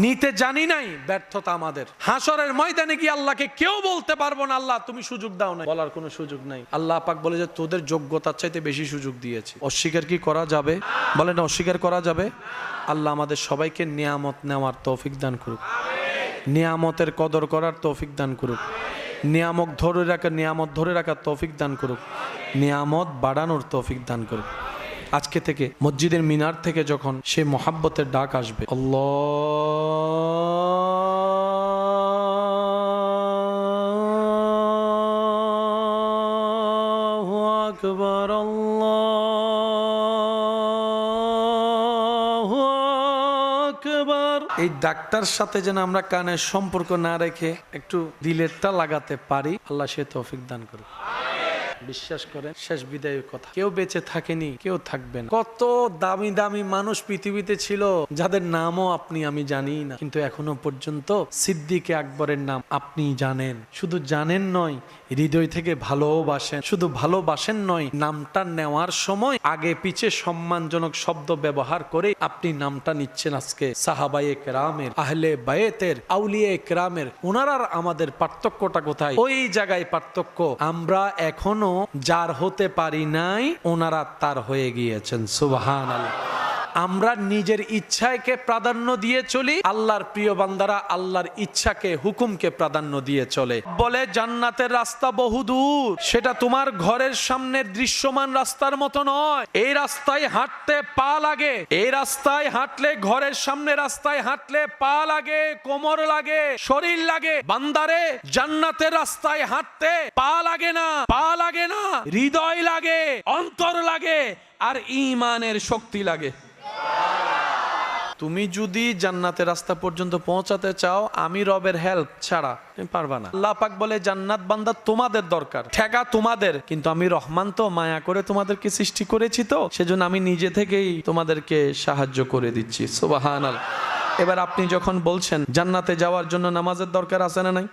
নিতে জানি নাই, ব্যর্থতা আমাদের। হাসরের ময়দানে গিয়ে আল্লাহকে কেউ বলতে পারবো না আল্লাহ তুমি সুযোগ দাও না, বলার কোনো সুযোগ নাই। আল্লাহ পাক বলে যে তোদের যোগ্যতার চাইতে বেশি সুযোগ দিয়েছি। অস্বীকার কি করা যাবে? বলেন অস্বীকার করা যাবে? আল্লাহ আমাদের সবাইকে নিয়ামত নেওয়ার তৌফিক দান করুক, নিয়ামতের কদর করার তৌফিক দান করুক, নিয়ামত ধরে রাখার তৌফিক দান করুক, নিয়ামত বাড়ানোর তৌফিক দান করুক। আজকে থেকে মসজিদের মিনার থেকে যখন সে মোহাব্বতের ডাক আসবে, আল্লাহু আকবার, আল্লাহু আকবার, এই ডাকটার সাথে যেন আমরা কানের সম্পর্ক না রেখে একটু দিলেরটা লাগাতে পারি। আল্লাহ সে তৌফিক দান করুক। বিশ্বাস করেন, শেষ বিদায়ের কথা, কেউ বেঁচে থাকেনি, কেউ থাকবেন। কত দামি দামি মানুষ পৃথিবীতে ছিল যাদের নামও আপনি আমি জানি না, কিন্তু এখনো পর্যন্ত সিদ্দিক আকবরের নাম আপনি জানেন। শুধু জানেন নয়, হৃদয় থেকে ভালোবাসেন। শুধু ভালোবাসেন নয়, নামটা নেওয়ার সময় আগে পিছে সম্মানজনক শব্দ ব্যবহার করে আপনি নামটা নিচ্ছেন। আজকে সাহাবায়ে কেরামের, আহলে বায়েতের, আউলিয়া কেরামের, ওনার আমাদের পার্থক্যটা কোথায়? ওই জায়গায় পার্থক্য। আমরা এখনো যার হতে পারি নাই, ওনারা তার হয়ে গিয়েছেন। সুবহানাল্লাহ। আমরা নিজের ইচ্ছাকে প্রাধান্য দিয়ে চলি, আল্লাহর প্রিয় বান্দারা আল্লাহর ইচ্ছাকে হুকুমকে প্রাধান্য দিয়ে চলে। বলে জান্নাতের রাস্তা বহুদূর, সেটা তোমার ঘরের সামনের দৃশ্যমান রাস্তার মতো নয়। এই রাস্তায় হাঁটতে পা লাগে, এই রাস্তায় হাঁটলে, ঘরের সামনে রাস্তায় হাঁটলে পা লাগে, কোমর লাগে, শরীর লাগে। বান্দারে জান্নাতের রাস্তায় হাঁটতে পা লাগে না, পা লাগে না, হৃদয় লাগে, অন্তর লাগে, আর ঈমানের শক্তি লাগে। তুমি যদি জান্নাতের রাস্তা পর্যন্ত পৌঁছাতে চাও, আমি রবের হেল্প ছাড়া তুমি পারবা না। আল্লাহ পাক বলে জান্নাত বান্দা তোমাদের দরকার, ঠেকা তোমাদের, কিন্তু আমি রহমান তো, মায়া করে তোমাদেরকে সৃষ্টি করেছি, তো সেজন্য আমি নিজে থেকেই তোমাদেরকে সাহায্য করে দিচ্ছি। সুবহানাল্লাহ। এবার আপনি যখন বলছেন জান্নাতে যাওয়ার জন্য নামাজের দরকার আছে না নাই,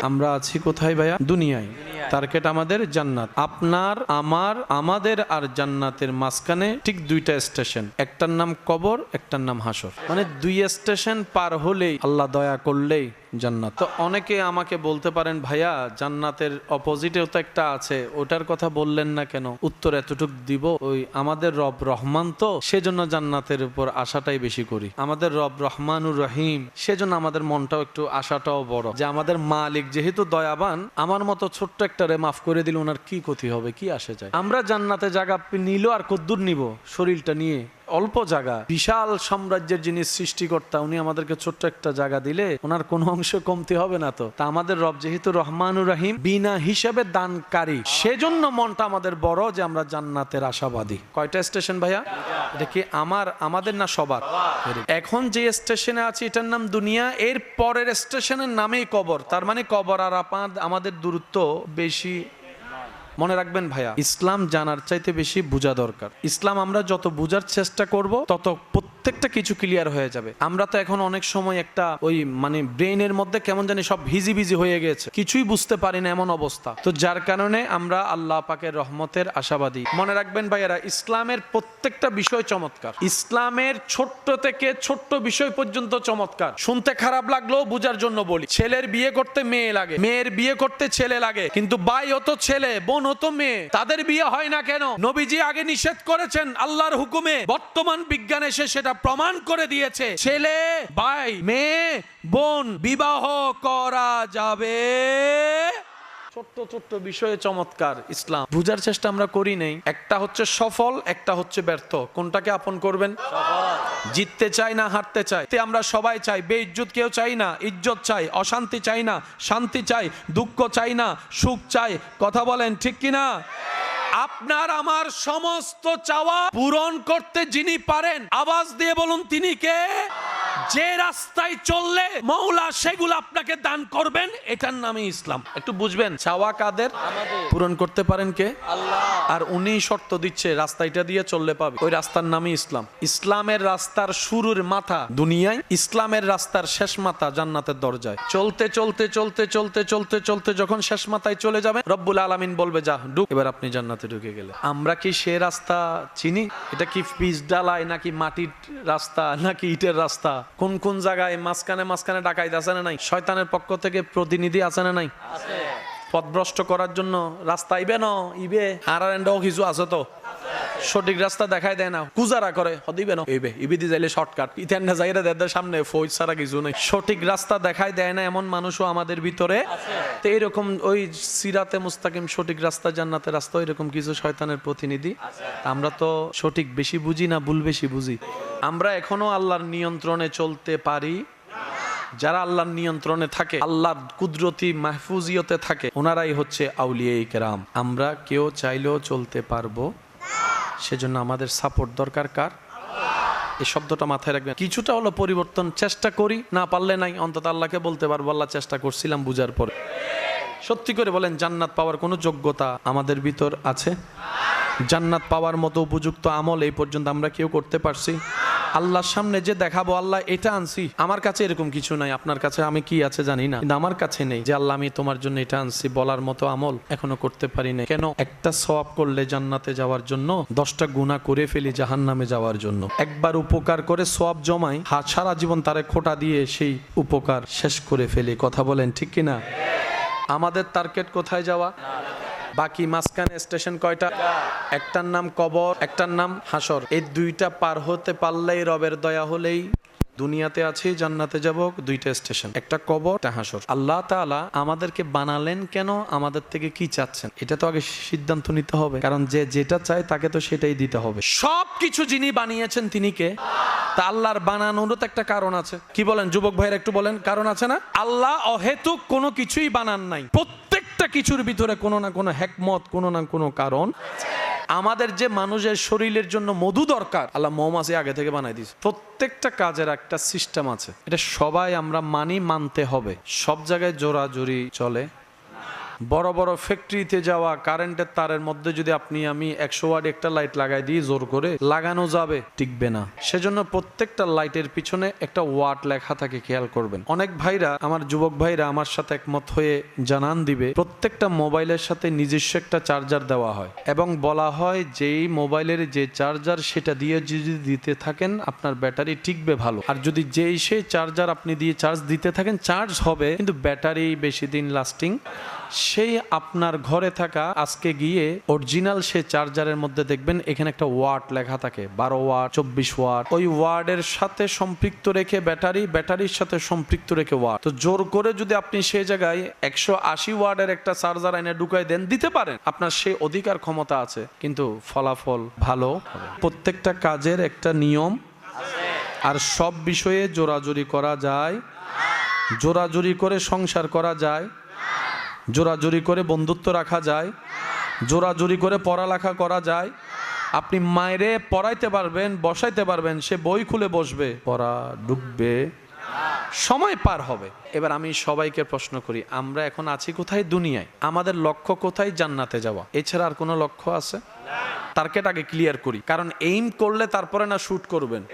আমরা আছি কোথায় ভাইয়া? দুনিয়ায়। টার্গেট আমাদের জান্নাত। আপনার, আমার, আমাদের আর জান্নাতের মাঝখানে ঠিক দুইটা স্টেশন, একটার নাম কবর, একটার নাম হাসর। মানে 2 স্টেশন পার হলেই, আল্লাহ দয়া করলেই জান্নাত। তো অনেকে আমাকে বলতে পারেন, ভাইয়া জান্নাতের অপোজিটেও তো একটা আছে, ওটার কথা বললেন না কেন? উত্তর এতটুক দিব, ওই আমাদের রব রহমান তো, সেজন্য জান্নাতের উপর আশাটাই বেশি করি। আমাদের রব রহমানুর রহিম, সেজন্য আমাদের মনটাও একটু, আশাটাও বড়, যে আমাদের মালিক যেহেতু দয়াবান, আমার মতো ছোট্ট একটা রে মাফ করে দিল, ওনার কি ক্ষতি হবে, কি আসে যায়। আমরা জান্নাতে জায়গা নিল আর কদ্দুর নিব, শরীরটা নিয়ে অল্প জায়গা, বিশাল সাম্রাজ্যের যিনি সৃষ্টিকর্তা, উনি আমাদেরকে ছোট্ট একটা জায়গা দিলে ওনার কোনো অংশ কমতি হবে না তো। তা আমাদের রব যেহেতু রহমানুর রহিম, বিনা হিসাবে দানকারী, সেজন্য মনটা আমাদের বড়, যে আমরা জান্নাতের আশাবাদী। কয়টা স্টেশন ভাইয়া? এটা কি আমাদের না সবার? এখন যে স্টেশনে আছি এটার নাম দুনিয়া, এর পরের স্টেশনের নামেই কবর। তার মানে কবর আর আমাদের দূরত্ব বেশি। মনে রাখবেন ভাইয়া, ইসলাম জানার চাইতে বেশি বোঝা দরকার। ইসলাম আমরা যত বোঝার চেষ্টা করব, তত প্রত্যেকটা কিছু ক্লিয়ার হয়ে যাবে। আমরা তো এখন অনেক সময় একটা ওই মানে ব্রেইনের মধ্যে কেমন জানি সব ভিজি হয়ে গেছে, কিছুই বুঝতে পারি না, এমন অবস্থা। তো যার কারণে আমরা আল্লাহ পাকের রহমতের আশাবাদী। মনে রাখবেন ভাইয়ারা, ইসলামের প্রত্যেকটা বিষয় চমৎকার। ইসলামের ছোট্ট থেকে ছোট্ট বিষয় পর্যন্ত চমৎকার। শুনতে খারাপ লাগলেও বোঝার জন্য বলি। ছেলের বিয়ে করতে মেয়ে লাগে, মেয়ের বিয়ে করতে ছেলে লাগে, কিন্তু ভাই হতো ছেলে, বোন হতো মেয়ে, তাদের বিয়ে হয় না কেন? নবীজি আগে নিষেধ করেছেন আল্লাহর হুকুমে, বর্তমান বিজ্ঞান এসে সেটা প্রমাণ করে দিয়েছে। ছেলে, ভাই, মেয়ে, বোন বিবাহ করা যাবে। ছোট্ট ছোট্ট বিষয়ে চমৎকার ইসলাম। বুঝার চেষ্টা আমরা করি নাই। একটা হচ্ছে সফল, একটা হচ্ছে ব্যর্থ। কোনটাকে আপন করবেন? জিততে চাই না হারতে চাই? আমরা সবাই চাই, বেইজ্জত কেউ চাই না, ইজ্জত চাই, অশান্তি চাই না, শান্তি চাই, দুঃখ চাই না, সুখ চাই। কথা বলেন ঠিক কিনা? আপনার আমার সমস্ত চাওয়া পূরণ করতে যিনি পারেন, আওয়াজ দিয়ে বলুন তিনি কে? যে রাস্তায় চললে মওলা সেগুলো আপনাকে দান করবেন, এটার নামে ইসলাম। একটু বুঝবেন, চাওয়া কাদের? পূরণ করতে পারেন কে? আল্লাহ। আর উনি শর্ত দিচ্ছে রাস্তাটা দিয়ে চললে পাবে, ওই রাস্তার নামই ইসলাম। ইসলামের রাস্তার শুরুর মাথা দুনিয়ায়, ইসলামের রাস্তার শেষ মাথা জান্নাতের দরজায়। চলতে চলতে চলতে চলতে চলতে চলতে যখন শেষ মাথায় চলে যাবে, রব্বুল আলামিন বলবে যা ঢুক, এবার আপনি জান্নাতে ঢুকে গেলে। আমরা কি সে রাস্তা চিনি? এটা কি পিচ ডালাই, নাকি মাটির রাস্তা, নাকি ইটের রাস্তা? কোন কোন জায়গায় মাঝখানে ডাকাইত আছে না নাই? শয়তানের পক্ষ থেকে প্রতিনিধি আছে না নাই? পথভ্রষ্ট করার জন্য রাস্তা ইবে ইবে আর কিছু আছে তো, সঠিক রাস্তা দেখাই দেয় না, কুজারা করে হদিবে না ইবে ইবিদি যাইলে শর্টকাট, ইতেন যাইরা দেদের সামনে ফৌজ ছাড়া কিছু নেই। সঠিক রাস্তা দেখাই দেয় না এমন মানুষও আমাদের ভিতরে। তো এরকম ওই সিরাতে মুস্তাকিম, সঠিক রাস্তা, জান্নাতের রাস্তা, এরকম কিছু শয়তানের প্রতিনিধি। আমরা তো সঠিক বেশি বুঝি না, ভুল বেশি বুঝি। আমরা এখনো আল্লাহর নিয়ন্ত্রণে চলতে পারি। যারা আল্লাহর নিয়ন্ত্রণে থাকে, আল্লাহর কুদরতি মাহফুজিয়তে থাকে, ওনারাই হচ্ছে আউলিয়া কেরাম। আমরা কেউ চাইলেও চলতে পারবো, সেজন্য আমাদের সাপোর্ট দরকার। কার? এই শব্দটা মাথায় রাখবেন। কিছুটা হলো পরিবর্তন চেষ্টা করি, না পারলে নাই, অন্তত আল্লাহকে বলতে পারবো আল্লাহ চেষ্টা করছিলাম বুঝার পরে। সত্যি করে বলেন, জান্নাত পাওয়ার কোনো যোগ্যতা আমাদের ভিতর আছে? জান্নাত পাওয়ার মতো উপযুক্ত আমল এই পর্যন্ত আমরা কেউ করতে পারছি? আল্লাহর সামনে যে দেখাবো আল্লাহ এটা আনছি, আমার কাছে এরকম কিছু নাই, আপনার কাছে আমি কি আছে জানি না, কিন্তু আমার কাছে নেই যে আল্লাহ আমি তোমার জন্য এটা আনছি বলার মতো আমল এখনো করতে পারি না। কেন? একটা সওয়াব করলে জান্নাতে যাওয়ার জন্য 10টা গুনাহ করে ফেলি জাহান্নামে যাওয়ার জন্য। একবার উপকার করে সওয়াব জমাই, সারা জীবন তারে খোটা দিয়ে সেই উপকার শেষ করে ফেলি। কথা বলেন ঠিক কিনা? আমাদের টার্গেট কোথায় যাওয়া? বাকি মাঝখানে স্টেশন কয়টা? একটার নাম কবর, একটার নাম হাসর। এই দুইটা পার হতে পারলেই, রবের দয়া হলেই দুনিয়াতে আছি, জান্নাতে যাব। দুইটা স্টেশন, একটা কবর, একটা হাসর। আল্লাহ তাআলা আমাদেরকে বানালেন কেন, আমাদের থেকে কি চাচ্ছেন, এটা তো আগে সিদ্ধান্ত নিতে হবে। কারণ যে যেটা চায় তাকে তো সেটাই দিতে হবে। সবকিছু যিনি বানিয়েছেন তিনি কে? তা আল্লাহর বানানোরও তো একটা কারণ আছে। কি বলেন যুবক ভাইরা, একটু বলেন, কারণ আছে না? আল্লাহ অহেতুক কোনো কিছুই বানান নাই। প্রত্যেকটা কিছুর ভিতরে কোনো না কোনো হিকমত, কোনো না কোনো কারণ। আমাদের যে মানুষের শরীরের জন্য মধু দরকার, আল্লাহ মৌমাছি আগে থেকে বানাই দিয়েছে। প্রত্যেকটা কাজের একটা সিস্টেম আছে, এটা সবাই আমরা মানতে হবে। সব জায়গায় জোরাজুরি চলে। বড় বড় ফ্যাক্টরিতে যাওয়া কারেন্টের তারের মধ্যে যদি আপনি আমি 100 ওয়াট একটা লাইট লাগাই দিই, জোর করে লাগানো যাবে? টিকবে না। সেজন্য প্রত্যেকটা লাইটের পিছনে একটা ওয়াট লেখা থাকে, খেয়াল করবেন। অনেক ভাইরা, আমার যুবক ভাইরা আমার সাথে একমত হয়ে জানান দিবে, প্রত্যেকটা মোবাইলের সাথে নিজস্ব একটা চার্জার দেওয়া হয় এবং বলা হয় যেই মোবাইলের যে চার্জার সেটা দিয়ে যদি দিতে থাকেন আপনার ব্যাটারি টিকবে ভালো। আর যদি যেই সেই চার্জার আপনি দিয়ে চার্জ দিতে থাকেন, চার্জ হবে কিন্তু ব্যাটারি বেশি দিন লাস্টিং। সেই আপনার ঘরে থাকা আজকে গিয়ে অরিজিনাল সে চার্জারের মধ্যে দেখবেন এখানে একটা ওয়াট লেখা থাকে, 12 ওয়াট, 24 ওয়াট। ওই ওয়ার্ডের সাথে সম্পৃক্ত রেখে ব্যাটারির সাথে সম্পৃক্ত রেখে ওয়াট। তো জোর করে যদি আপনি সেই জায়গায় 180 ওয়াটের একটা চার্জার এনে ঢুকাই দেন, দিতে পারেন, আপনার সেই অধিকার ক্ষমতা আছে, কিন্তু ফলাফল ভালো হবে। প্রত্যেকটা কাজের একটা নিয়ম আর সব বিষয়ে জোরাজুরি করা যায়? জোরাজুরি করে সংসার করা যায়? জোরাজুরি করে বন্ধুত্ব রাখা যায়? জোরাজুরি করে পড়ালেখা করা যায়? আপনি মায়েরে পড়াইতে পারবেন, বসাইতে পারবেন, সে বই খুলে বসবে, পড়া ঢুকবে, সময় পার হবে। এবার আমি সবাইকে প্রশ্ন করি, আমরা এখন আছি কোথায়? দুনিয়ায়। আমাদের লক্ষ্য কোথায়? জান্নাতে যাওয়া। এছাড়া আর কোনো লক্ষ্য আছে? টার্গেট আগে ক্লিয়ার করি, কারণ এইম করলে তারপরে না শুট করবেন।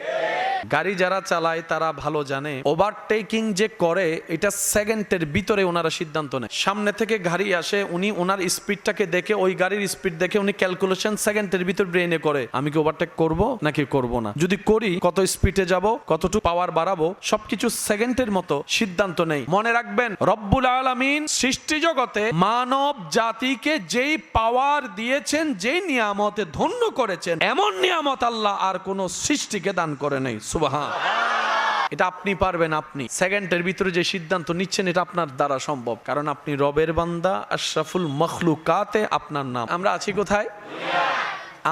গাড়ি যারা চালায় তারা ভালো জানে, ওভারটেকিং যে করে এটা সেকেন্ডের ভিতরে ওনারা সিদ্ধান্ত নেয়। সামনে থেকে গাড়ি আসে, উনি ওনার স্পিডটাকে দেখে, ওই গাড়ির স্পিড দেখে উনি ক্যালকুলেশন সেকেন্ডের ভিতর ব্রেনে করে, আমি কি ওভারটেক করব নাকি করব না, যদি করি কত স্পিডে যাব, কতটুকু পাওয়ার বাড়াবো, সবকিছু সেকেন্ডের মতো সিদ্ধান্ত নেই। মনে রাখবেন, রব্বুল আলামিন সৃষ্টি জগতে মানব জাতিকে যেই পাওয়ার দিয়েছেন, যেই নিয়ামতে ধন্য করেছেন, এমন নিয়ামত আল্লাহ আর কোন সৃষ্টিকে দান করে নাই। সুবহান। এটা আপনি পারবেন, আপনি সেকেন্ডের ভিতরে যে সিদ্ধান্ত নিচ্ছেন এটা আপনার দ্বারা সম্ভব, কারণ আপনি রবের বান্দা, আশরাফুল মখলুকাতে আপনার নাম। আমরা আছি কোথায়?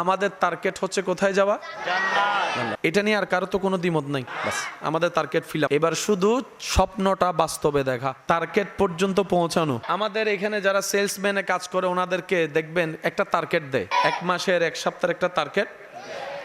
আমাদের টার্গেট হচ্ছে কোথায় যাওয়া? জান্নাত। এটা নিয়ে আর কারো তো কোনো দ্বিমত নাই, বাস আমাদের টার্গেট ফিল আপ। এবার শুধু স্বপ্নটা বাস্তবে দেখা, টার্গেট পর্যন্ত পৌঁছানো। আমাদের এখানে যারা সেলসম্যানে কাজ করে ওনাদেরকে দেখবেন একটা টার্গেট দেয়, 1 মাসের 1 সপ্তাহের একটা টার্গেট।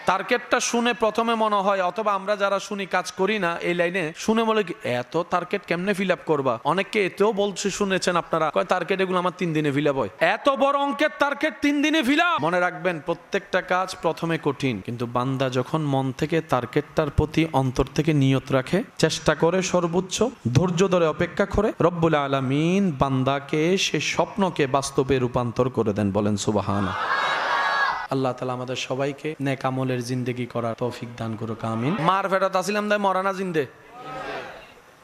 টার্গেটটা শুনে প্রথমে মনে হয়, অথবা আমরা যারা শুনি, কাজ করি না এই লাইনে, শুনে বলে কি এত টার্গেট কেমনে ফিল আপ করবা? অনেককে এতেও বলছে, শুনেছেন আপনারা, কয় টার্গেট এগুলো আমার 3 দিনে ফিল আপ হয়। এত বড় অঙ্কের টার্গেট 3 দিনে ফিল আপ? মনে রাখবেন, প্রত্যেকটা কাজ প্রথমে কঠিন, কিন্তু বান্দা যখন মন থেকে টার্গেটটার প্রতি অন্তর থেকে নিয়ত রাখে, চেষ্টা করে সর্বোচ্চ, ধৈর্য ধরে অপেক্ষা করে, রব্বুল আলামিন বান্দাকে সে স্বপ্নকে বাস্তবে রূপান্তর করে দেন। বলেন সুবহানাল্লাহ। আল্লাহ তাআলা আমাদের সবাইকে নেক আমলের জিন্দেগি করার তৌফিক দান করুক, আমিন। মার ফেরত আসিলাম দে, মরানা জিন্দে,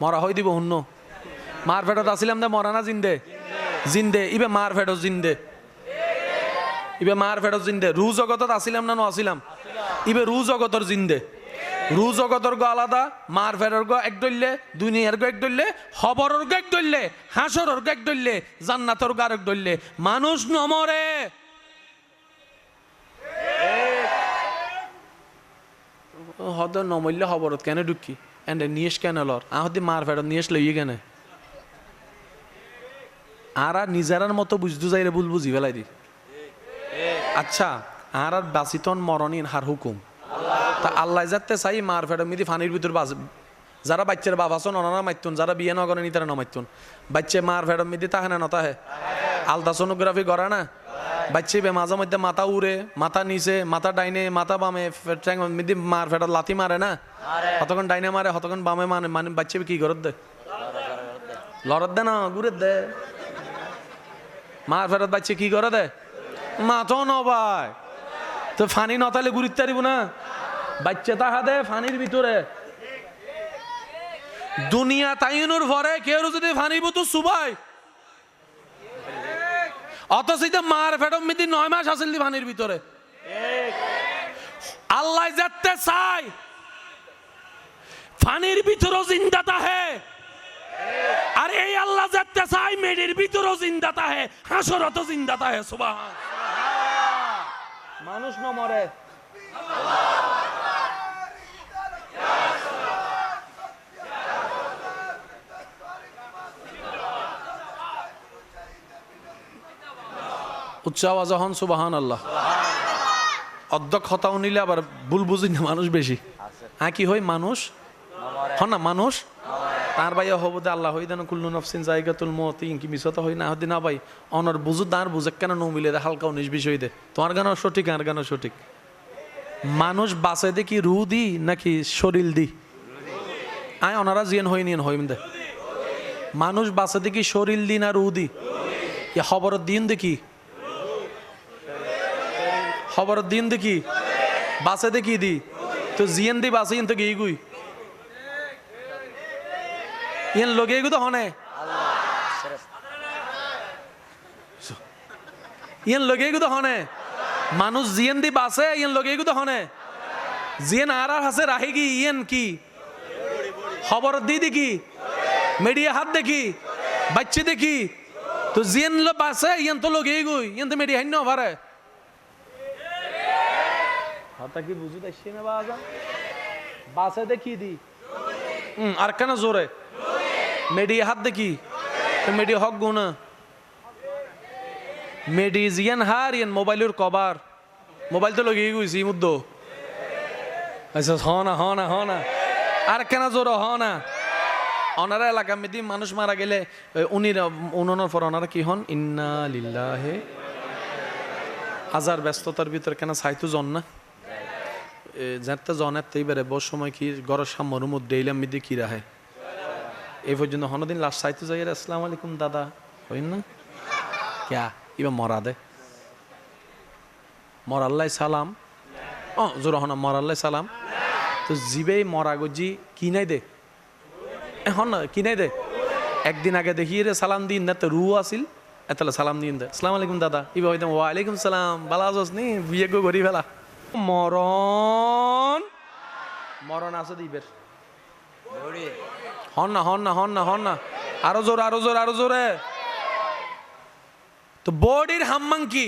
মরা হই দিব হুন্ন। মার ফেরত আসিলাম দে, মরানা জিন্দে, জিন্দে ইবে মার ফেরত জিন্দে, ইবে মার ফেরত জিন্দে। রু জগতত আসিলাম না, আসিলাম ইবে রু জগতর জিন্দে। রু জগতর গো আলাদা, মার ফেরর গো এক দইলে, দুনিয়ার গো এক দইলে, খবরের গো এক দইলে, হাসরের গো এক দইলে, জান্নাতের গো আরেক দইলে। মানুষ নমরে, হদ নমল্য খবরত কেন ঢুকি এন্ড নিয়েস কেন লর আহদি মার ফেরত নিয়েস লইয়ে কেন আর নিজেরার মতো বুঝতে যাইরে ভুল বুঝি ফেলাই দি। আচ্ছা, আর বাসিতন মরণিন হার হুকুম তা আল্লাহ যাতে চাই মার ফেরত মিদি ফানির ভিতর বাস। যারা বাচ্চার বাবা আছেন ওনারা মাইতুন, যারা বিয়ে না করেন তারা নমাইতুন। বাচ্চা মার ফেরত মিদি তাহে না নতাহে, আলট্রাসোনোগ্রাফি করে না বাচ্চা, মাঝে মধ্যে মাথা উড়ে, মাথা নিচে, মাথা ডাইনে, মাথা বামে, মিদি মার ফেরত লাথি মারে না, হতক্ষণ ডাইনে মারে, হতক্ষণ বামে মানে, মানে বাচ্চা কি করত দে, লড়ত দে না ঘুরে দে। মার ফেরত বাচ্চা কি করে দে, মাথা নবাই তো ফানি নতালে ঘুরিতে পারিব না, বাচ্চা তাহা দে ফানির ভিতরে। দুনিয়া তাইনুর ভরে কেউ যদি ফানিব তো সুবাই অথচ এটা মার ফেডম মিতি 9 মাস আসিল পানির ভিতরে। আল্লাহ যেতে চাই পানির ভিতরেও জিন্দাতা হে, আর এই আল্লাহ যেতে চাই মেডির ভিতরেও জিন্দাতা হে, হাসরত জিন্দাতা হে। সুবহান। মানুষ ন মরে, উচ্চ আওয়াজ হন সুবহান আল্লাহ। অধ্যক্ষ হতাও নিলে আবার ভুল বুঝি না মানুষ বেশি। হ্যাঁ কি হয় মানুষ হন না, মানুষ তার ভাইয়া হব দে আল্লাহ হই দেন কুল্লু নফসিন জায়গাতুল মউত ইনকি মিছতা হই না হদি না ভাই অনর বুঝু দার বুঝে কেন ন মিলে দে হালকা 19 20 হই দে। তোমার গানও সঠিক আর গানও সঠিক। মানুষ বাঁচে দে কি রু দি নাকি শরীর দি? আয় ওনারা জিয়ান হই নিন হইম দে। মানুষ বাঁচে দে কি শরীর দি না রু দি? ইয়া খবর দিন দেখি, খবর দিন দেখি বাঁচে দেখি দি তো জিয়ান দি বাঁচে ইন তো গিয়ে গুই ইন লগে গু তো হনে ইন লগে গু তো হনে মানুষ জিয়ান দি বাঁচে ইন লগে গু তো হনে জিয়ান আর হাসে রাহে কি ইন কি খবর দি দেখি মিডিয়া হাত দেখি বাচ্চা দেখি তো জিয়ান লো বাঁচে ইন তো লগে গুই ইন তো মিডিয়া হান্য পারে। হতা কি বুঝি তাইছি না বাজা বাসে দেখি দি আর কেন জোরে মেডি হাত দেখি তো মেডি হক গুনা মেডি জিয়ান হার ইয়ান মোবাইলের কভার মোবাইল তো লগিয়ে গইছি মুদ্দ আচ্ছা হনা হনা হনা আর কেন জোরে হনা অনারা এলাকা মেদি মানুষ মারা গেলে উনার পর ওনারা কি হন ইন্না লিল্লাহি হাজার ব্যস্ততার ভিতরে কেন সাইতু জন না যাতে জনের এইবারে বহু সময় কি গড়ের সামনের মধ্যে এলাম মিদি কি রাহে এই পর্যন্ত হনদিন লাস্ট সাইতু যাই আসসালামু আলাইকুম দাদা হইন না ক্যা এবার মরা দে মরাল্লাই সালাম ও জোর হন মরাল্লাই সালাম তো জিবে মরা গজি কি নাই দে এখন না কি নাই দে একদিন আগে দেখি রে সালাম দিন না তো রু আসিল এতলা সালাম দিন দে আসসালামু আলাইকুম দাদা এবার হইতাম ওয়ালাইকুম সালাম বালা আছস নি বিয়ে গো গরি ফেলা মরণ মরণ আছে দিবের হন না হন না হন না হন না আরো জোর আরো জোর আরো জোরে তো বডির হাম্মাং কি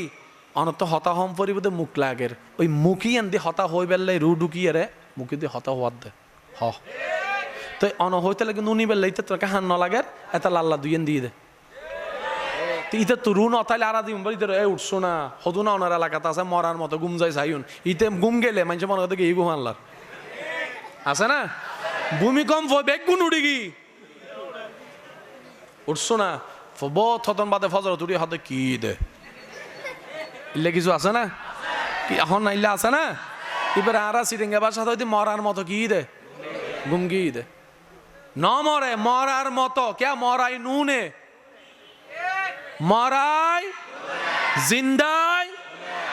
অনত হতা হম পরিবদে মুখ লাগের ওই মুখই আন দি হতা হই বেললাই রু ঢুকি রে মুখে দি হতা হওয়ার দে হ তো অন হইতে লাগে নুনি বেললাইতে তোকে হান ন লাগের এত লাল্লা দুইয়েন দিয়ে দে ইতে তো রুন অতাইলে আরা দিম বলি এ উঠছো না হদু না ওনার এলাকাতে আছে মরার মতো গুম যাই চাইন ইতে গুম গেলে মানুষ মনে করতে এই গুম আনলার আছে না ভূমিকম্প বেগ গুণ উড়ি গি উঠছো না বহুত হতন বাদে ফজর তুড়ি হাতে কি দে ইলে কিছু আছে না কি এখন না ইলে আছে না এবারে আরা সিরিঙ্গা বাসা হইতে মরার মতো কি দে গুম কি দে ন মরে মরার মতো কে মরাই নুনে মরাই জিন্দাই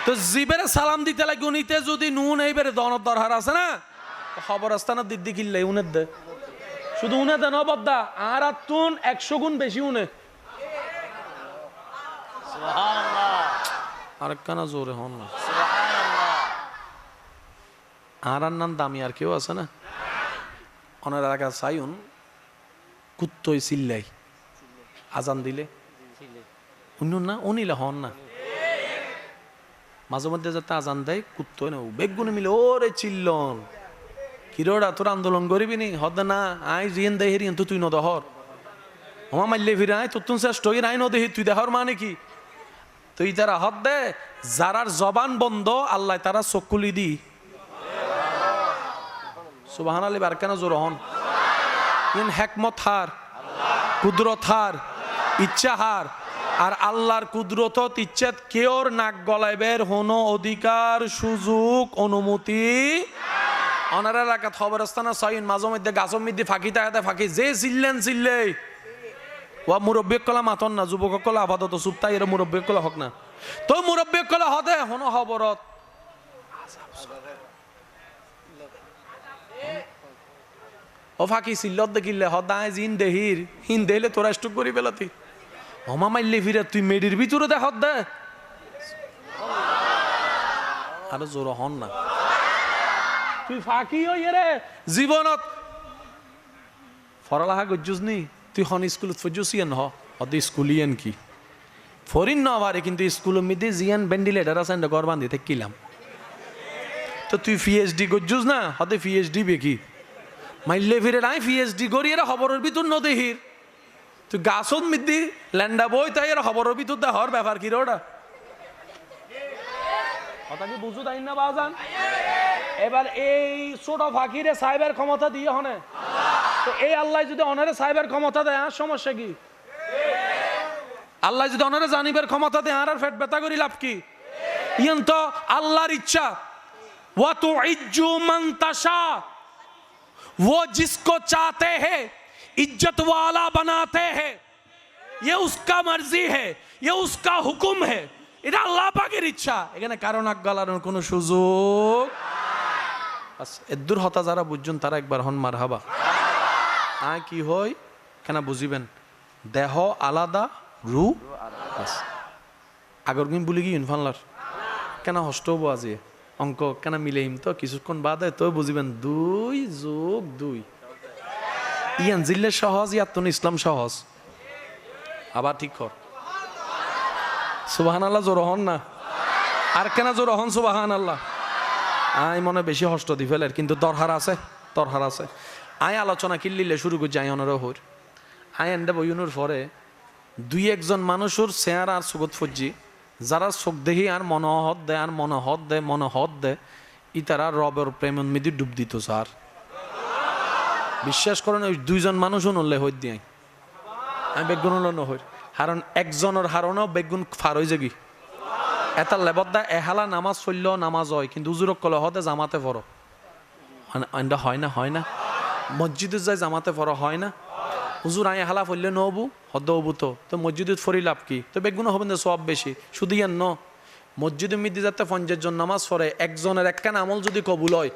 তো জিবের সালাম দিতে লাগে উনিতে যদি নুন এইবারে দনত দরহার আছে না খবর আস্তানা দিদি কিল্লাই উনের দে শুধু উনে দে নবদ্দা আর তুন 100 গুণ বেশি উনে আর কানা জোরে হন না আর নাম দামি আর কেউ আছে না অনার এলাকা সাইন কুত্তই চিল্লাই আজান দিলে উনি না উনিলে হন না মাঝে মধ্যে যাতে আজান দেয় কুত্তই না বেগুনে মিলে ওরে চিল্লন কিরোড়া তোর আন্দোলন করিবি নি হদ না আই জিয়েন দেহি তো তুই নদহর আমার মাল্লে ফিরে আয় তোর তুন শ্রেষ্ঠ আই নদেহি তুই দেহর মানে কি তুই তারা হদ দে যারার জবান বন্ধ আল্লাহ তারা চকুলি দি সুবহান আল্লাহ বারকানা জোর হন ইন হেকমত হার কুদরত হার ইচ্ছা হার আর আল্লাহর কুদরতত ইচ্ছাত কেউর নাক গলাইবের হনো অধিকার সুযোগ অনুমতি অনারা এলাকাত খবরস্থানা সাইন মাঝে মধ্যে গাছের মধ্যে ফাঁকি তাকাতে ফাঁকি যে চিল্লেন চিল্লে ও মুরব্বী কলা মাতন না যুবক কলা আপাতত চুপতাই এর মুরব্বী কলা হক না তো মুরব্বী কলা হদে হনো খবরত ও ফাঁকি চিল্লত দেখিলে হদায় জিন দেহির হিন দেহিলে তোরা স্টুক করি পেলাতি হমা মাইলে ফিরে তুই মেডির ভিতরে দেখাত দে আরো জোর হন না তুই ফাঁকি হইয়ে রে জীবনত ফরালাহা গজ্জুস নি তুই হন স্কুল ফজুসিয়ান হদি স্কুলিয়ান কি ফরিন না পারে কিন্তু স্কুলের মধ্যে জিয়ান ভেন্টিলেটার আছে ঘর বান্ধি থাকিলাম তো তুই পিএইচডি গজ্জুস না হতে পিএইচডি বেকি মাইলে ফিরে নাই পিএইচডি করি এরা খবরের ভিতর নদেহির তুই গাছত মিদ্দি ল্যান্ডা বই তাই এরা খবরের ভিতর দে হর ব্যাপার কি রে ওটা কথা কি বুঝু তাই না বাজান এবার এই ছোট ফাঁকিরে সাহেবের ক্ষমতা দিয়ে হনে তো এই আল্লাহ যদি অনারে সাহেবের ক্ষমতা দেয় আর সমস্যা কি আল্লাহ যদি অনারে জানিবের ক্ষমতা দেয় আর ফেট ব্যথা করি লাভ কি ইয়ান তো আল্লাহর ইচ্ছা ওয়া তুইজ্জু মান তাশা वो जिसको चाहते हैं इज्जत वाला बनाते हैं ये उसका मर्जी है ये उसका हुक्म है এটা আল্লাহ পাকের ইচ্ছা এখানে কারণ আজ্ঞালানোর কোনো সুযোগ আছে এদুর হতা যারা বুঝছেন তারা একবার হন মারহাবা আয় কি হয় কেন বুঝিবেন দেহ আলাদা রু আছে আগর গিন বলি কি ইনফানলার কেন হষ্টব আজি অঙ্ক কেন মিলে হিম তো কিছুক্ষণ বাদে তো বুঝিবেন 2 যোগ 2 ইয়ান জিল্লে সহজ ইয়াতুন ইসলাম সহজ আবার ঠিক কর সুবহানাল্লাহ জোর হন না আর কেন জোর হন সুবহানাল্লাহ আই মনে বেশি হষ্ট দি ফেলের কিন্তু দরহার আছে আই আলোচনা কিল্লিলে শুরু করে যাই অনর হর আই এন্ডে বইনুর পরে 2-1 মানুষের চেহারা আর সুগত ফজ্জি যারা চোখ দেখি আর মনোহদ দেয় ইতারা রবের প্রেমন মিদি ডুব দিত স্যার বিশ্বাস করেন ওই 2 মানুষও নলে হই দিয়ে আমি বেগুন নহর কারণ একজনের হারণও বেগুন ফার হয়ে যাবি এটা লেবদা এহালা নামাজ চলল নামাজ হয় কিন্তু উজুরক কলে হতে জামাতে পড়ো হয় না মসজিদে যায় জামাতে পড়ো হয় না হুজুর আই হালা ফললে নবু হদ হবু তো মসজিদে ফরি লাভ কি তো বেগুন হবেন সব বেশি শুধু ইয়ান ন মসজিদে মিদি যাতে 50 জন নামাজ পড়ে একজনের একখান আমল যদি কবুল হয়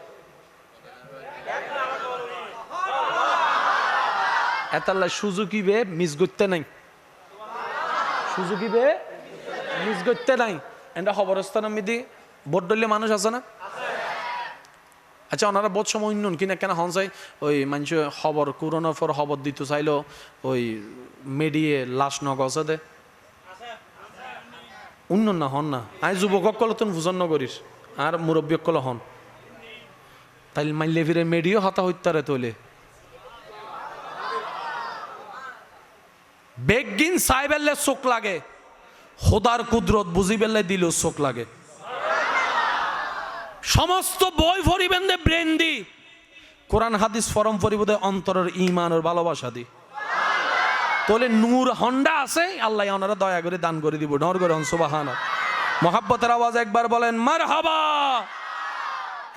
এতাল্লা সুযোগী বে মিস করতে নাই এটা খবরস্থানের মিদি ভোট দলীয় মানুষ আছে না আচ্ছা ওনারা বোধ সময় উন্নয়ন কিনা কেন হন চাই ওই মানুষ খবর কোরোনার পর খবর দিতে চাইলো ওই মেডিয়ে লাশ নগছে দে উন্নয়ন না হন না আই যুবক কলে তুমি ভোজন নগরিস আর মুরব্বী কলে হন তাই মাইলে ফিরে মেডিও হতা হত্যারে তোলে বেগিন সাইবেললে চোখ লাগে খোদার কুদরত বুঝি বেললে দিল চোখ লাগে সমস্ত বই ফরিবেন দে ব্রেন দি কোরআন হাদিস ফরম ফরিব দে অন্তরের ঈমানের ভালোবাসা দি তোলে নূর হন্ডা আছে আল্লাহ ওনারা দয়া করে দান করে দিব নর করে সুবহানাল্লাহ মহব্বতের আওয়াজ একবার বলেন মারহাবা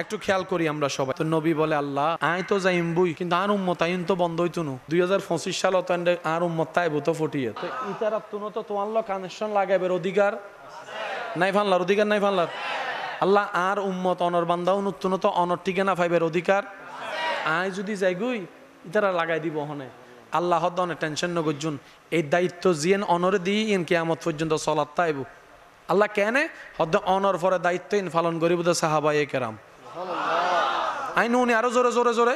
একটু খেয়াল করি আমরা সবাই তো নবী বলে আল্লাহ আই তো যাইম বুই কিন্তু আর উম্মত আইন তো বন্ধ হইতো না 2025 সাল তো আর উম্মত তাইবো তো ফটিয়ে তো ইতারাত তুনো তো তোমার ল কানেকশন লাগাবের অধিকার নাই ফানলার অধিকার নাই ফানলার আল্লাহ আর উম্মত অনর বান্দা উন্নতন তো অনর ঠিকানা পাইবের অধিকার আই যদি যাই গুই ইতারা লাগাই দিব হনে আল্লাহ হদনে টেনশন নগজুন এই দায়িত্ব জিয়েন অনরে দিই ইন কিয়ামত পর্যন্ত সলাত তাইবো আল্লাহ কেনে হদ অনর পরে দায়িত্ব ইন পালন করিব তো সাহাবায়ে কেরাম আইন উনি আরো জোরে জোরে জোরে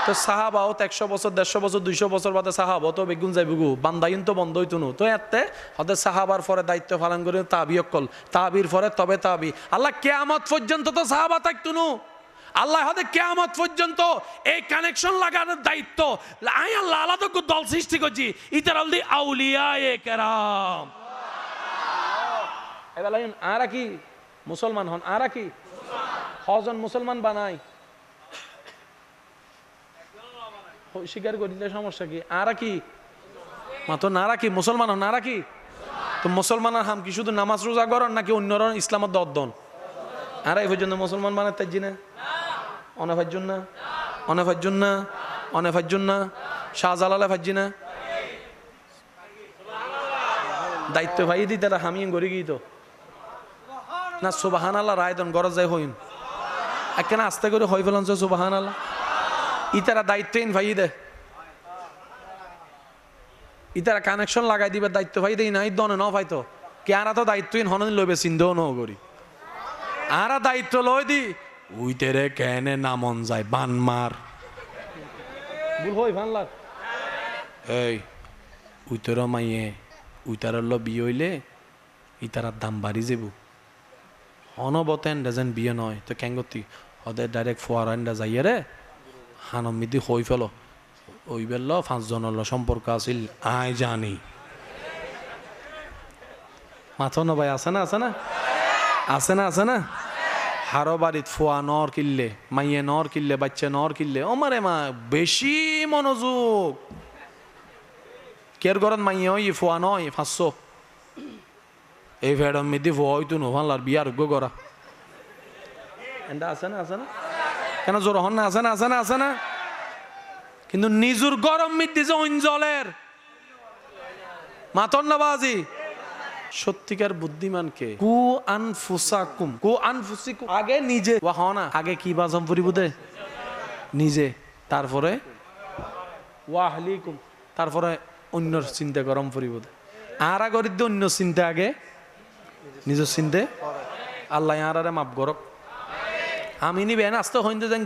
তো সাহাবাও 100 বছর 150 বছর 200 বছর বাদে সাহাবা তো বেগুন যাইব গু বান্দাইন তো বন্ধ হইতো তো এতে হদে সাহাবার পরে দায়িত্ব পালন করে তাবিয়কল তাবির পরে তবে তাবি আল্লাহ কিয়ামত পর্যন্ত তো সাহাবা থাকতো না আল্লাহ হদে কিয়ামত পর্যন্ত এই কানেকশন লাগানোর দায়িত্ব আই আল্লাহ আলাদা দল সৃষ্টি করছি ইতারাল দি আউলিয়ায়ে কেরাম এবার আর কি মুসলমান হন আর কি হজন মুসলমান বানাই স্বীকার করিলে সমস্যা কি আর কি মাত্র না রাখি মুসলমান হন না রাখি তো মুসলমানের হাম কি শুধু নামাজ রোজা করেন নাকি অন্যরা ইসলামের দর্দন আর এই পর্যন্ত মুসলমান বানাতে চাইছি না অনেফাজ্জুন না শাহজালালে ফাজ্জি না দায়িত্ব ভাই দি তারা হামিয়ে গড়ি গিয়ে তো না সুবহানাল্লাহ রায় দন গরজ যায় হইন একখানে আস্তে করে হই ফেলান সুবহানাল্লাহ ইতারা দায়িত্বহীন ভাই দে ইতারা কানেকশন লাগাই দিবে দায়িত্ব ভাই দেই না, এই দনে ন পাইতো কে আরা তো দায়িত্বহীন হনন লইবে চিন্তাও ন করি আরা দায়িত্ব লই দি উইতেরে কেনে নামন যায় বান মার ভুল হই ভানলার এই উইতর মাইয়ে উইতারর ল বিয়ে হইলে ইতারার দাম বাড়ি যাব অনবতেন যেন বিয়ে নয় তো কেঙ্গতি ওদের ডাইরেক্ট ফোয়ারান্ডা যাইয়ে রে হানমিদি হই ফেল ওই বেলল 5 জনের সম্পর্ক আছিল আই জানি মাথো না ভাই আছে না আছে না আছে না আছে না হারো বাড়িত ফোয়া নর কিনলে মাইয়ে নর কিনলে বাচ্চা নর কিনলে ও মারে মা বেশি মনোযোগ কের ঘরত মাইয়ে ওই ফোয়া নয় 500 এই ফেডম মিদি ফোয়া হইতো নভালার বিয়ার গো গড়া এন্ডা আছে না আছে না কেন জোর হন না আছে না আছে না আছে না কিন্তু নিজুর গরম মিদি যে অঞ্জলের মাতন না বাজি সত্যিকার বুদ্ধিমানকে কু আনফুসাকুম কু আনফুসিকুম আগে নিজে ওয়া হনা আগে কি বাজম পরিবুদে নিজে তারপরে ওয়াহলিকুম তারপরে অন্যর চিন্তা গরম পরিবুদে আর আগরিদ্য অন্য চিন্তা আগে নিজের চিন্তা আল্লাহ আরে মাফ করক আমি নিবেন আস্তে হইতে যান